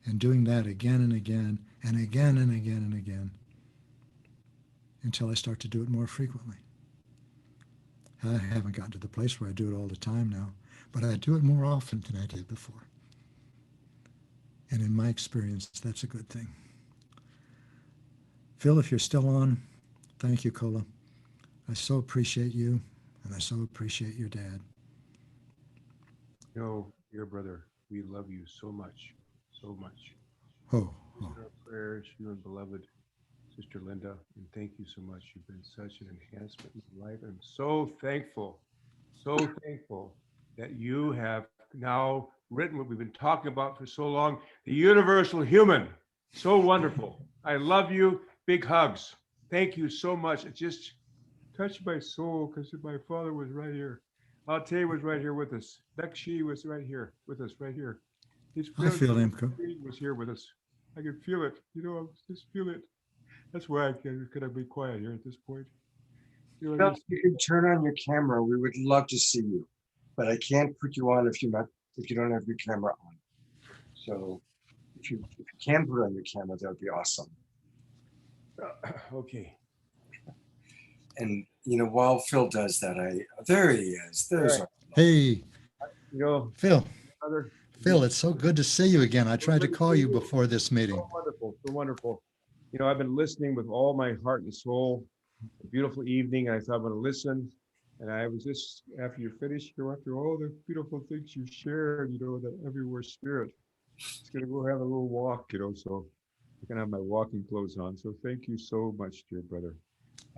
And doing that again and again and again and again and again, until I start to do it more frequently. I haven't gotten to the place where I do it all the time now, but I do it more often than I did before. And in my experience, that's a good thing. Phil, if you're still on, thank you, Kola. I so appreciate you, and I so appreciate your dad. No, dear brother, we love you so much, so much. Oh. Our prayers, you and beloved Sister Linda, and thank you so much. You've been such an enhancement in my life. I'm so thankful that you have now written what we've been talking about for so long, the universal human. So wonderful. I love you. Big hugs. Thank you so much. It just touched my soul because my father was right here. Ate was right here with us. Lakshmi was right here with us, right here. I feel him. Was here with us. I can feel it. I just feel it. That's why I could I be quiet here at this point. Well, if you could turn on your camera, we would love to see you, but I can't put you on if you don't have your camera on. So if you can put on your camera, that would be awesome. Okay. And while Phil does that, there he is. There's right. Hey, Phil. Brother. Phil, it's so good to see you again. I tried to call you before this meeting. So wonderful, so wonderful. I've been listening with all my heart and soul. A beautiful evening, and I thought I'm going to listen. And I was just, after you finished, after all the beautiful things you shared, that everywhere spirit. It's going to go have a little walk, so I can have my walking clothes on. So thank you so much, dear brother.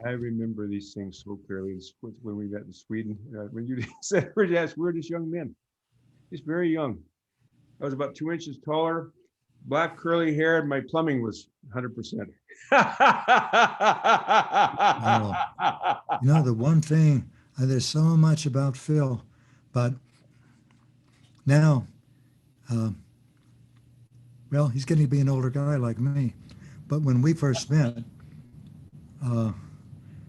I remember these things so clearly when we met in Sweden. When you said, we're this young man. He's very young. I was about 2 inches taller, black curly hair, and my plumbing was 100%. The one thing, there's so much about Phil, but now, he's getting to be an older guy like me. But when we first met,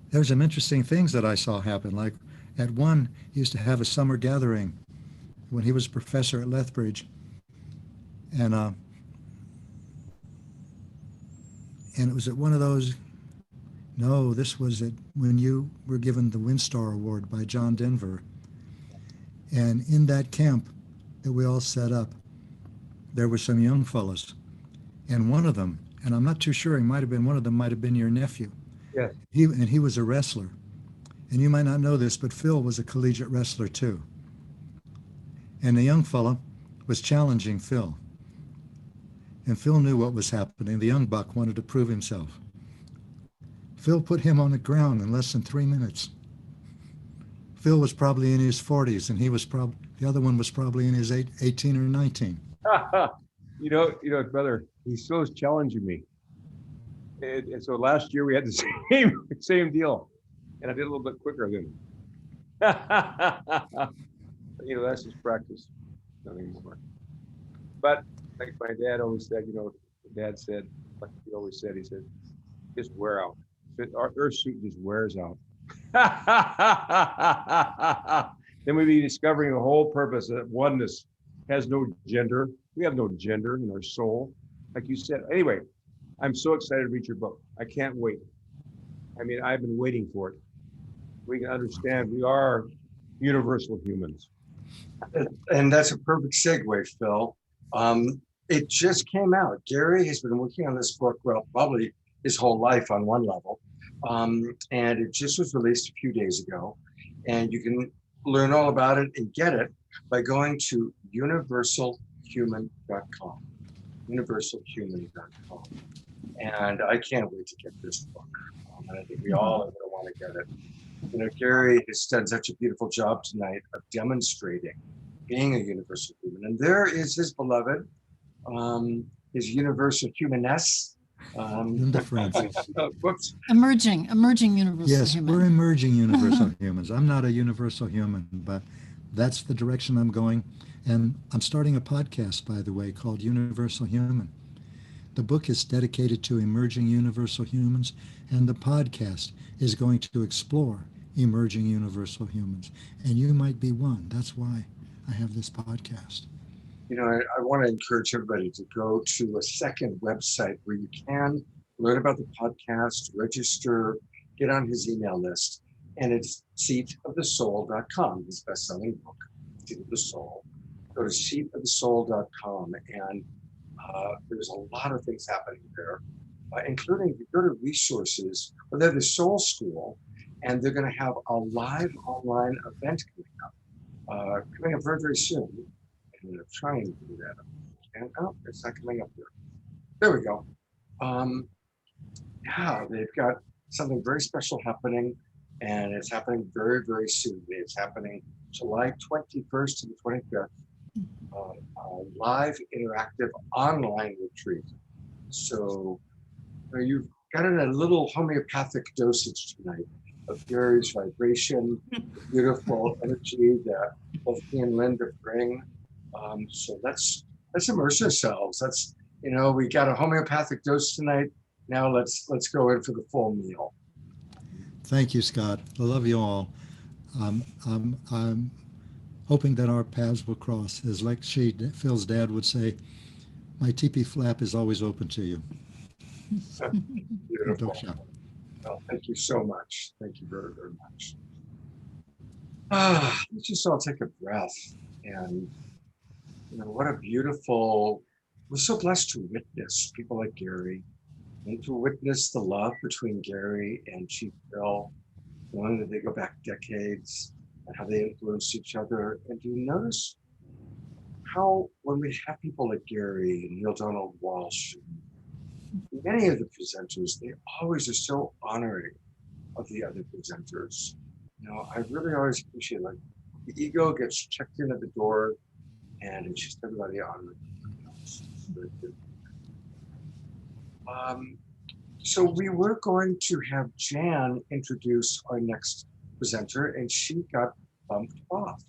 there's some interesting things that I saw happen. Like at one, he used to have a summer gathering when he was professor at Lethbridge. And And it was at one of those, no, this was at when you were given the Windstar Award by John Denver. And in that camp that we all set up, there were some young fellows. And one of them, and I'm not too sure, one of them might have been your nephew. Yes. He was a wrestler. And you might not know this, but Phil was a collegiate wrestler too. And the young fella was challenging Phil. And Phil knew what was happening. The young buck wanted to prove himself. Phil put him on the ground in less than 3 minutes. Phil was probably in his 40s, and the other one was probably in his 18 or 19. You know, brother, he still is challenging me. And so last year we had the same deal, and I did a little bit quicker than him. You know, that's just practice, nothing more. But like my dad always said, you know, Dad said, like he always said, he said, just wear out. Our Earth suit just wears out. Then we'd be discovering the whole purpose that oneness has no gender. We have no gender in our soul, like you said. Anyway, I'm so excited to read your book. I can't wait. I mean, I've been waiting for it. We can understand we are universal humans. And that's a perfect segue, Phil. It just came out. Gary has been working on this book, well, probably his whole life on one level. And it just was released a few days ago. And you can learn all about it and get it by going to universalhuman.com. Universalhuman.com. And I can't wait to get this book. And I think we all are going to want to get it. You know, Gary has done such a beautiful job tonight of demonstrating being a universal human. And there is his beloved, his universal humaness. Whoops. Emerging universal yes, human. We're emerging universal humans. I'm not a universal human, but that's the direction I'm going. And I'm starting a podcast, by the way, called Universal Human. The book is dedicated to emerging universal humans, and the podcast is going to explore emerging universal humans. And you might be one. That's why I have this podcast. You know, I want to encourage everybody to go to a second website where you can learn about the podcast, register, get on his email list, and it's seatofthesoul.com, his best-selling book, Seat of the Soul. Go to seatofthesoul.com, and there's a lot of things happening there, including if you go to resources, well, they're the Soul School, and they're going to have a live online event coming up very, very soon. I'm trying to do that. And oh, it's not coming up there. There we go. Yeah, they've got something very special happening, and it's happening very, very soon. It's happening July 21st to the 25th. A live, interactive, online retreat. So you've got a little homeopathic dosage tonight of Gary's vibration, beautiful energy that both he and Linda bring. So let's immerse ourselves. We got a homeopathic dose tonight. Now let's go in for the full meal. Thank you, Scott. I love you all. I'm hoping that our paths will cross. As Phil's dad would say, my teepee flap is always open to you. Beautiful. Well, thank you so much. Thank you very, very much. Let's just all take a breath. And what a beautiful, we're so blessed to witness people like Gary, and to witness the love between Gary and Chief Phil, knowing that they go back decades and how they influence each other. And do you notice how when we have people like Gary and Neil Donald Walsh, many of the presenters, they always are so honoring of the other presenters. I really always appreciate, like, the ego gets checked in at the door, and it's just everybody honoring. So we were going to have Jan introduce our next presenter, and she got bumped off.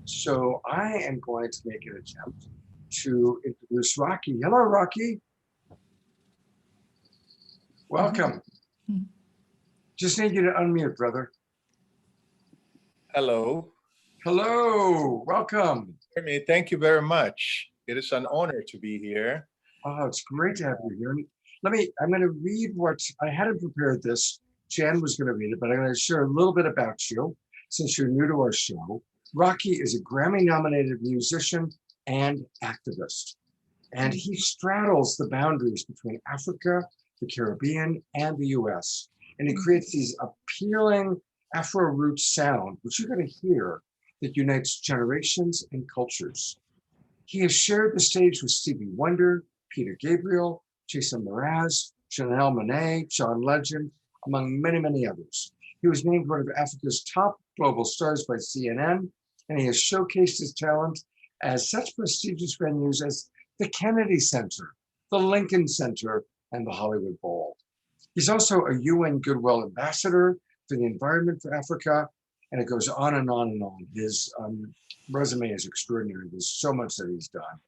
So I am going to make an attempt to introduce Rocky. Hello, Rocky. Welcome. Just need you to unmute, brother. Hello. Hello. Welcome. Thank you very much. It is an honor to be here. Oh, it's great to have you here. I'm going to read what I hadn't prepared this. Jan was going to read it, but I'm going to share a little bit about you since you're new to our show. Rocky is a Grammy-nominated musician and activist, and he straddles the boundaries between Africa, the Caribbean, and the US. And he creates these appealing Afro-root sound, which you're going to hear, that unites generations and cultures. He has shared the stage with Stevie Wonder, Peter Gabriel, Jason Mraz, Janelle Monáe, John Legend, among many, many others. He was named one of Africa's top global stars by CNN, and he has showcased his talent at such prestigious venues as the Kennedy Center, the Lincoln Center, and the Hollywood Bowl. He's also a UN Goodwill Ambassador for the Environment for Africa, and it goes on and on and on. His resume is extraordinary. There's so much that he's done.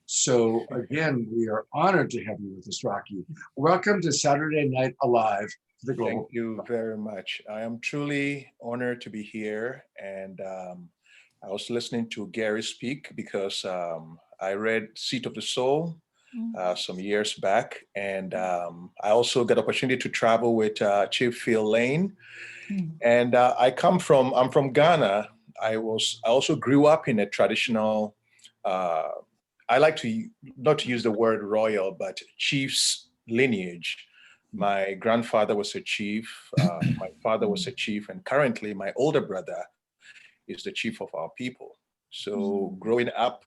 So again, we are honored to have you with us, Rocky. Welcome to Saturday Night Alive, the Global. Thank you very much. I am truly honored to be here. And I was listening to Gary speak because I read Seat of the Soul some years back. And I also got opportunity to travel with Chief Phil Lane. And I'm from Ghana. I also grew up in a traditional, I like to not to use the word royal, but chief's lineage. My grandfather was a chief, my father was a chief, and currently my older brother is the chief of our people. So growing up,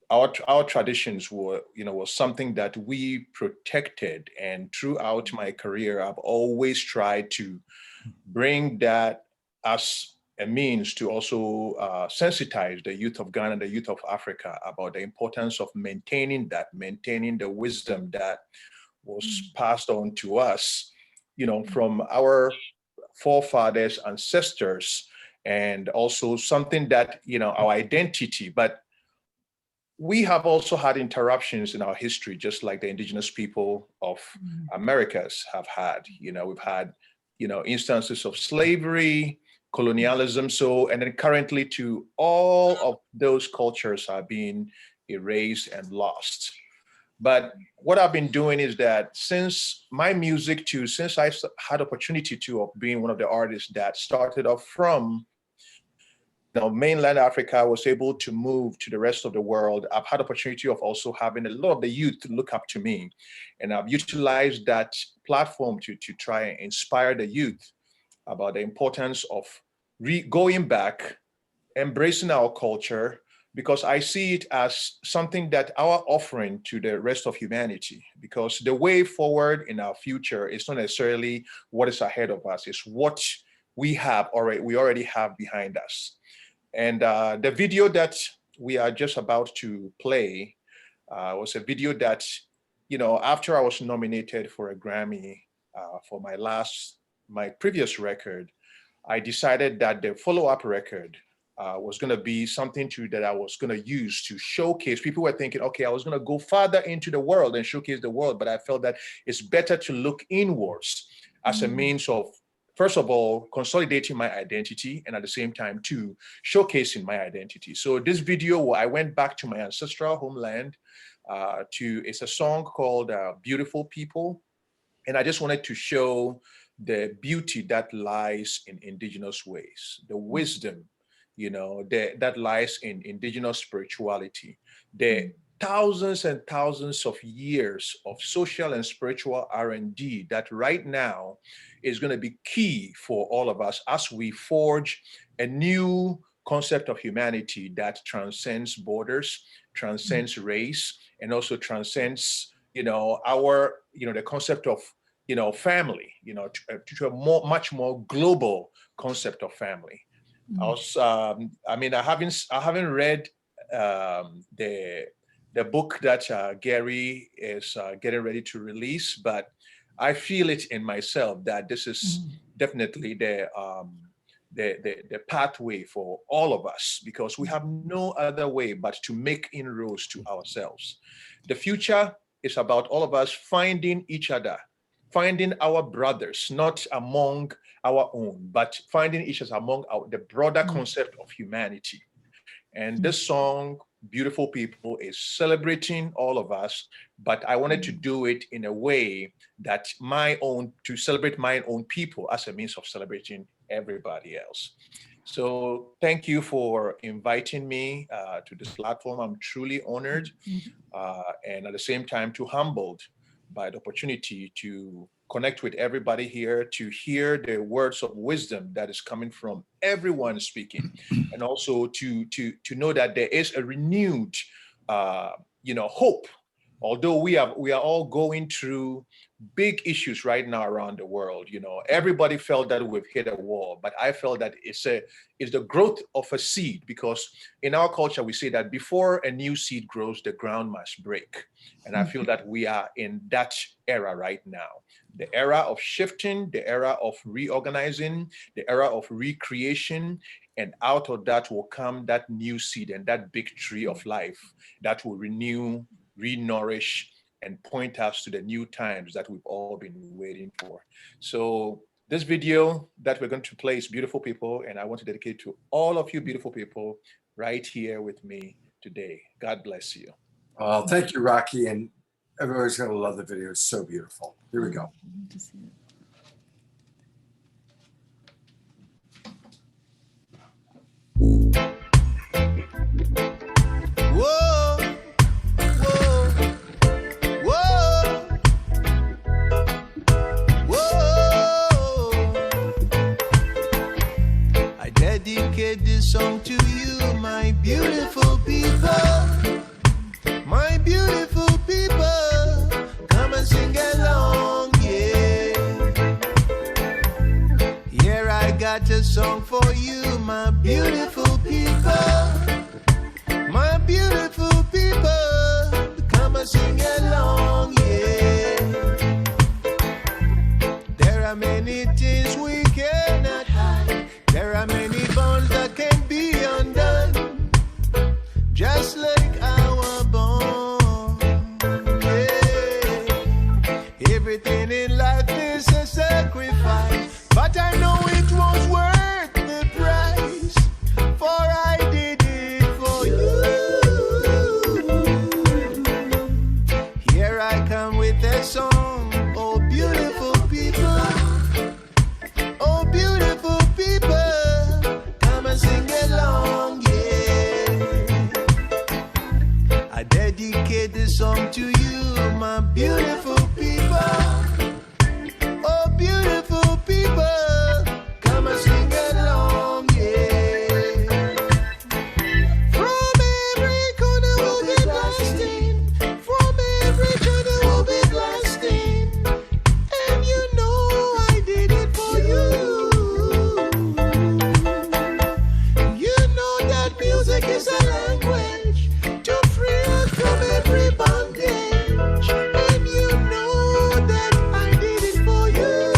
our traditions were, was something that we protected. And throughout my career, I've always tried to bring that as a means to also sensitize the youth of Ghana, the youth of Africa about the importance of maintaining the wisdom that was passed on to us, from our forefathers, ancestors, and also something that, our identity. But we have also had interruptions in our history, just like the indigenous people of Americas have had. We've had, instances of slavery, colonialism. And then currently to all of those cultures are being erased and lost. But what I've been doing is that since my music too, since I had opportunity to of being one of the artists that started off from mainland Africa, was able to move to the rest of the world. I've had opportunity of also having a lot of the youth look up to me. And I've utilized that platform to try and inspire the youth about the importance of going back, embracing our culture, because I see it as something that our offering to the rest of humanity, because the way forward in our future is not necessarily what is ahead of us, it's what we already have behind us. And the video that we are just about to play was a video that, after I was nominated for a Grammy for my previous record, I decided that the follow-up record was going to be something that I was going to use to showcase. People were thinking, okay, I was going to go farther into the world and showcase the world, but I felt that it's better to look inwards as a means of, first of all, consolidating my identity, and at the same time, too, showcasing my identity. So this video, I went back to my ancestral homeland. It's a song called Beautiful People. And I just wanted to show the beauty that lies in indigenous ways, the wisdom, that lies in indigenous spirituality, the thousands and thousands of years of social and spiritual R&D that right now is going to be key for all of us as we forge a new concept of humanity that transcends borders, transcends race, and also transcends, the concept of, family, to a much more global concept of family. I haven't read the book that Gary is getting ready to release, but I feel it in myself that this is definitely the pathway for all of us, because we have no other way but to make inroads to ourselves. The future is about all of us finding each other, finding our brothers, not among our own, but finding each other among the broader concept of humanity. And this song beautiful people, is celebrating all of us, but I wanted to do it in a way that to celebrate my own people as a means of celebrating everybody else. So thank you for inviting me to this platform. I'm truly honored and at the same time too humbled by the opportunity to connect with everybody here, to hear the words of wisdom that is coming from everyone speaking, and also to know that there is a renewed, hope. Although we are all going through big issues right now around the world, everybody felt that we've hit a wall, but I felt that it's the growth of a seed, because in our culture we say that before a new seed grows, the ground must break, and I feel that we are in that era right now. The era of shifting, the era of reorganizing, the era of recreation, and out of that will come that new seed and that big tree of life that will renew, re-nourish, and point us to the new times that we've all been waiting for. So this video that we're going to play is Beautiful People, and I want to dedicate to all of you beautiful people right here with me today. God bless you. Well, thank you, Rocky, and everybody's going to love the video. It's so beautiful. Here we go. Whoa, whoa, whoa, whoa. I dedicate this song to you, my beautiful people. My beautiful people, come and sing along, yeah. Here I got a song for you, my beautiful people. My beautiful people, come and sing along, yeah. There are many things we cannot hide. There are many bonds that can be undone. Just like our bond, yeah. Everything in life is a sacrifice, but I know it was worth the price, for I did it for you. Here I come with a song, oh beautiful people, oh beautiful people, come and sing along, yeah. I dedicate this song to you, my beautiful people. Oh, beautiful people, come and sing along, yeah. From every corner we'll be blasting, from every corner we'll be blasting, and you know I did it for you. You know that music is a language to free us from every bondage, and you know that I did it for you.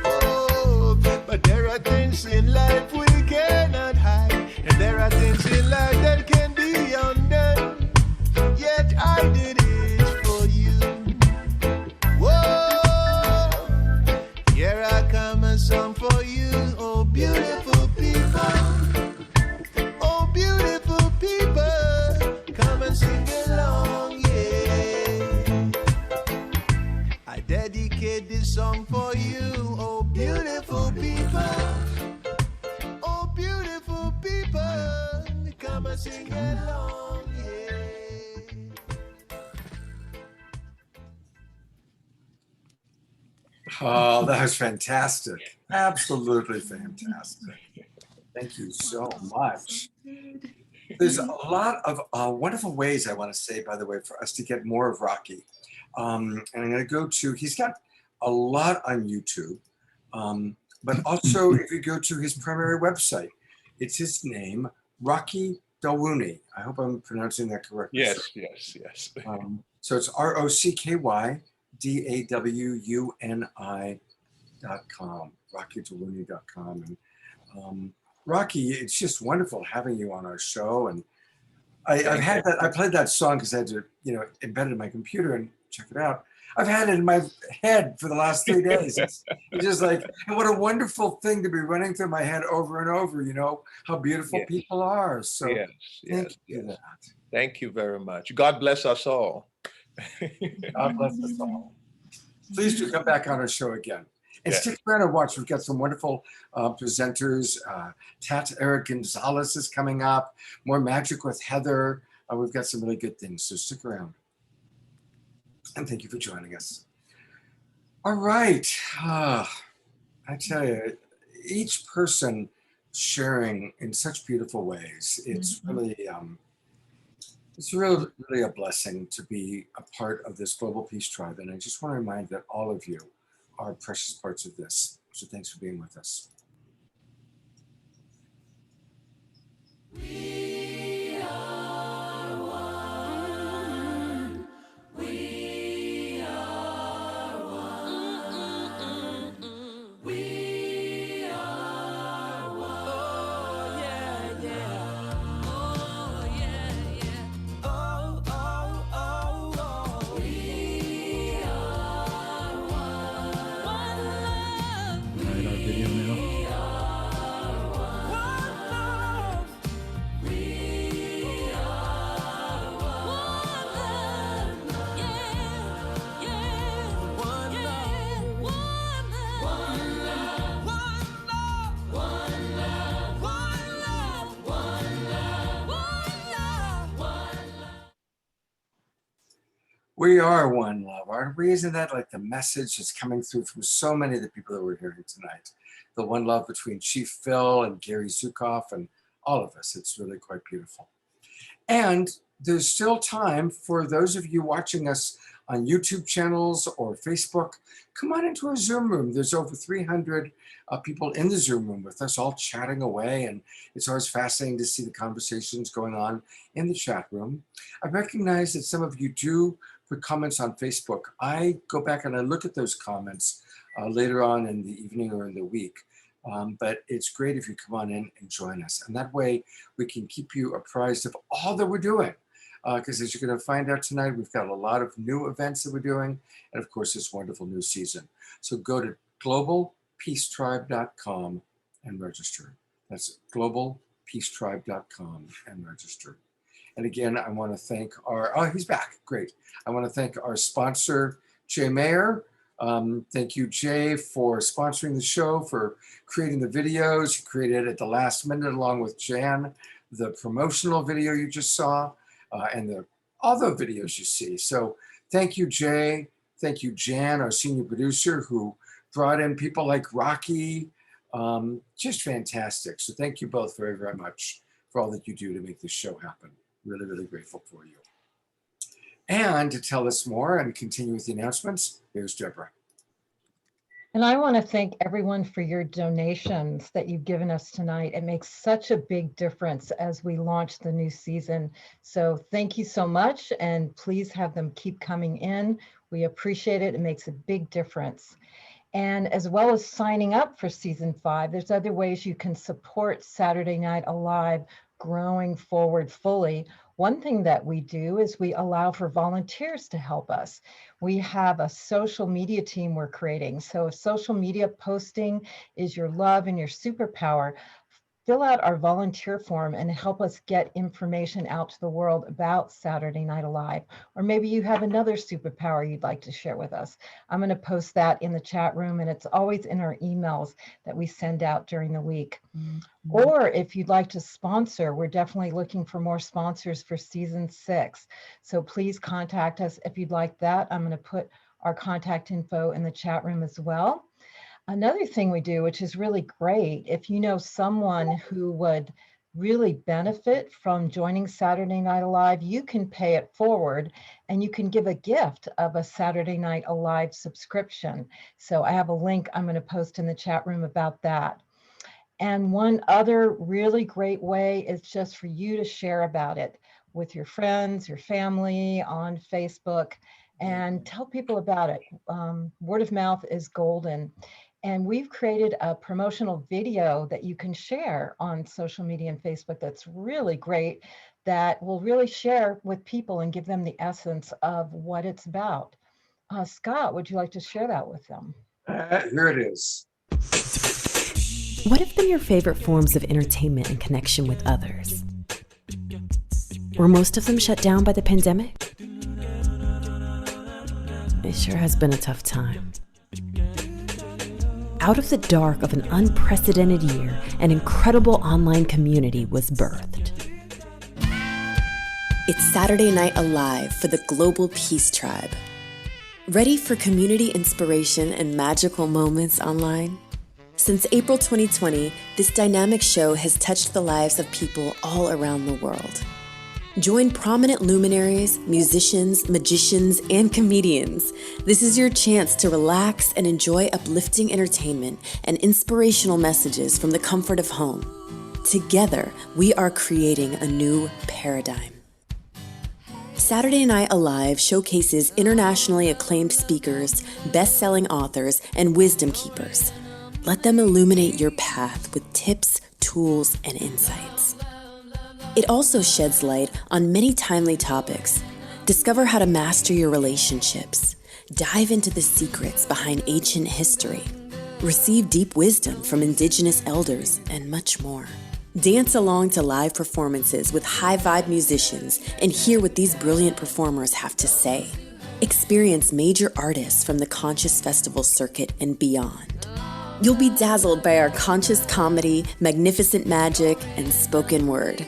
Oh, but there are things in life we cannot hide, and there are things in life that can be undone, yet I did it for you. Whoa, here I come, a song for you, oh beautiful people. Oh, beautiful people, come and sing along, yeah. I dedicate this song for you, oh, beautiful people. Oh, beautiful people, come and sing along, yeah. Oh, that was fantastic. Absolutely fantastic. Thank you so much. There's a lot of wonderful ways, I want to say, by the way, for us to get more of Rocky. And I'm going to go to, he's got a lot on YouTube, but also if you go to his primary website, it's his name, Rocky Dawuni. I hope I'm pronouncing that correctly. Yes, sir. yes. So it's ROCKYDAWUNI.com, rockydawuni.com. And Rocky, it's just wonderful having you on our show. And I played that song because I had to, embed it in my computer, and check it out. I've had it in my head for the last 3 days. It's just like, and what a wonderful thing to be running through my head over and over, you know, how beautiful Yes. people are. So Yes, thank yes, you for yes. that. Thank you very much. God bless us all. God bless us all. Please do come back on our show again. And Yeah. stick around and watch. We've got some wonderful presenters. Erick Gonzalez is coming up. More magic with Heather. We've got some really good things. So stick around. And thank you for joining us. All right. I tell you, each person sharing in such beautiful ways. It's really, really a blessing to be a part of this Global Peace Tribe. And I just want to remind that all of you are precious parts of this. So thanks for being with us. We are one. We are one. We are one. Oh, yeah, yeah. Oh, yeah, yeah. Oh, oh, oh, oh. We are one. One love. All right, our video now. We are one love, aren't we? Isn't that like the message that's coming through from so many of the people that we're hearing tonight? The one love between Chief Phil and Gary Zukav and all of us. It's really quite beautiful. And there's still time for those of you watching us on YouTube channels or Facebook. Come on into our Zoom room. There's over 300 people in the Zoom room with us all chatting away. And it's always fascinating to see the conversations going on in the chat room. I recognize that some of you do put comments on Facebook. I go back and I look at those comments later on in the evening or in the week. But it's great if you come on in and join us. And that way we can keep you apprised of all that we're doing. Because as you're going to find out tonight, we've got a lot of new events that we're doing. And of course, this wonderful new season. So go to globalpeacetribe.com and register. That's globalpeacetribe.com and register. And again, I want to thank our, he's back, great. I want to thank our sponsor, Jay Mayer. Thank you, Jay, for sponsoring the show, for creating the videos. You created at the last minute, along with Jan, the promotional video you just saw, and the other videos you see. So thank you, Jay. Thank you, Jan, our senior producer, who brought in people like Rocky. Just fantastic. So thank you both very, very much for all that you do to make this show happen. Really, really grateful for you. And to tell us more and continue with the announcements, here's Deborah. And I want to thank everyone for your donations that you've given us tonight. It makes such a big difference as we launch the new season. So thank you so much, and please have them keep coming in. We appreciate it. It makes a big difference. And as well as signing up for season 5, there's other ways you can support Saturday Night Alive growing forward fully. One thing that we do is we allow for volunteers to help us. We have a social media team we're creating. So if social media posting is your love and your superpower, fill out our volunteer form and help us get information out to the world about Saturday Night Alive. Or maybe you have another superpower you'd like to share with us. I'm going to post that in the chat room, and it's always in our emails that we send out during the week. Or if you'd like to sponsor, we're definitely looking for more sponsors for season 6. So please contact us if you'd like that. I'm going to put our contact info in the chat room as well. Another thing we do, which is really great, if you know someone who would really benefit from joining Saturday Night Alive, you can pay it forward and you can give a gift of a Saturday Night Alive subscription. So I have a link I'm going to post in the chat room about that. And one other really great way is just for you to share about it with your friends, your family, on Facebook, and tell people about it. Word of mouth is golden. And we've created a promotional video that you can share on social media and Facebook that's really great, that will really share with people and give them the essence of what it's about. Scott, would you like to share that with them? Here it is. What have been your favorite forms of entertainment and connection with others? Were most of them shut down by the pandemic? It sure has been a tough time. Out of the dark of an unprecedented year, an incredible online community was birthed. It's Saturday Night Alive for the Global Peace Tribe. Ready for community inspiration and magical moments online? Since April 2020, this dynamic show has touched the lives of people all around the world. Join prominent luminaries, musicians, magicians, and comedians. This is your chance to relax and enjoy uplifting entertainment and inspirational messages from the comfort of home. Together, we are creating a new paradigm. Saturday Night Alive showcases internationally acclaimed speakers, best-selling authors, and wisdom keepers. Let them illuminate your path with tips, tools, and insights. It also sheds light on many timely topics. Discover how to master your relationships. Dive into the secrets behind ancient history. Receive deep wisdom from Indigenous elders, and much more. Dance along to live performances with high-vibe musicians and hear what these brilliant performers have to say. Experience major artists from the Conscious Festival circuit and beyond. You'll be dazzled by our conscious comedy, magnificent magic, and spoken word.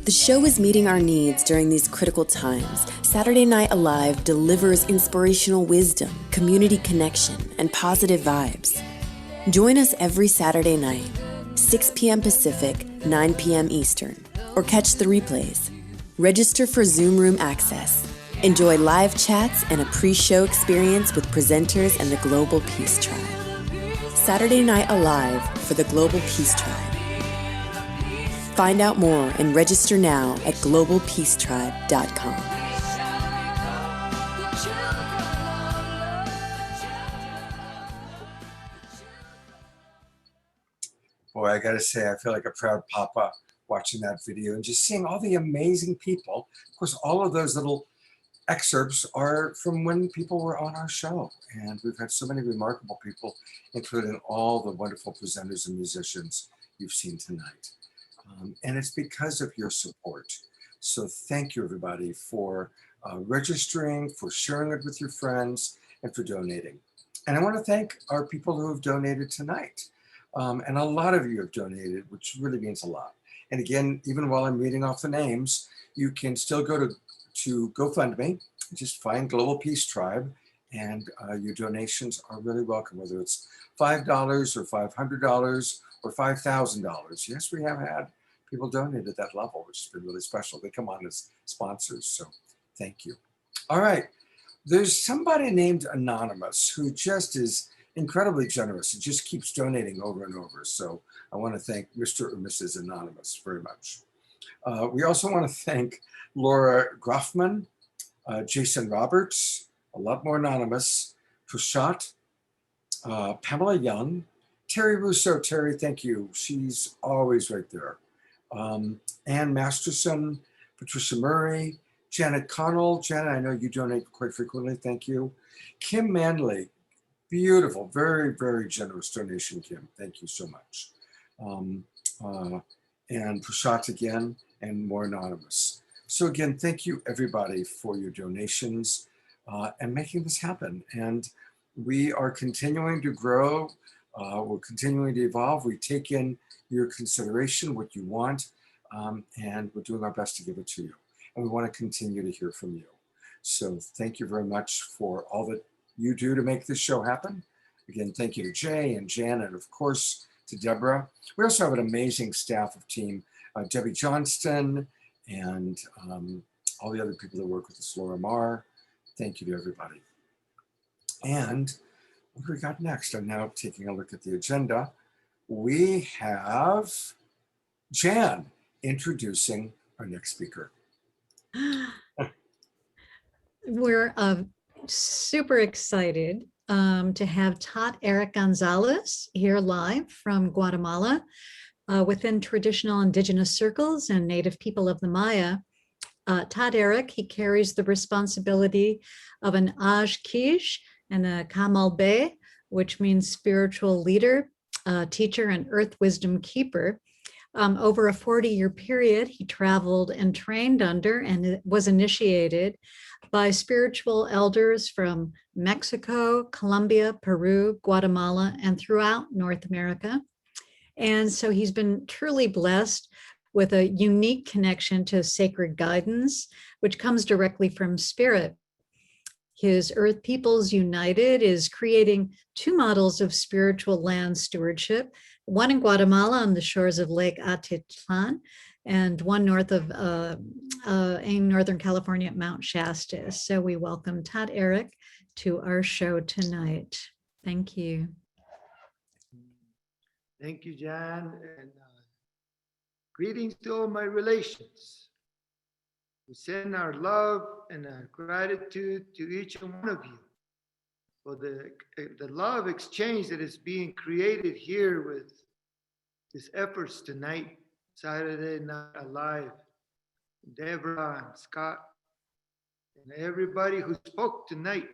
The show is meeting our needs during these critical times. Saturday Night Alive delivers inspirational wisdom, community connection, and positive vibes. Join us every Saturday night, 6 p.m. Pacific, 9 p.m. Eastern, or catch the replays. Register for Zoom Room access. Enjoy live chats and a pre-show experience with presenters and the Global Peace Tribe. Saturday Night Alive for the Global Peace Tribe. Find out more and register now at globalpeacetribe.com. Boy, I gotta say, I feel like a proud papa watching that video and just seeing all the amazing people. Of course, all of those little excerpts are from when people were on our show. And we've had so many remarkable people, including all the wonderful presenters and musicians you've seen tonight. And it's because of your support. So thank you, everybody, for registering, for sharing it with your friends, and for donating. And I want to thank our people who have donated tonight. And a lot of you have donated, which really means a lot. And again, even while I'm reading off the names, you can still go to GoFundMe, just find Global Peace Tribe, and your donations are really welcome, whether it's $5 or $500 or $5,000. Yes, we have had people donate at that level, which has been really special. They come on as sponsors, so thank you. All right, there's somebody named Anonymous who just is incredibly generous and just keeps donating over and over. So I want to thank Mr. or Mrs. Anonymous very much. We also want to thank Laura Groffman, Jason Roberts, a lot more anonymous, Prashant, Pamela Young, Terry Russo. Terry, thank you. She's always right there. Ann Masterson, Patricia Murray, Janet Connell. Janet, I know you donate quite frequently. Thank you. Kim Manley, beautiful, very, very generous donation, Kim. Thank you so much. And Prashant again, and more anonymous. So again, thank you everybody for your donations and making this happen. And we are continuing to grow. We're continuing to evolve. We take in your consideration, what you want, and we're doing our best to give it to you. And we want to continue to hear from you. So thank you very much for all that you do to make this show happen. Again, thank you to Jay and Jan, and of course to Deborah. We also have an amazing staff of team, Debbie Johnston, and all the other people that work with us, Laura Marr. Thank you to everybody. And what do we got next? I'm now taking a look at the agenda. We have Jan introducing our next speaker. We're super excited to have Erick Gonzalez here live from Guatemala. Within traditional indigenous circles and native people of the Maya, Todd Erick, he carries the responsibility of an Aj Kij and a Kamal Bey, which means spiritual leader, teacher, and earth wisdom keeper. Over a 40-year period, he traveled and trained under and was initiated by spiritual elders from Mexico, Colombia, Peru, Guatemala, and throughout North America. And so he's been truly blessed with a unique connection to sacred guidance, which comes directly from spirit. His Earth Peoples United is creating two models of spiritual land stewardship, one in Guatemala on the shores of Lake Atitlan, and one north of in Northern California at Mount Shasta. So we welcome Todd Erick to our show tonight. Thank you. Thank you, Jan, and greetings to all my relations. We send our love and our gratitude to each one of you for the love exchange that is being created here with these efforts tonight, Saturday Night Alive. Deborah and Scott and everybody who spoke tonight.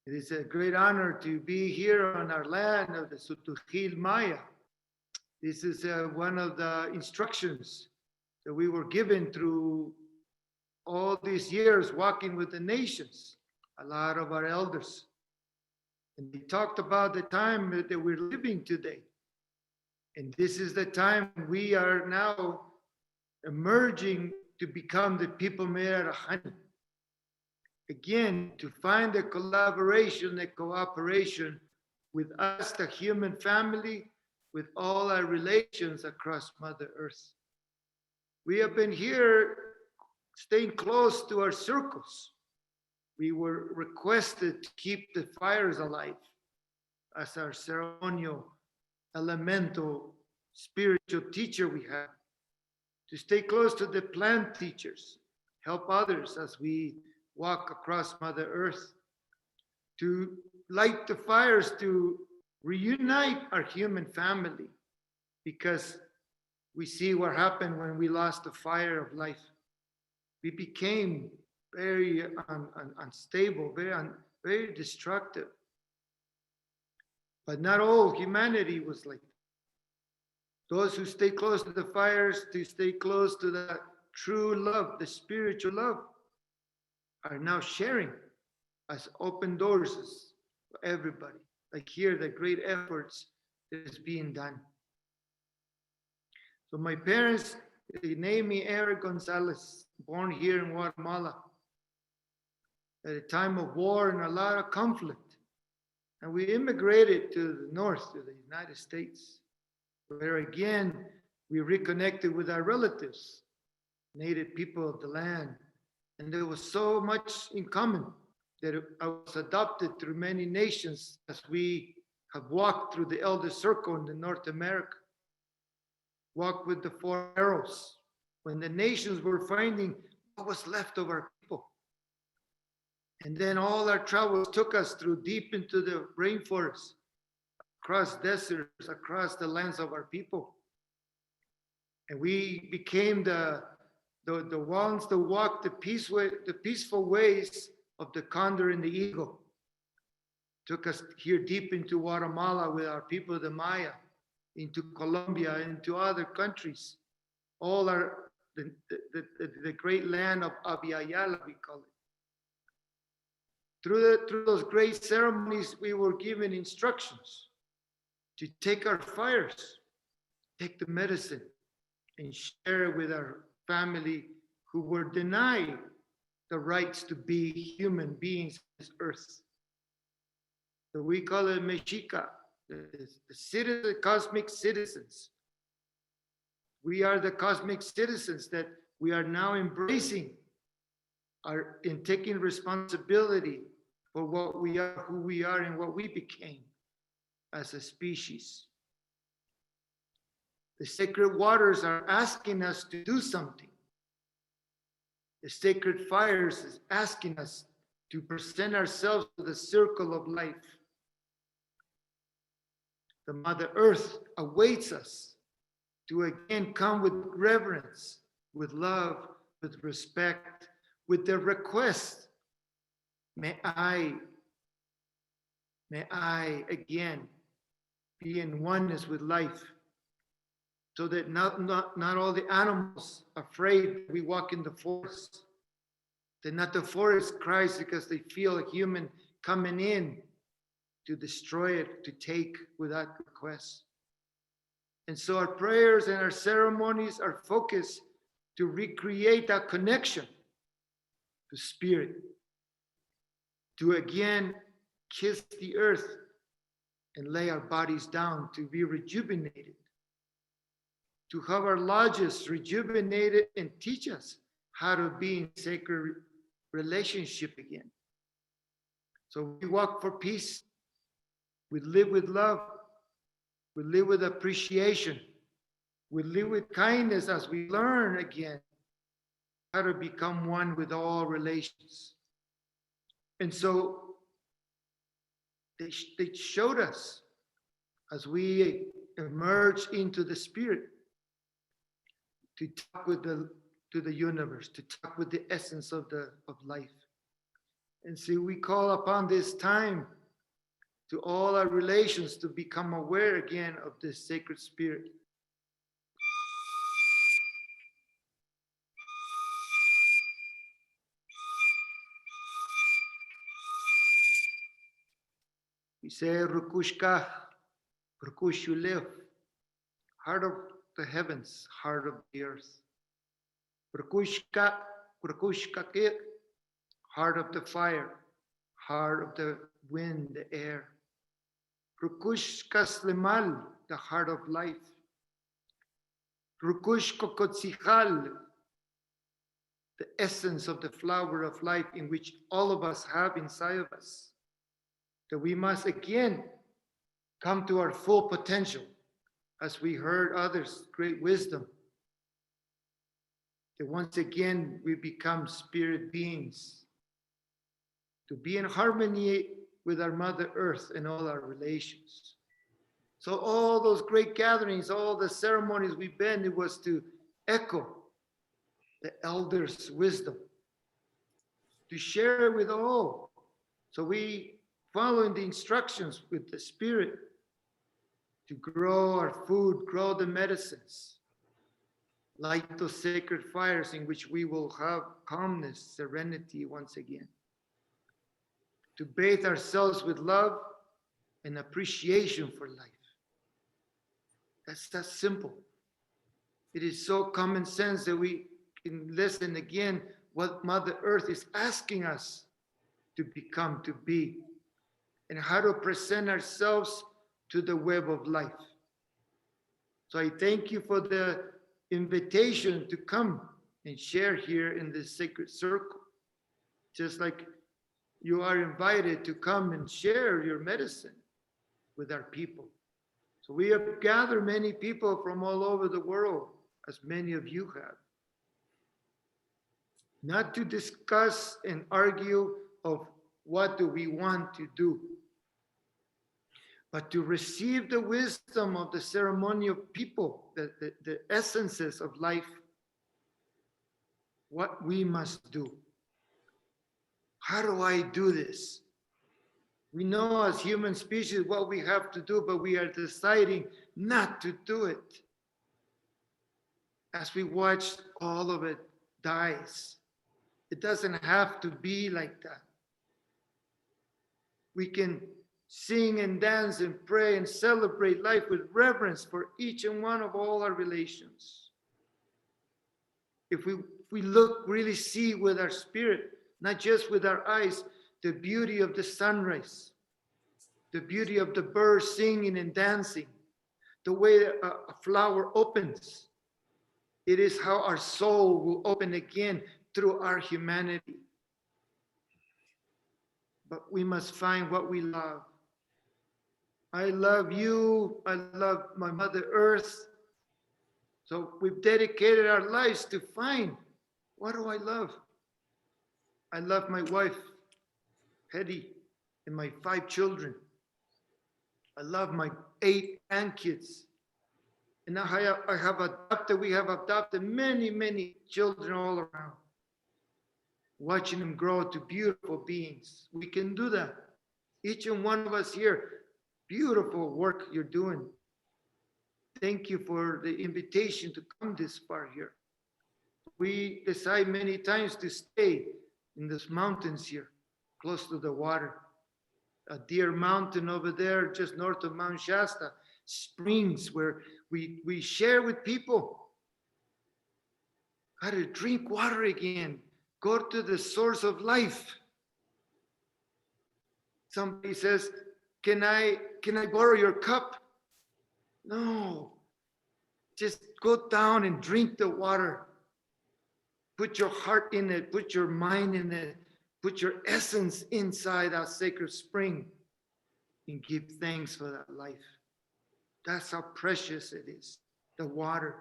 It is a great honor to be here on our land of the Sutujil Maya. This is one of the instructions that we were given through all these years walking with the nations, a lot of our elders. And they talked about the time that we're living today. And this is the time we are now emerging to become the people made out of honey. Again, to find the collaboration, the cooperation with us, the human family, with all our relations across Mother Earth. We have been here staying close to our circles. We were requested to keep the fires alive as our ceremonial, elemental, spiritual teacher we have. To stay close to the plant teachers, help others as we walk across Mother Earth, to light the fires, to reunite our human family, because we see what happened when we lost the fire of life. We became very unstable, very destructive. But not all humanity was like that. Those who stay close to the fires, to stay close to the true love, the spiritual love, are now sharing as open doors for everybody. Like here, the great efforts that is being done. So my parents, they named me Erick Gonzalez, born here in Guatemala at a time of war and a lot of conflict. And we immigrated to the north, to the United States, where again, we reconnected with our relatives, native people of the land. And there was so much in common that I was adopted through many nations as we have walked through the Elder Circle in the North America. Walked with the four arrows when the nations were finding what was left of our people. And then all our travels took us through deep into the rainforest, across deserts, across the lands of our people. And we became the ones that walked the peaceful ways of the condor and the eagle. Took us here deep into Guatemala with our people, the Maya, into Colombia, into other countries. All our, the great land of Abiyala, we call it. Through those great ceremonies, we were given instructions to take our fires, take the medicine, and share it with our family who were denied the rights to be human beings on this earth. So we call it Mexica, the cosmic citizens. We are the cosmic citizens that we are now embracing in taking responsibility for what we are, who we are, and what we became as a species. The sacred waters are asking us to do something. The sacred fires is asking us to present ourselves to the circle of life. The Mother Earth awaits us to again come with reverence, with love, with respect, with the request, may I again be in oneness with life, so that not all the animals afraid we walk in the forest, that not the forest cries because they feel a human coming in to destroy it, to take without request. And so our prayers and our ceremonies are focused to recreate that connection to spirit, to again kiss the earth and lay our bodies down to be rejuvenated, to have our lodges rejuvenated and teach us how to be in sacred relationship again. So we walk for peace, we live with love, we live with appreciation, we live with kindness as we learn again how to become one with all relations. And so they showed us as we emerge into the spirit to talk with the universe, to talk with the essence of life. And so we call upon this time to all our relations to become aware again of this sacred spirit. We say, Rukushka, Rukush you live, heart of the heavens, heart of the earth. Rukushka, Rukushka, heart of the fire, heart of the wind, the air. Rukushka Slimal, the heart of life. Rukushka Kotsichal, the essence of the flower of life in which all of us have inside of us. That we must again come to our full potential as we heard others' great wisdom. That once again we become spirit beings, to be in harmony with our Mother Earth and all our relations. So all those great gatherings, all the ceremonies we've been, it was to echo the elders' wisdom, to share it with all. So we following the instructions with the spirit to grow our food, grow the medicines, light those sacred fires in which we will have calmness, serenity once again. To bathe ourselves with love and appreciation for life. That's that simple. It is so common sense that we can listen again what Mother Earth is asking us to become, to be, and how to present ourselves to the web of life. So I thank you for the invitation to come and share here in this sacred circle. Just like you are invited to come and share your medicine with our people. So we have gathered many people from all over the world, as many of you have. Not to discuss and argue of what do we want to do, but to receive the wisdom of the ceremony of people, the essences of life, what we must do. How do I do this? We know as human species what we have to do, but we are deciding not to do it. As we watch all of it dies. It doesn't have to be like that. We can sing and dance and pray and celebrate life with reverence for each and one of all our relations. If we look, really see with our spirit, not just with our eyes, the beauty of the sunrise, the beauty of the birds singing and dancing, the way a flower opens. It is how our soul will open again through our humanity. But we must find what we love. I love you. I love my Mother Earth. So we've dedicated our lives to find, what do I love? I love my wife, Hetty, and my 5 children. I love my 8 grandkids. And we have adopted many, many children all around, watching them grow to beautiful beings. We can do that. Each and one of us here, beautiful work you're doing. Thank you for the invitation to come this far here. We decide many times to stay in these mountains here, close to the water. A deer mountain over there, just north of Mount Shasta, springs where we share with people how to drink water again, go to the source of life. Somebody says, can I borrow your cup? No, just go down and drink the water. Put your heart in it, put your mind in it, put your essence inside that sacred spring and give thanks for that life. That's how precious it is, the water.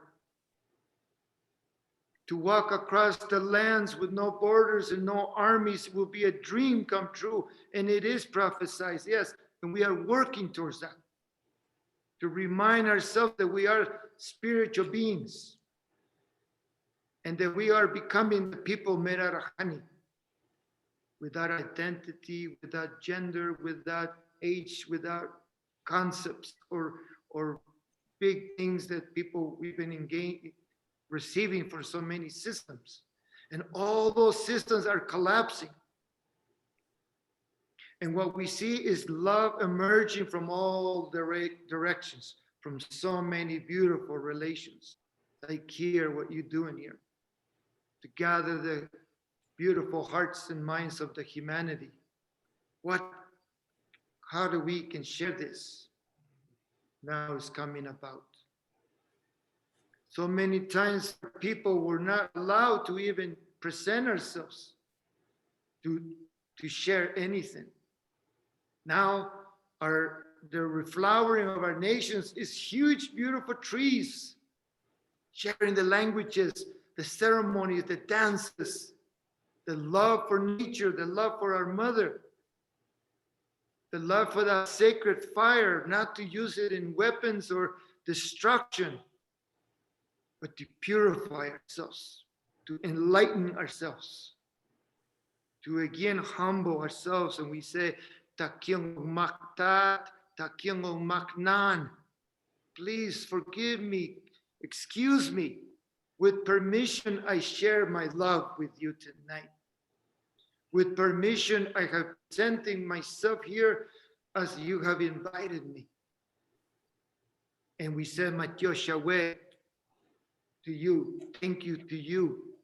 To walk across the lands with no borders and no armies will be a dream come true. And it is prophesied, yes, and we are working towards that. To remind ourselves that we are spiritual beings and that we are becoming the people made out of honey, without identity, without gender, without age, without concepts or big things that people we've been receiving for so many systems. And all those systems are collapsing. And what we see is love emerging from all directions, from so many beautiful relations. Like here, what you're doing here, to gather the beautiful hearts and minds of the humanity. How do we can share this? Now is coming about. So many times people were not allowed to even present ourselves, to share anything. Now the reflowering of our nations is huge, beautiful trees, sharing the languages, the ceremonies, the dances, the love for nature, the love for our mother, the love for that sacred fire, not to use it in weapons or destruction, but to purify ourselves, to enlighten ourselves, to again humble ourselves. And we say, Takyong Maktat, Takyong Maknan, please forgive me, excuse me. With permission, I share my love with you tonight. With permission, I have presenting myself here as you have invited me. And we say, Matyo Shaweh, to you, thank you to you.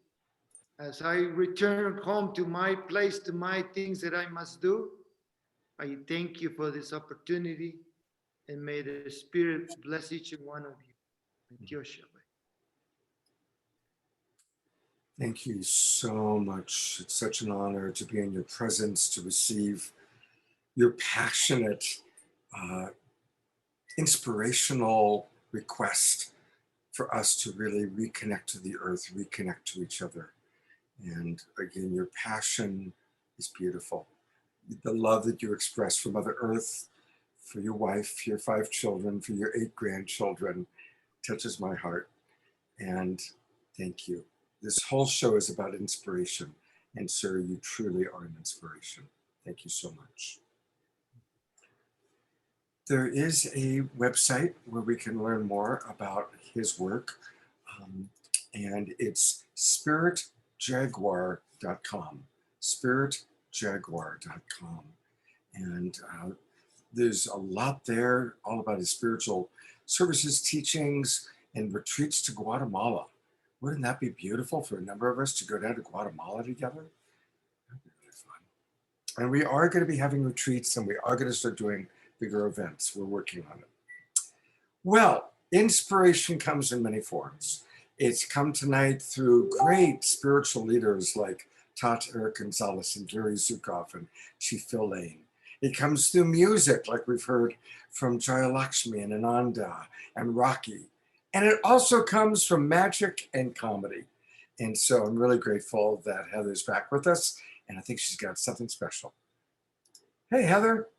As I return home to my place, to my things that I must do, I thank you for this opportunity, and may the Spirit bless each and one of you. Matyo Shaweh. Thank you so much. It's such an honor to be in your presence, to receive your passionate, inspirational request for us to really reconnect to the earth, reconnect to each other. And again, your passion is beautiful. The love that you express for Mother Earth, for your wife, your 5 children, for your 8 grandchildren, touches my heart. And thank you. This whole show is about inspiration. And sir, you truly are an inspiration. Thank you so much. There is a website where we can learn more about his work. And it's spiritjaguar.com. Spiritjaguar.com. And there's a lot there, all about his spiritual services, teachings, and retreats to Guatemala. Wouldn't that be beautiful for a number of us to go down to Guatemala together? That'd be really fun. And we are going to be having retreats, and we are going to start doing bigger events. We're working on it. Well, inspiration comes in many forms. It's come tonight through great spiritual leaders like Erick, Gonzalez, and Zukav, and Chief Phil Lane. It comes through music, like we've heard from Jaya, Lakshmi, and Ananda, and Rocky. And it also comes from magic and comedy. And so I'm really grateful that Heather's back with us, and I think she's got something special. Hey, Heather.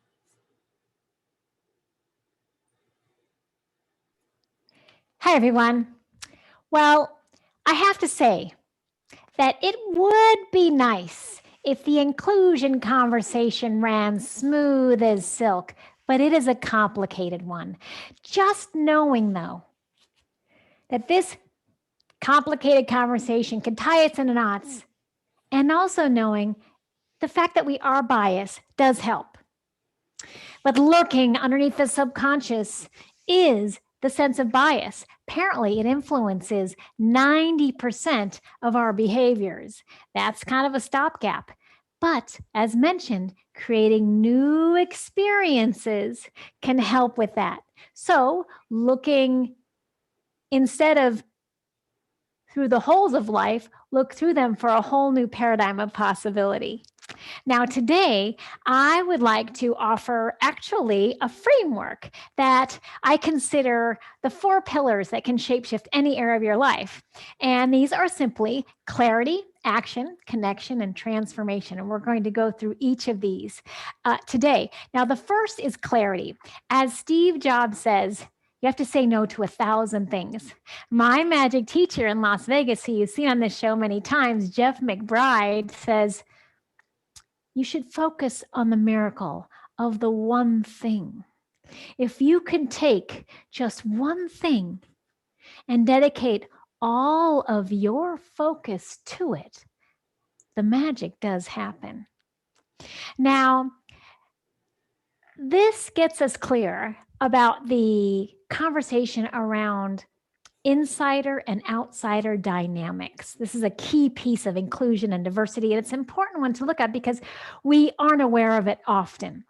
Hi, everyone. Well, I have to say that it would be nice if the inclusion conversation ran smooth as silk, but it is a complicated one. Just knowing, though, that this complicated conversation can tie its into knots, and also knowing the fact that we are biased does help. But lurking underneath the subconscious is the sense of bias. Apparently, it influences 90% of our behaviors. That's kind of a stopgap. But as mentioned, creating new experiences can help with that. So looking instead of through the holes of life, look through them for a whole new paradigm of possibility. Now, today, I would like to offer actually a framework that I consider the 4 pillars that can shapeshift any area of your life. And these are simply clarity, action, connection, and transformation. And we're going to go through each of these today. Now, the first is clarity. As Steve Jobs says, you have to say no to 1,000 things. My magic teacher in Las Vegas, who you've seen on this show many times, Jeff McBride, says, you should focus on the miracle of the one thing. If you can take just one thing and dedicate all of your focus to it, the magic does happen. Now, this gets us clear about the conversation around insider and outsider dynamics. This is a key piece of inclusion and diversity, and it's an important one to look at because we aren't aware of it often.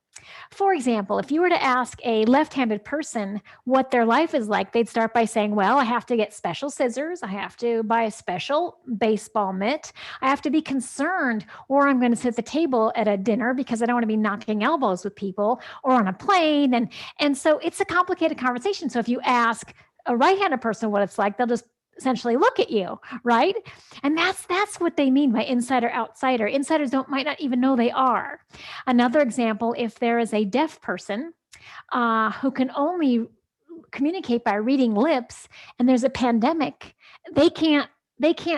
For example, if you were to ask a left-handed person what their life is like, they'd start by saying, well, I have to get special scissors. I have to buy a special baseball mitt. I have to be concerned, or I'm going to sit at the table at a dinner because I don't want to be knocking elbows with people or on a plane. And so it's a complicated conversation. So if you ask a right-handed person what it's like, they'll just essentially look at you, right? And that's what they mean by insider, outsider. Insiders might not even know they are. Another example, if there is a deaf person who can only communicate by reading lips, and there's a pandemic, they can't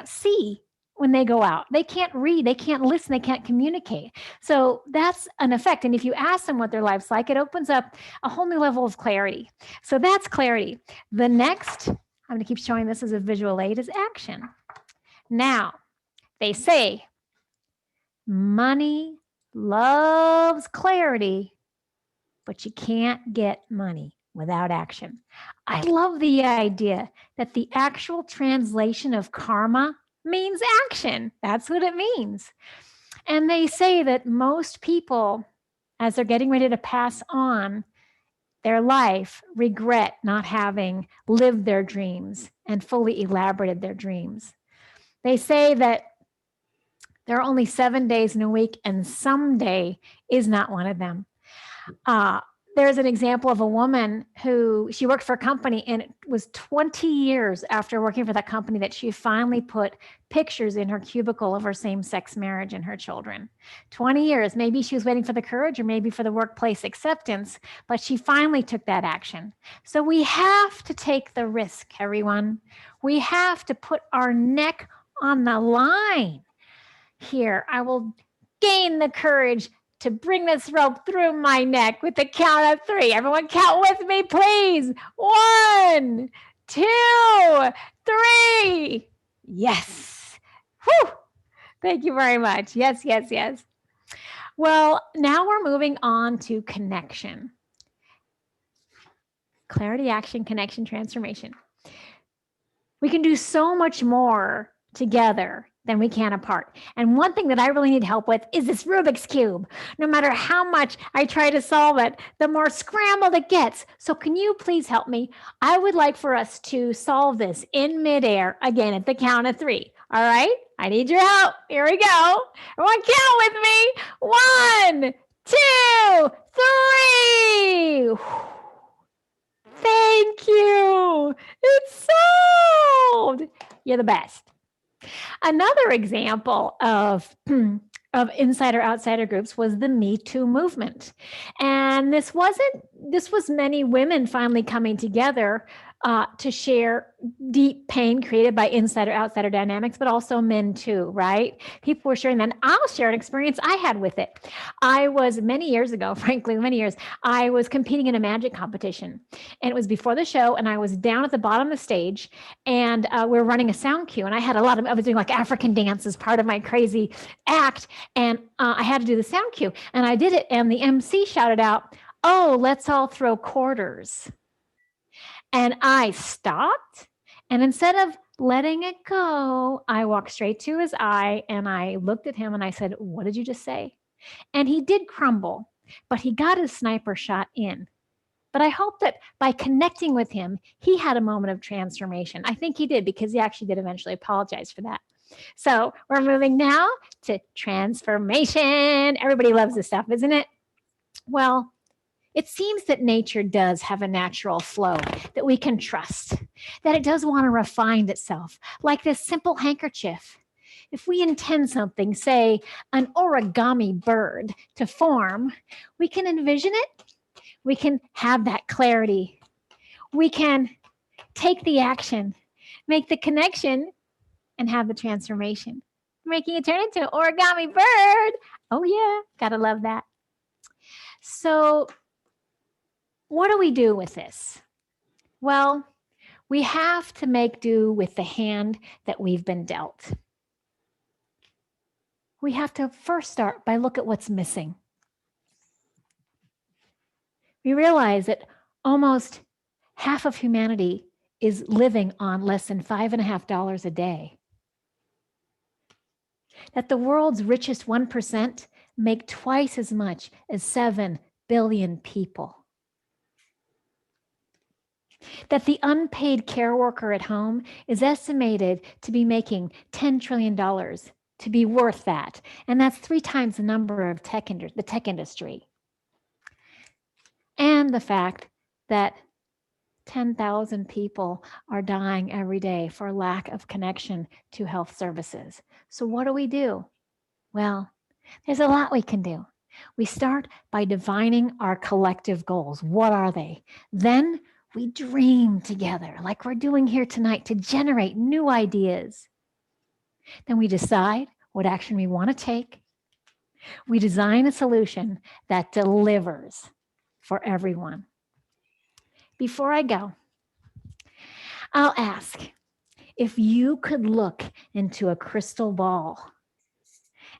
see when they go out. They can't read, they can't listen, they can't communicate. So that's an effect. And if you ask them what their life's like, it opens up a whole new level of clarity. So that's clarity. The next, I'm going to keep showing this as a visual aid, is action. Now, they say money loves clarity, but you can't get money without action. I love the idea that the actual translation of karma means action. That's what it means. And they say that most people, as they're getting ready to pass on their life, regret not having lived their dreams and fully elaborated their dreams. They say that there are only 7 days in a week, and someday is not one of them. There's an example of a woman who, she worked for a company, and it was 20 years after working for that company that she finally put pictures in her cubicle of her same-sex marriage and her children. 20 years. Maybe she was waiting for the courage, or maybe for the workplace acceptance, but she finally took that action. So we have to take the risk, everyone. We have to put our neck on the line. Here, I will gain the courage to bring this rope through my neck with the count of 3. Everyone count with me, please. 1, 2, 3. Yes. Whew. Thank you very much. Yes, yes, yes. Well, now we're moving on to connection. Clarity, action, connection, transformation. We can do so much more together than we can apart. And one thing that I really need help with is this Rubik's Cube. No matter how much I try to solve it, the more scrambled it gets. So can you please help me? I would like for us to solve this in midair, again, at the count of 3. All right? I need your help. Here we go. Everyone count with me. 1, 2, 3. Thank you. It's solved. You're the best. Another example of insider-outsider groups was the Me Too movement. And this was many women finally coming together to share deep pain created by insider-outsider dynamics, but also men too, right? People were sharing that. And I'll share an experience I had with it. I was many years ago, frankly, many years, I was competing in a magic competition. And it was before the show, and I was down at the bottom of the stage, and we were running a sound cue. And I was doing like African dance as part of my crazy act. And I had to do the sound cue. And I did it, and the MC shouted out, "Oh, let's all throw quarters." And I stopped, and instead of letting it go, I walked straight to his eye and I looked at him and I said, "What did you just say?" And he did crumble, but he got his sniper shot in. But I hope that by connecting with him, he had a moment of transformation. I think he did, because he actually did eventually apologize for that. So we're moving now to transformation. Everybody loves this stuff, isn't it? Well, it seems that nature does have a natural flow that we can trust, that it does want to refine itself, like this simple handkerchief. If we intend something, say an origami bird, to form, we can envision it. We can have that clarity. We can take the action, make the connection, and have the transformation, making it turn into an origami bird. Oh yeah, gotta love that. So what do we do with this? Well, we have to make do with the hand that we've been dealt. We have to first start by look at what's missing. We realize that almost half of humanity is living on less than $5.50 a day. That the world's richest 1% make twice as much as 7 billion people. That the unpaid care worker at home is estimated to be making $10 trillion, to be worth that. And that's 3 times the number of the tech industry. And the fact that 10,000 people are dying every day for lack of connection to health services. So what do? Well, there's a lot we can do. We start by defining our collective goals. What are they? Then we dream together, like we're doing here tonight, to generate new ideas. Then we decide what action we want to take. We design a solution that delivers for everyone. Before I go, I'll ask if you could look into a crystal ball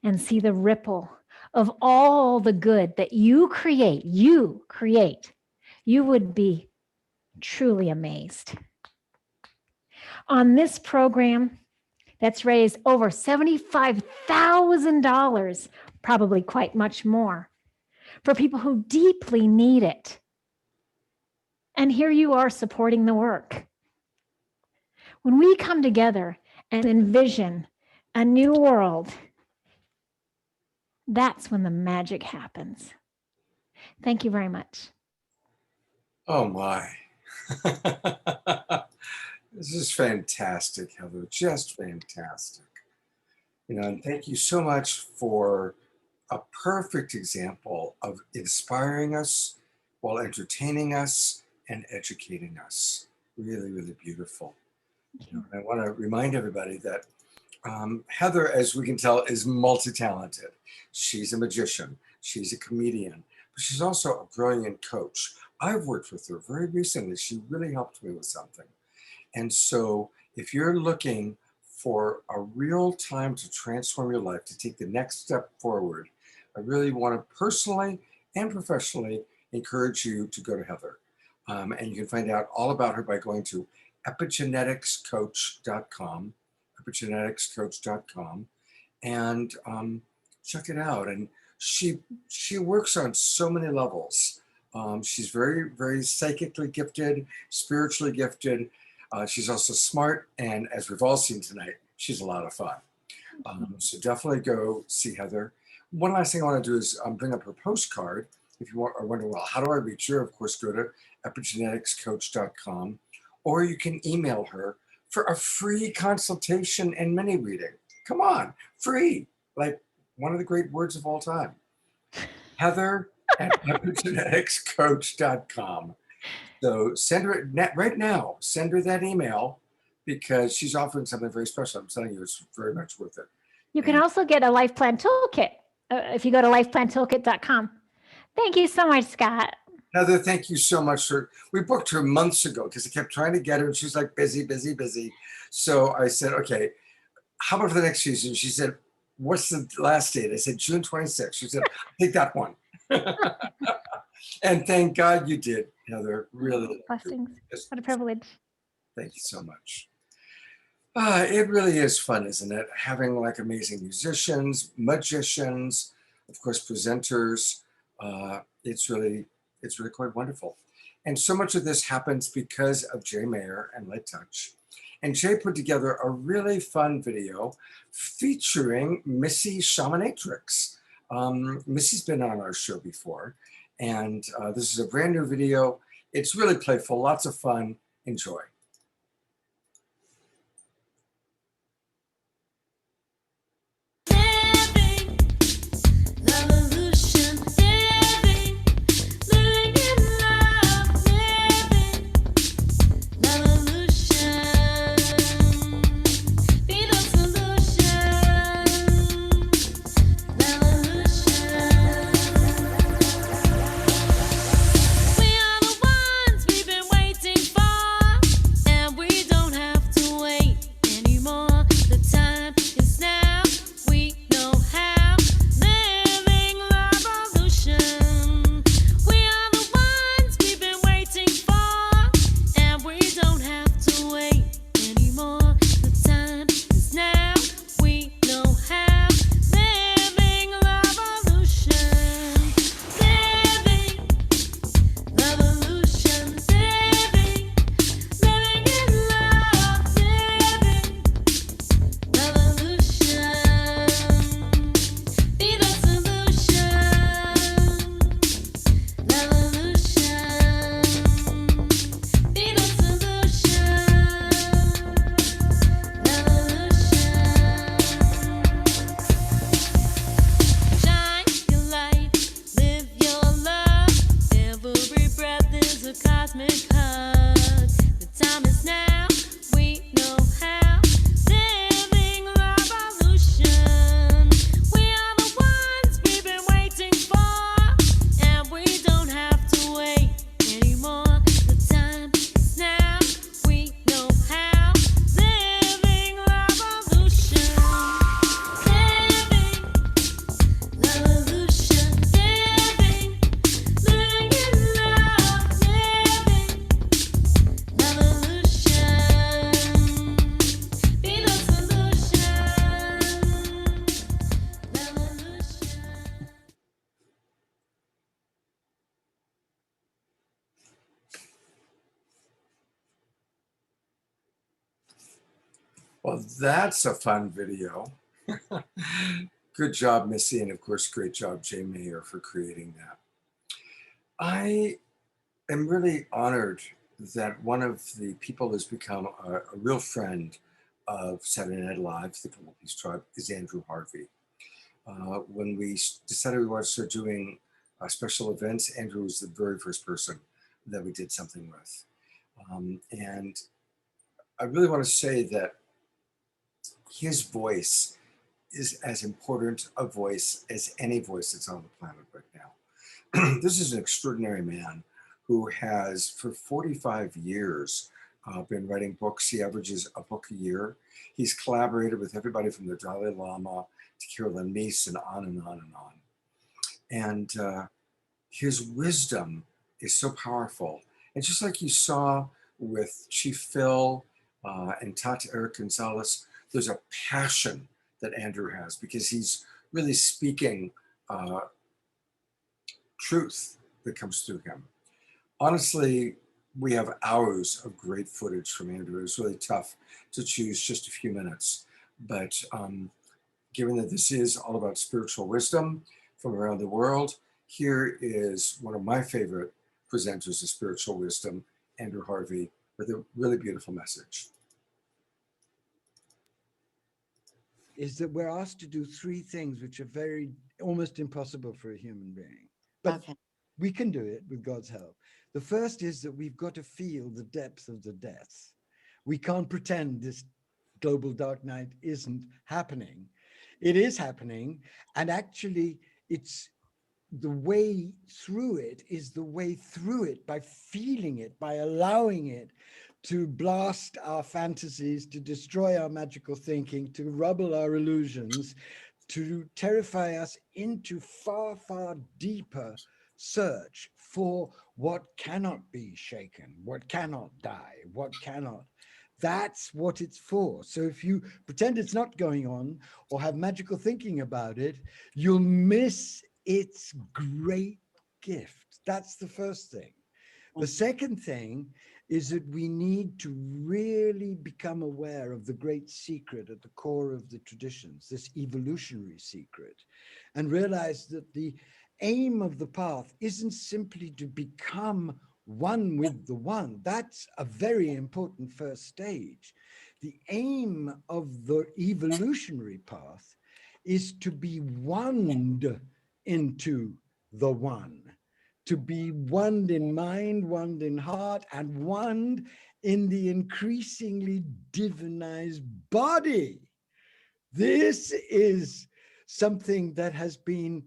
and see the ripple of all the good that you create, you would be truly amazed. On this program that's raised over $75,000, probably quite much more, for people who deeply need it. And here you are supporting the work. When we come together and envision a new world, that's when the magic happens. Thank you very much. Oh my. This is fantastic, Heather, just fantastic. And thank you so much for a perfect example of inspiring us while entertaining us and educating us. Really, really beautiful. I want to remind everybody that Heather, as we can tell, is multi-talented. She's a magician, she's a comedian, but she's also a brilliant coach. I've worked with her very recently. She really helped me with something. And so if you're looking for a real time to transform your life, to take the next step forward, I really want to personally and professionally encourage you to go to Heather. And you can find out all about her by going to epigeneticscoach.com, epigeneticscoach.com, and check it out. And she works on so many levels. She's very, very psychically gifted, spiritually gifted. She's also smart, and as we've all seen tonight, she's a lot of fun. So definitely go see Heather. One last thing I want to do is bring up her postcard. If you are wondering, well, how do I reach her? Of course, go to epigeneticscoach.com, or you can email her for a free consultation and mini reading. Come on, free, like one of the great words of all time. Heather at epigeneticscoach.com. So send her right now, send her that email because she's offering something very special. I'm telling you, it's very much worth it. You can also get a life plan toolkit if you go to lifeplantoolkit.com. Thank you so much, Scott. Heather, thank you so much for, we booked her months ago because I kept trying to get her and she's like busy. So I said, okay, how about for the next season? She said, what's the last date? I said, June 26th. She said, take that one. And thank God you did, Heather, really. Blessings. What a privilege. Thank you so much. It really is fun, isn't it? Having like amazing musicians, magicians, of course, presenters. It's really quite wonderful. And so much of this happens because of Jay Mayer and Light Touch. And Jay put together a really fun video featuring Missy Shamanatrix. Missy's been on our show before, and this is a brand new video. It's really playful, lots of fun. Enjoy. Well, that's a fun video. Good job, Missy, and of course, great job, Jay Mayer, for creating that. I am really honored that one of the people who's become a real friend of Saturday Night Live, the Global Peace Tribe, is Andrew Harvey. When we decided we wanted to start doing special events, Andrew was the very first person that we did something with. And I really want to say that his voice is as important a voice as any voice that's on the planet right now. This is an extraordinary man who has, for 45 years, been writing books. He averages a book a year. He's collaborated with everybody from the Dalai Lama to Carolyn Meese and on and on and on. And his wisdom is so powerful. And just like you saw with Chief Phil and Tata Erick Gonzalez, there's a passion that Andrew has because he's really speaking truth that comes through him. Honestly, we have hours of great footage from Andrew. It was really tough to choose just a few minutes, but given that this is all about spiritual wisdom from around the world, here is one of my favorite presenters of spiritual wisdom, Andrew Harvey, with a really beautiful message. Is that we're asked to do three things which are almost impossible for a human being. But We can do it with God's help. The first is that we've got to feel the depth of the death. We can't pretend this global dark night isn't happening. It is happening, and actually it's the way through it is the way through it by feeling it, by allowing it to blast our fantasies, to destroy our magical thinking, to rubble our illusions, to terrify us into far, far deeper search for what cannot be shaken, what cannot die, what cannot. That's what it's for. So if you pretend it's not going on or have magical thinking about it, you'll miss its great gift. That's the first thing. The second thing is that we need to really become aware of the great secret at the core of the traditions, this evolutionary secret, and realize that the aim of the path isn't simply to become one with the one. That's a very important first stage. The aim of the evolutionary path is to be oned into the one, to be one in mind, one in heart, and one in the increasingly divinized body. This is something that has been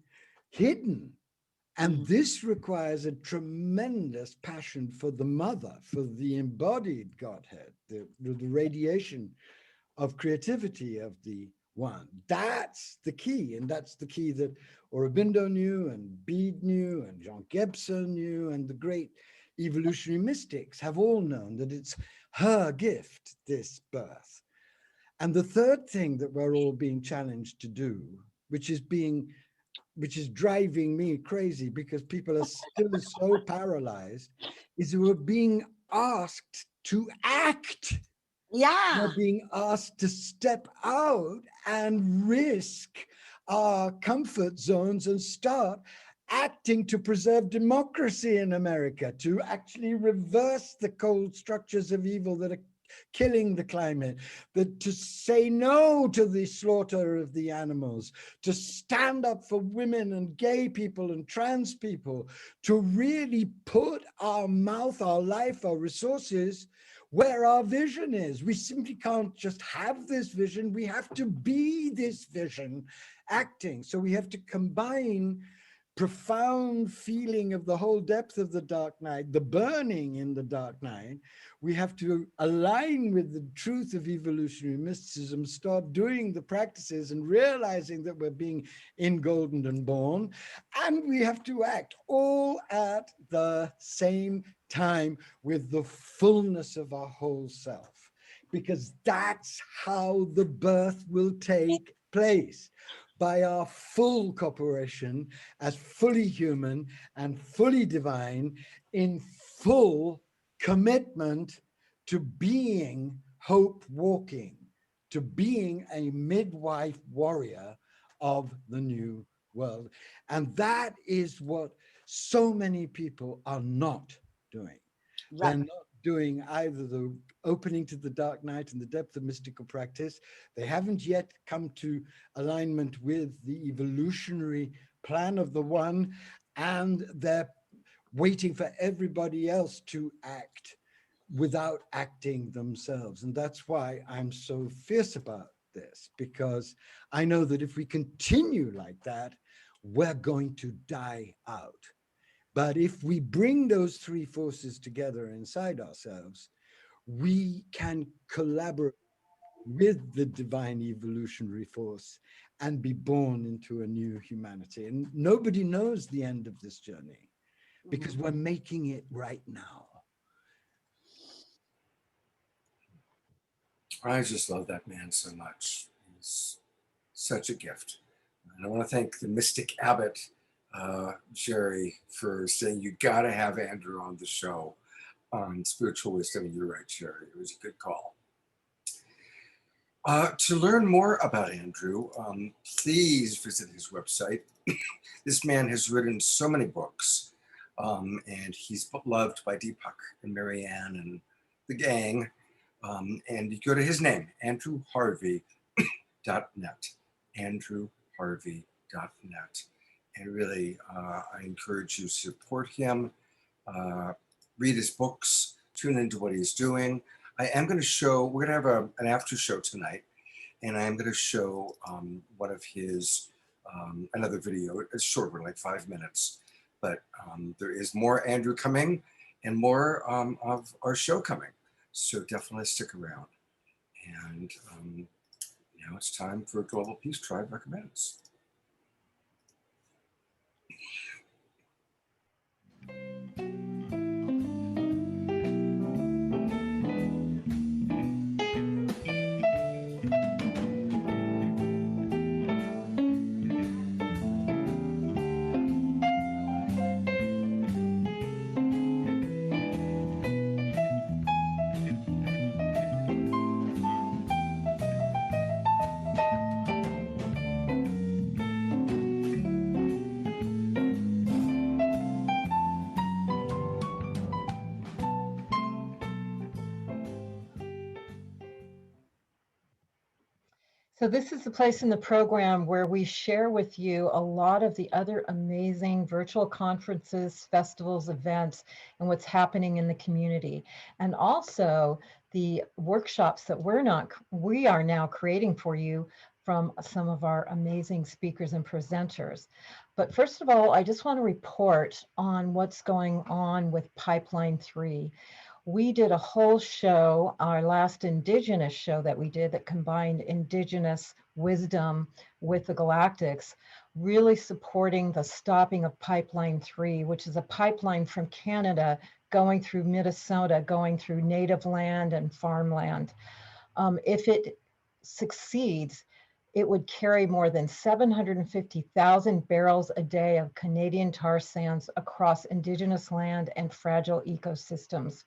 hidden. And this requires a tremendous passion for the mother, for the embodied Godhead, the radiation of creativity of the one. That's the key. And that's the key that Aurobindo knew, and Bede knew, and John Gibson knew, and the great evolutionary mystics have all known that it's her gift, this birth. And the third thing that we're all being challenged to do, which is driving me crazy because people are still so paralyzed, is that we're being asked to act. Yeah. We're being asked to step out and risk our comfort zones and start acting to preserve democracy in America, to actually reverse the cold structures of evil that are killing the climate, but to say no to the slaughter of the animals, to stand up for women and gay people and trans people, to really put our mouth, our life, our resources where our vision is. We simply can't just have this vision. We have to be this vision acting. So we have to combine profound feeling of the whole depth of the dark night, the burning in the dark night. We have to align with the truth of evolutionary mysticism, start doing the practices and realizing that we're being engoldened and born. And we have to act all at the same time with the fullness of our whole self, because that's how the birth will take place. By our full cooperation as fully human and fully divine, in full commitment to being hope walking, to being a midwife warrior of the new world. And that is what so many people are not doing. Right. They're not doing either the opening to the dark night and the depth of mystical practice. They haven't yet come to alignment with the evolutionary plan of the one, and they're waiting for everybody else to act without acting themselves. And that's why I'm so fierce about this, because I know that if we continue like that, we're going to die out. But if we bring those three forces together inside ourselves, we can collaborate with the divine evolutionary force and be born into a new humanity. And nobody knows the end of this journey because we're making it right now. I just love that man so much. He's such a gift. And I want to thank the mystic abbot, Jerry, for saying you got to have Andrew on the show on spiritual wisdom. You're right, Jerry. It was a good call. To learn more about Andrew, please visit his website. This man has written so many books, and he's loved by Deepak and Marianne and the gang. And you go to his name, andrewharvey.net, andrewharvey.net. And really, I encourage you to support him, read his books, tune into what he's doing. I am going to show, we're going to have an after show tonight, and I am going to show one of his, another video. It's short, we're like 5 minutes, but there is more Andrew coming and more of our show coming. So definitely stick around. And now it's time for Global Peace Tribe Recommends. So this is the place in the program where we share with you a lot of the other amazing virtual conferences, festivals, events, and what's happening in the community. And also the workshops that we are now creating for you from some of our amazing speakers and presenters. But first of all, I just want to report on what's going on with Pipeline 3. We did a whole show, our last Indigenous show that we did that combined Indigenous wisdom with the Galactics, really supporting the stopping of Pipeline 3, which is a pipeline from Canada going through Minnesota, going through native land and farmland. If it succeeds, it would carry more than 750,000 barrels a day of Canadian tar sands across Indigenous land and fragile ecosystems.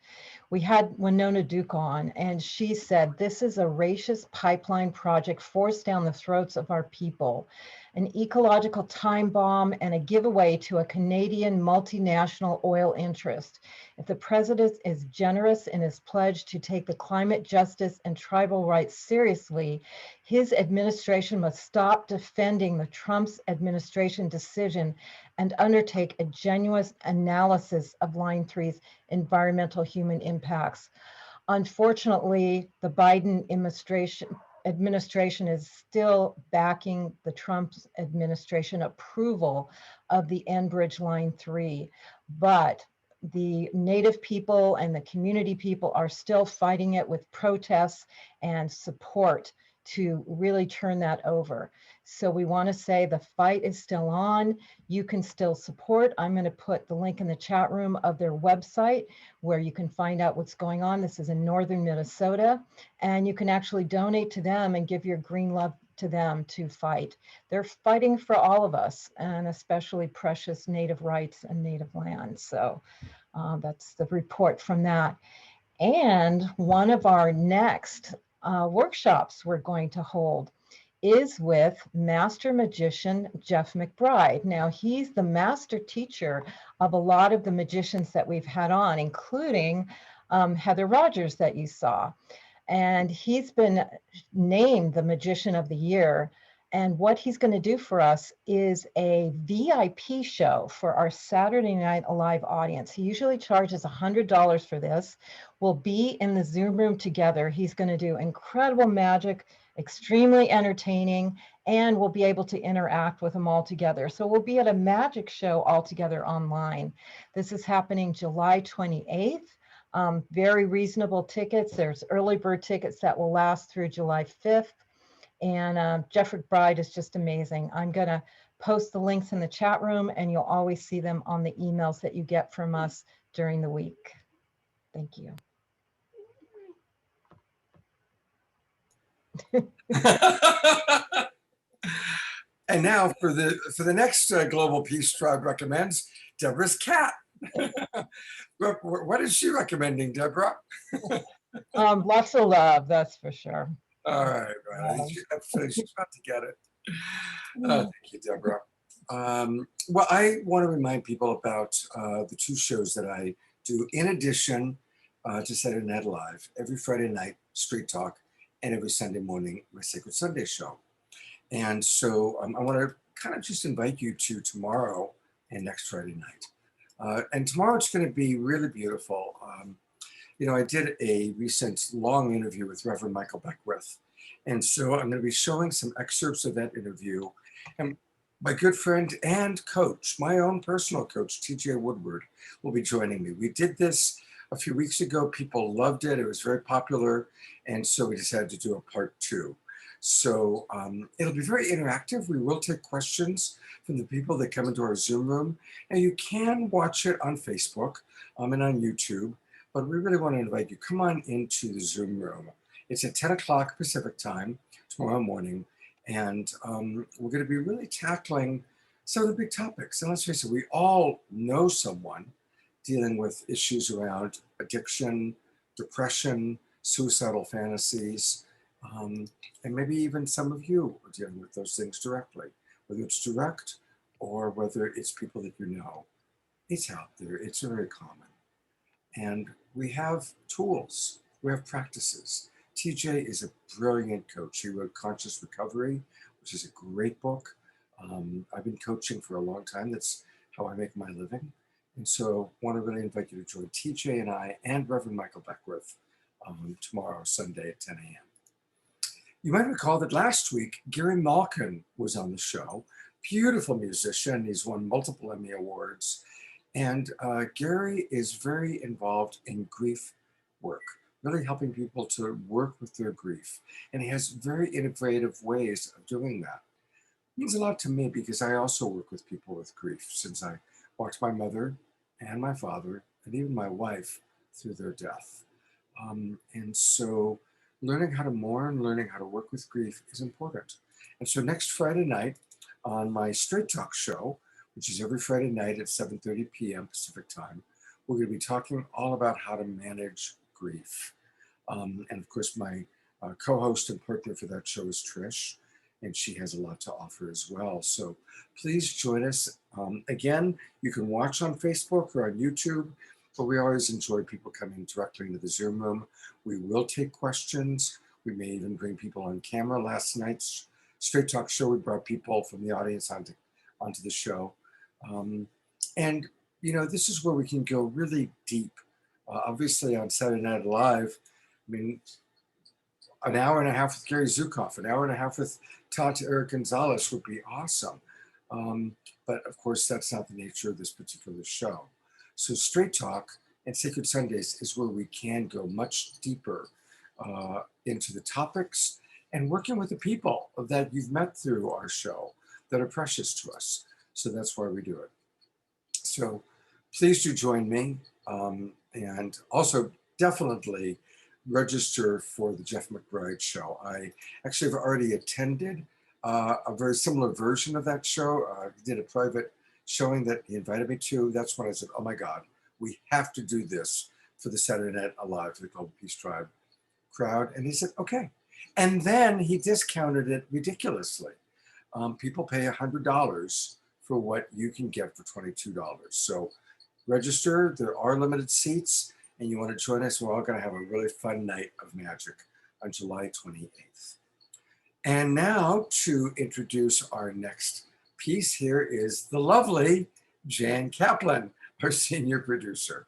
We had Winona Duke on, and she said, this is a racist pipeline project forced down the throats of our people, an ecological time bomb and a giveaway to a Canadian multinational oil interest. If the president is generous in his pledge to take the climate justice and tribal rights seriously, his administration must stop defending the Trump's administration decision and undertake a genuine analysis of Line 3's environmental human impacts. Unfortunately, the Biden administration is still backing the Trump administration approval of the Enbridge Line 3, but the Native people and the community people are still fighting it with protests and support to really turn that over. So we want to say the fight is still on. You can still support. I'm going to put the link in the chat room of their website where you can find out what's going on. This is in northern Minnesota, and you can actually donate to them and give your green love to them to fight. They're fighting for all of us, and especially precious Native rights and Native land. So that's the report from that. And one of our next workshops we're going to hold is with Master Magician Jeff McBride. Now, he's the master teacher of a lot of the magicians that we've had on, including Heather Rogers that you saw. And he's been named the Magician of the Year. And what he's going to do for us is a VIP show for our Saturday Night Alive audience. He usually charges $100 for this. We'll be in the Zoom room together. He's going to do incredible magic, extremely entertaining, and we'll be able to interact with them all together. So we'll be at a magic show all together online. This is happening July 28th. Very reasonable tickets. There's early bird tickets that will last through July 5th. And Jeff McBride is just amazing. I'm going to post the links in the chat room, and you'll always see them on the emails that you get from us during the week. Thank you. And now for the next Global Peace Tribe Recommends, Deborah's cat. What is she recommending, Deborah? Lots of love, that's for sure. All right. She's about to get it. Thank you, Deborah. Well, I want to remind people about the two shows that I do in addition to Saturday Night Live, every Friday night, Street Talk, and every Sunday morning, my Sacred Sunday show. And so I want to kind of just invite you to tomorrow and next Friday night. And tomorrow it's going to be really beautiful. I did a recent long interview with Reverend Michael Beckwith. And so I'm going to be showing some excerpts of that interview. And my good friend and coach, my own personal coach, TJ Woodward, will be joining me. We did this a few weeks ago. People loved it. It was very popular. And so we decided to do a part 2. So it'll be very interactive. We will take questions from the people that come into our Zoom room. And you can watch it on Facebook and on YouTube. But we really want to invite you, come on into the Zoom room. It's at 10 o'clock Pacific time tomorrow morning. And we're going to be really tackling some of the big topics. And let's face it, we all know someone dealing with issues around addiction, depression, suicidal fantasies, and maybe even some of you are dealing with those things directly, whether it's direct or whether it's people that you know. It's out there. It's very common. And we have tools, we have practices. TJ is a brilliant coach. He wrote Conscious Recovery, which is a great book. I've been coaching for a long time. That's how I make my living. And so I want to really invite you to join TJ and I and Reverend Michael Beckwith tomorrow, Sunday at 10 a.m. You might recall that last week, Gary Malkin was on the show. Beautiful musician. He's won multiple Emmy Awards. And Gary is very involved in grief work, really helping people to work with their grief. And he has very innovative ways of doing that. It means a lot to me because I also work with people with grief since I watched my mother and my father and even my wife through their death. And so learning how to mourn, learning how to work with grief is important. And so next Friday night on my Straight Talk show, which is every Friday night at 7:30 p.m. Pacific time, we're going to be talking all about how to manage grief. And of course, my co-host and partner for that show is Trish, and she has a lot to offer as well. So please join us. Again, you can watch on Facebook or on YouTube, but we always enjoy people coming directly into the Zoom room. We will take questions. We may even bring people on camera. Last night's Straight Talk show, we brought people from the audience onto the show. And, this is where we can go really deep. Obviously, on Saturday Night Live, an hour and a half with Gary Zukav, an hour and a half with Erick Gonzalez would be awesome. But of course, that's not the nature of this particular show. So Straight Talk and Sacred Sundays is where we can go much deeper into the topics and working with the people that you've met through our show that are precious to us. So that's why we do it. So please do join me. And also definitely register for the Jeff McBride show. I actually have already attended a very similar version of that show. He did a private showing that he invited me to. That's when I said, oh my God, we have to do this for the Saturday Night Alive, for the Global Peace Tribe crowd. And he said, okay. And then he discounted it ridiculously. People pay $100 for what you can get for $22. So register, there are limited seats, and you want to join us. We're all going to have a really fun night of magic on July 28th. And now to introduce our next piece, here is the lovely Jan Kaplan, our senior producer.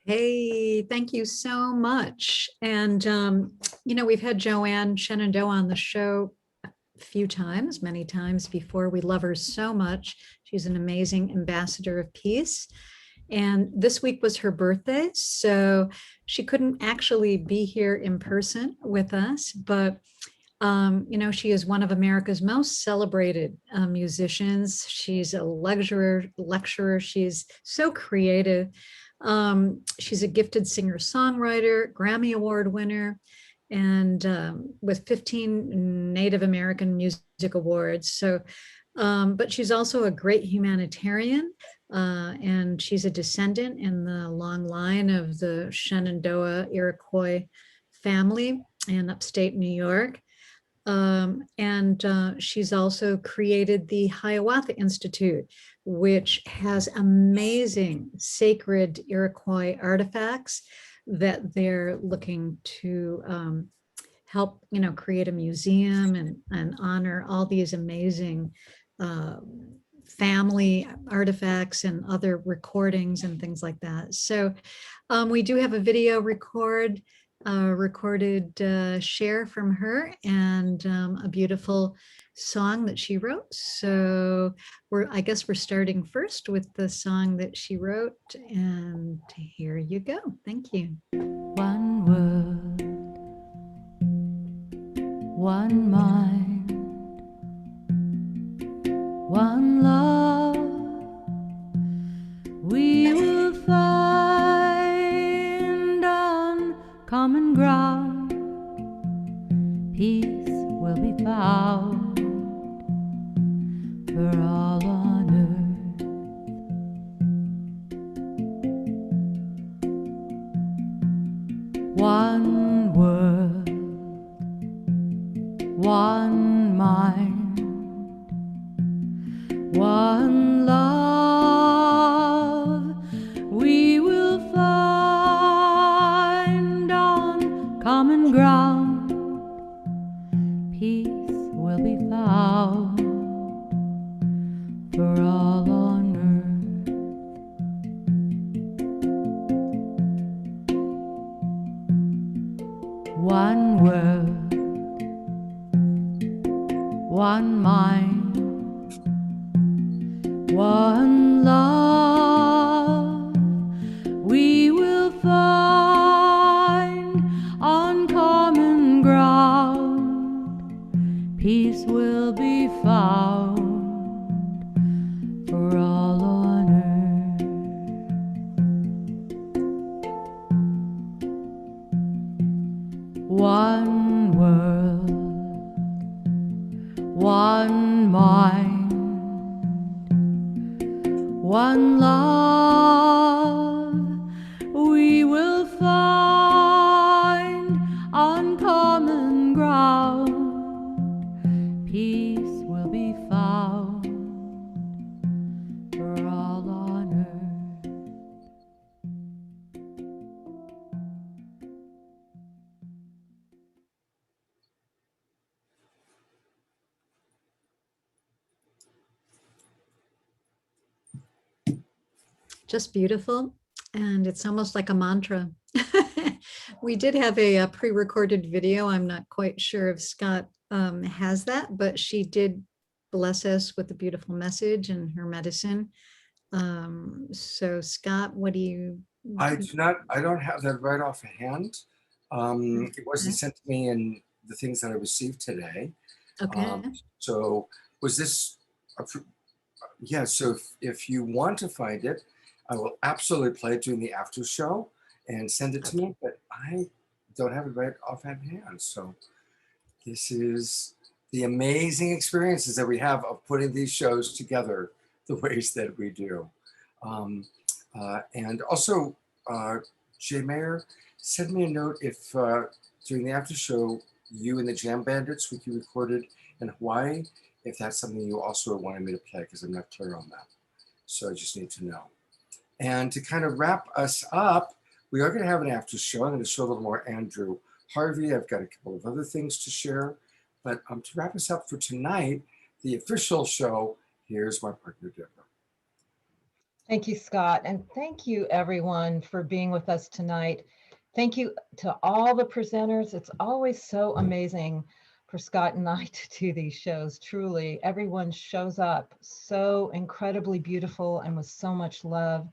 Hey, thank you so much. And, we've had Joanne Shenandoah on the show a few times, many times before. We love her so much. She's an amazing ambassador of peace. And this week was her birthday, so she couldn't actually be here in person with us, but she is one of America's most celebrated musicians. She's a lecturer. She's so creative. She's a gifted singer-songwriter, Grammy Award winner, and with 15 Native American Music Awards. So, but she's also a great humanitarian, and she's a descendant in the long line of the Shenandoah Iroquois family in upstate New York. And she's also created the Hiawatha Institute, which has amazing sacred Iroquois artifacts that they're looking to help, create a museum and honor all these amazing family artifacts and other recordings and things like that. So we do have a video recorded share from her, and a beautiful song that she wrote. So I guess we're starting first with the song that she wrote, and here you go. Thank you. One word, one mind, one love, we will find on common ground, peace will be found for all on earth. One world, one mind, one love, we will find on common ground, peace will be found for all on earth. One world, one mind, one love, we will find on common ground, peace will be found for all on earth. One world, one mind, one love, we will find on common ground, peace will be found for all on earth. Just beautiful. And it's almost like a mantra. We did have a pre-recorded video. I'm not quite sure if Scott has that, but she did bless us with a beautiful message and her medicine. So Scott, what do you? I don't have that right offhand. It wasn't sent to me in the things that I received today. Okay. So was this, yeah, so if you want to find it, I will absolutely play it during the after show and send it to me, but I don't have it right offhand. So this is the amazing experiences that we have of putting these shows together the ways that we do. And also, Jay Mayer, send me a note if during the after show, you and the Jam Bandits, which you recorded in Hawaii, if that's something you also wanted me to play, because I'm not clear on that. So I just need to know. And to kind of wrap us up, we are going to have an after show. I'm going to show a little more Andrew Harvey. I've got a couple of other things to share. But to wrap us up for tonight, the official show, here's my partner, Deborah. Thank you, Scott. And thank you, everyone, for being with us tonight. Thank you to all the presenters. It's always so amazing for Scott and I to do these shows. Truly, everyone shows up so incredibly beautiful and with so much love.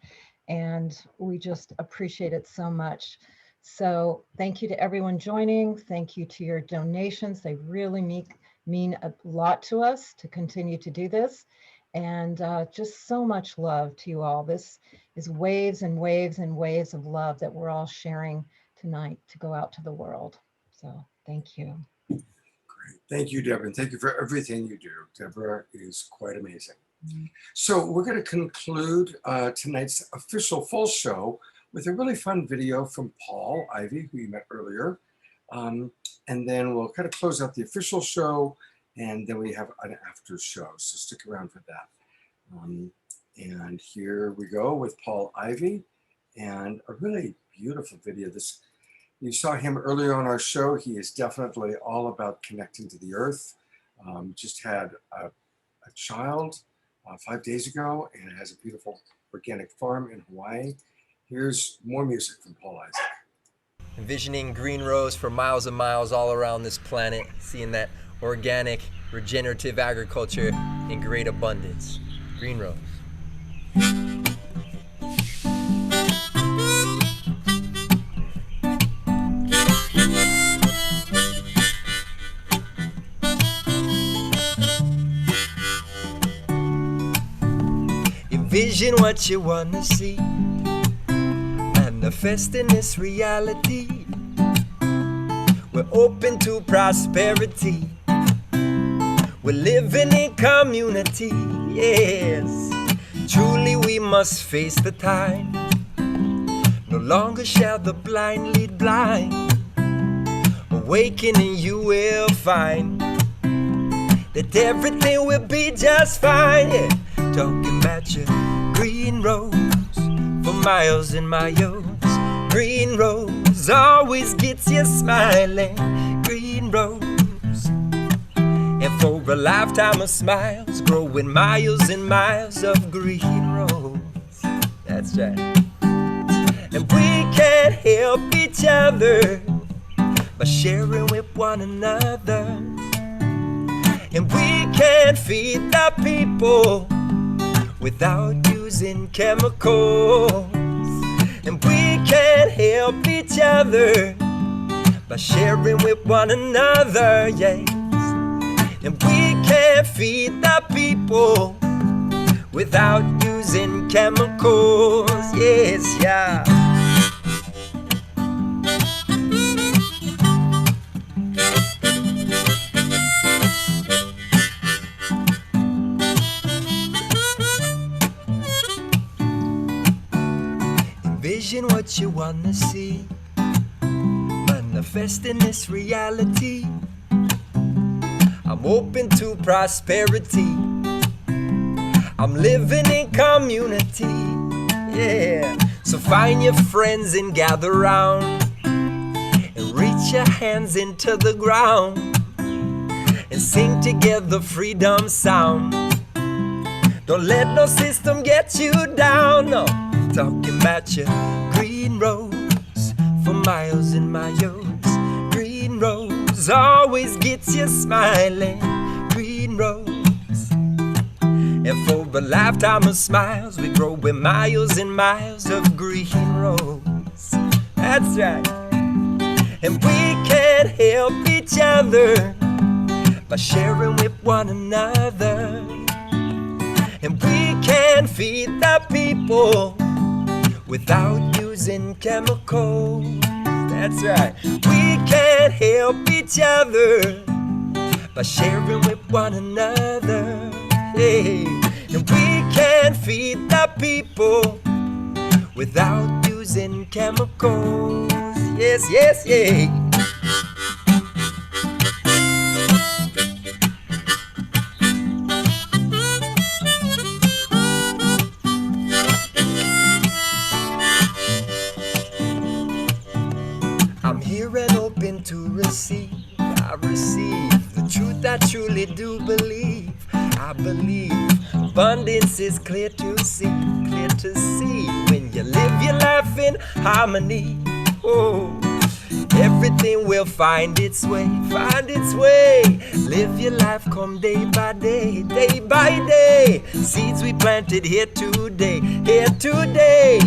And we just appreciate it so much. So thank you to everyone joining. Thank you to your donations. They really mean a lot to us to continue to do this. And just so much love to you all. This is waves and waves and waves of love that we're all sharing tonight to go out to the world. So thank you. Great. Thank you, Deborah. And thank you for everything you do. Deborah is quite amazing. Mm-hmm. So we're going to conclude tonight's official full show with a really fun video from Paul Ivy, who you met earlier. And then we'll kind of close out the official show, and then we have an after show, so stick around for that. And here we go with Paul Ivy, and a really beautiful video. This You saw him earlier on our show. He is definitely all about connecting to the earth. Just had a child 5 days ago and has a beautiful organic farm in Hawaii. Here's more music from Paul Izak. Envisioning green rows for miles and miles all around this planet, seeing that organic, regenerative agriculture in great abundance. Green rows. Envision what you wanna see, manifesting this reality. We're open to prosperity. We're living in community, yes. Truly we must face the time. No longer shall the blind lead blind. Awakening you will find that everything will be just fine, yeah. Talking about your green roads for miles and miles. Green roads always gets you smiling. Green roads, and for a lifetime of smiles, growing miles and miles of green roads. That's right. And we can't help each other by sharing with one another. And we can't feed the people without using chemicals. And we can't help each other by sharing with one another, yes. And we can't feed the people without using chemicals, yes, yeah. Envision what you wanna see, manifesting this reality. I'm open to prosperity. I'm living in community, yeah. So find your friends and gather round and reach your hands into the ground and sing together freedom sound. Don't let no system get you down, no. Talking about your green roads for miles and miles. Green roads always gets you smiling. Green roads, and for a lifetime of smiles, we grow with miles and miles of green roads. That's right. And we can't help each other by sharing with one another. And we can't feed the people without using chemicals. That's right. We can't help each other by sharing with one another. Hey. And we can't feed the people without using chemicals. Yes, yes, yeah. To receive, I receive the truth I truly do believe. I believe abundance is clear to see when you live your life in harmony. Oh, everything will find its way, Live your life, come day by day, day by day. Seeds we planted here today.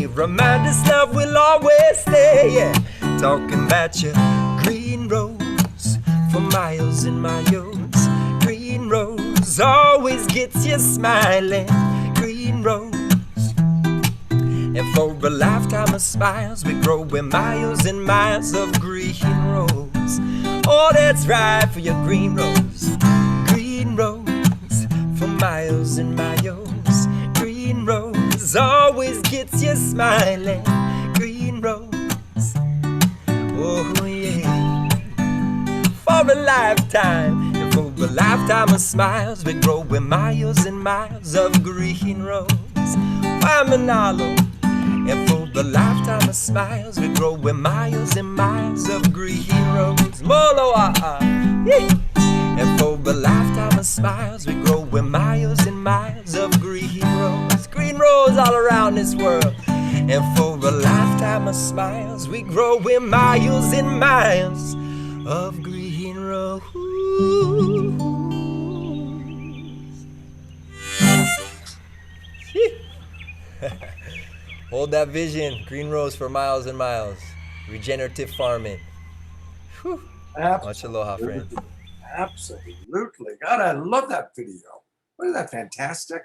Remind us love will always stay, yeah. Talking about your green roads for miles and miles. Green roads always gets you smiling. Green roads, and for a lifetime of smiles, we grow with miles and miles of green roads. Oh, that's right, for your green roads. Green roads for miles and miles. Green roads always gets you smiling. Green roads, oh yeah. For a lifetime, and for a lifetime of smiles, we grow with miles and miles of green roads. Phenomenal. And for a lifetime of smiles, we grow with miles and miles of green rose. Moloa. And for a lifetime of smiles, we grow with miles and miles of green rose all around this world. And for a lifetime of smiles, we grow with miles and miles of green rose. Hold that vision, green rose for miles and miles. Regenerative farming. Whew. Much aloha, friends. Absolutely. God, I love that video. Wasn't that fantastic?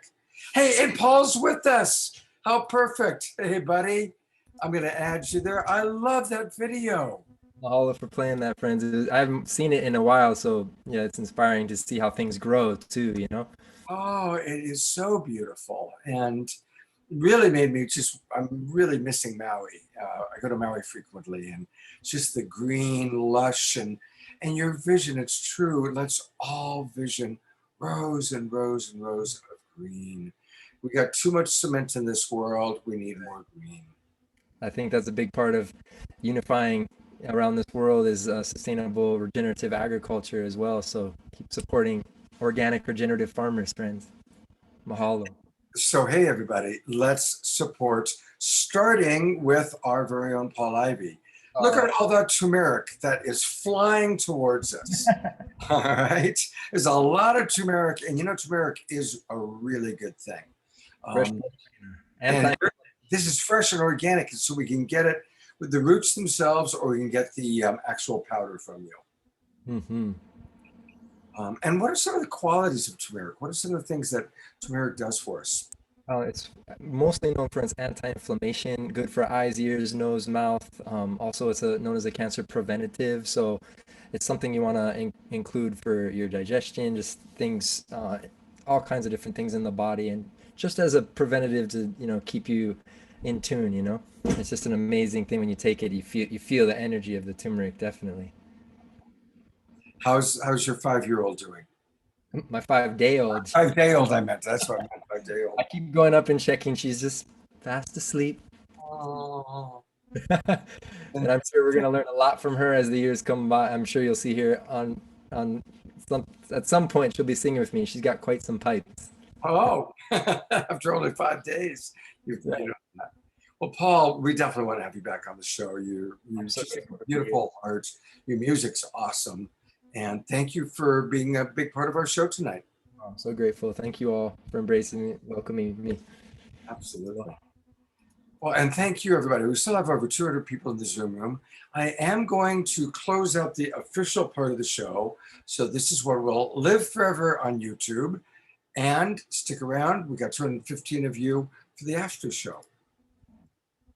Hey, and Paul's with us. How perfect. Hey, buddy. I'm going to add you there. I love that video. Mahalo for playing that, friends. I haven't seen it in a while, so yeah, it's inspiring to see how things grow too, you know? Oh, it is so beautiful. And really made me I'm really missing Maui. I go to Maui frequently, and just the green, lush, and your vision, it's true. Let's all vision rows and rows and rows of green. We got too much cement in this world. We need more green. I think that's a big part of unifying around this world is sustainable regenerative agriculture as well. So keep supporting organic regenerative farmers, friends. Mahalo. So, hey, everybody, let's support, starting with our very own Paul Ivy. Look at all that turmeric that is flying towards us. All right. There's a lot of turmeric, and you know, turmeric is a really good thing. And this is fresh and organic, so we can get it with the roots themselves, or we can get the actual powder from you. Mm-hmm. And what are some of the qualities of turmeric? What are some of the things that turmeric does for us? It's mostly known for its anti-inflammation, good for eyes, ears, nose, mouth. Also, it's known as a cancer preventative. So it's something you want to include for your digestion, just things, all kinds of different things in the body. And just as a preventative to, you know, keep you in tune, you know. It's just an amazing thing when you take it. You feel the energy of the turmeric, definitely. How's your 5-year-old doing? My 5-day-old. 5-day-old, I meant. That's what I meant, 5-day-old. I keep going up and checking. She's just fast asleep. Oh. And I'm sure we're gonna learn a lot from her as the years come by. I'm sure you'll see her at some point she'll be singing with me. She's got quite some pipes. Oh, after only 5 days. You know that. Well, Paul, we definitely want to have you back on the show. You're just a beautiful heart. Your music's awesome. And thank you for being a big part of our show tonight. I'm so grateful. Thank you all for embracing me, welcoming me. Absolutely. Well, and thank you, everybody. We still have over 200 people in the Zoom room. I am going to close out the official part of the show. So this is where we'll live forever on YouTube. And stick around. We got 215 of you for the after show.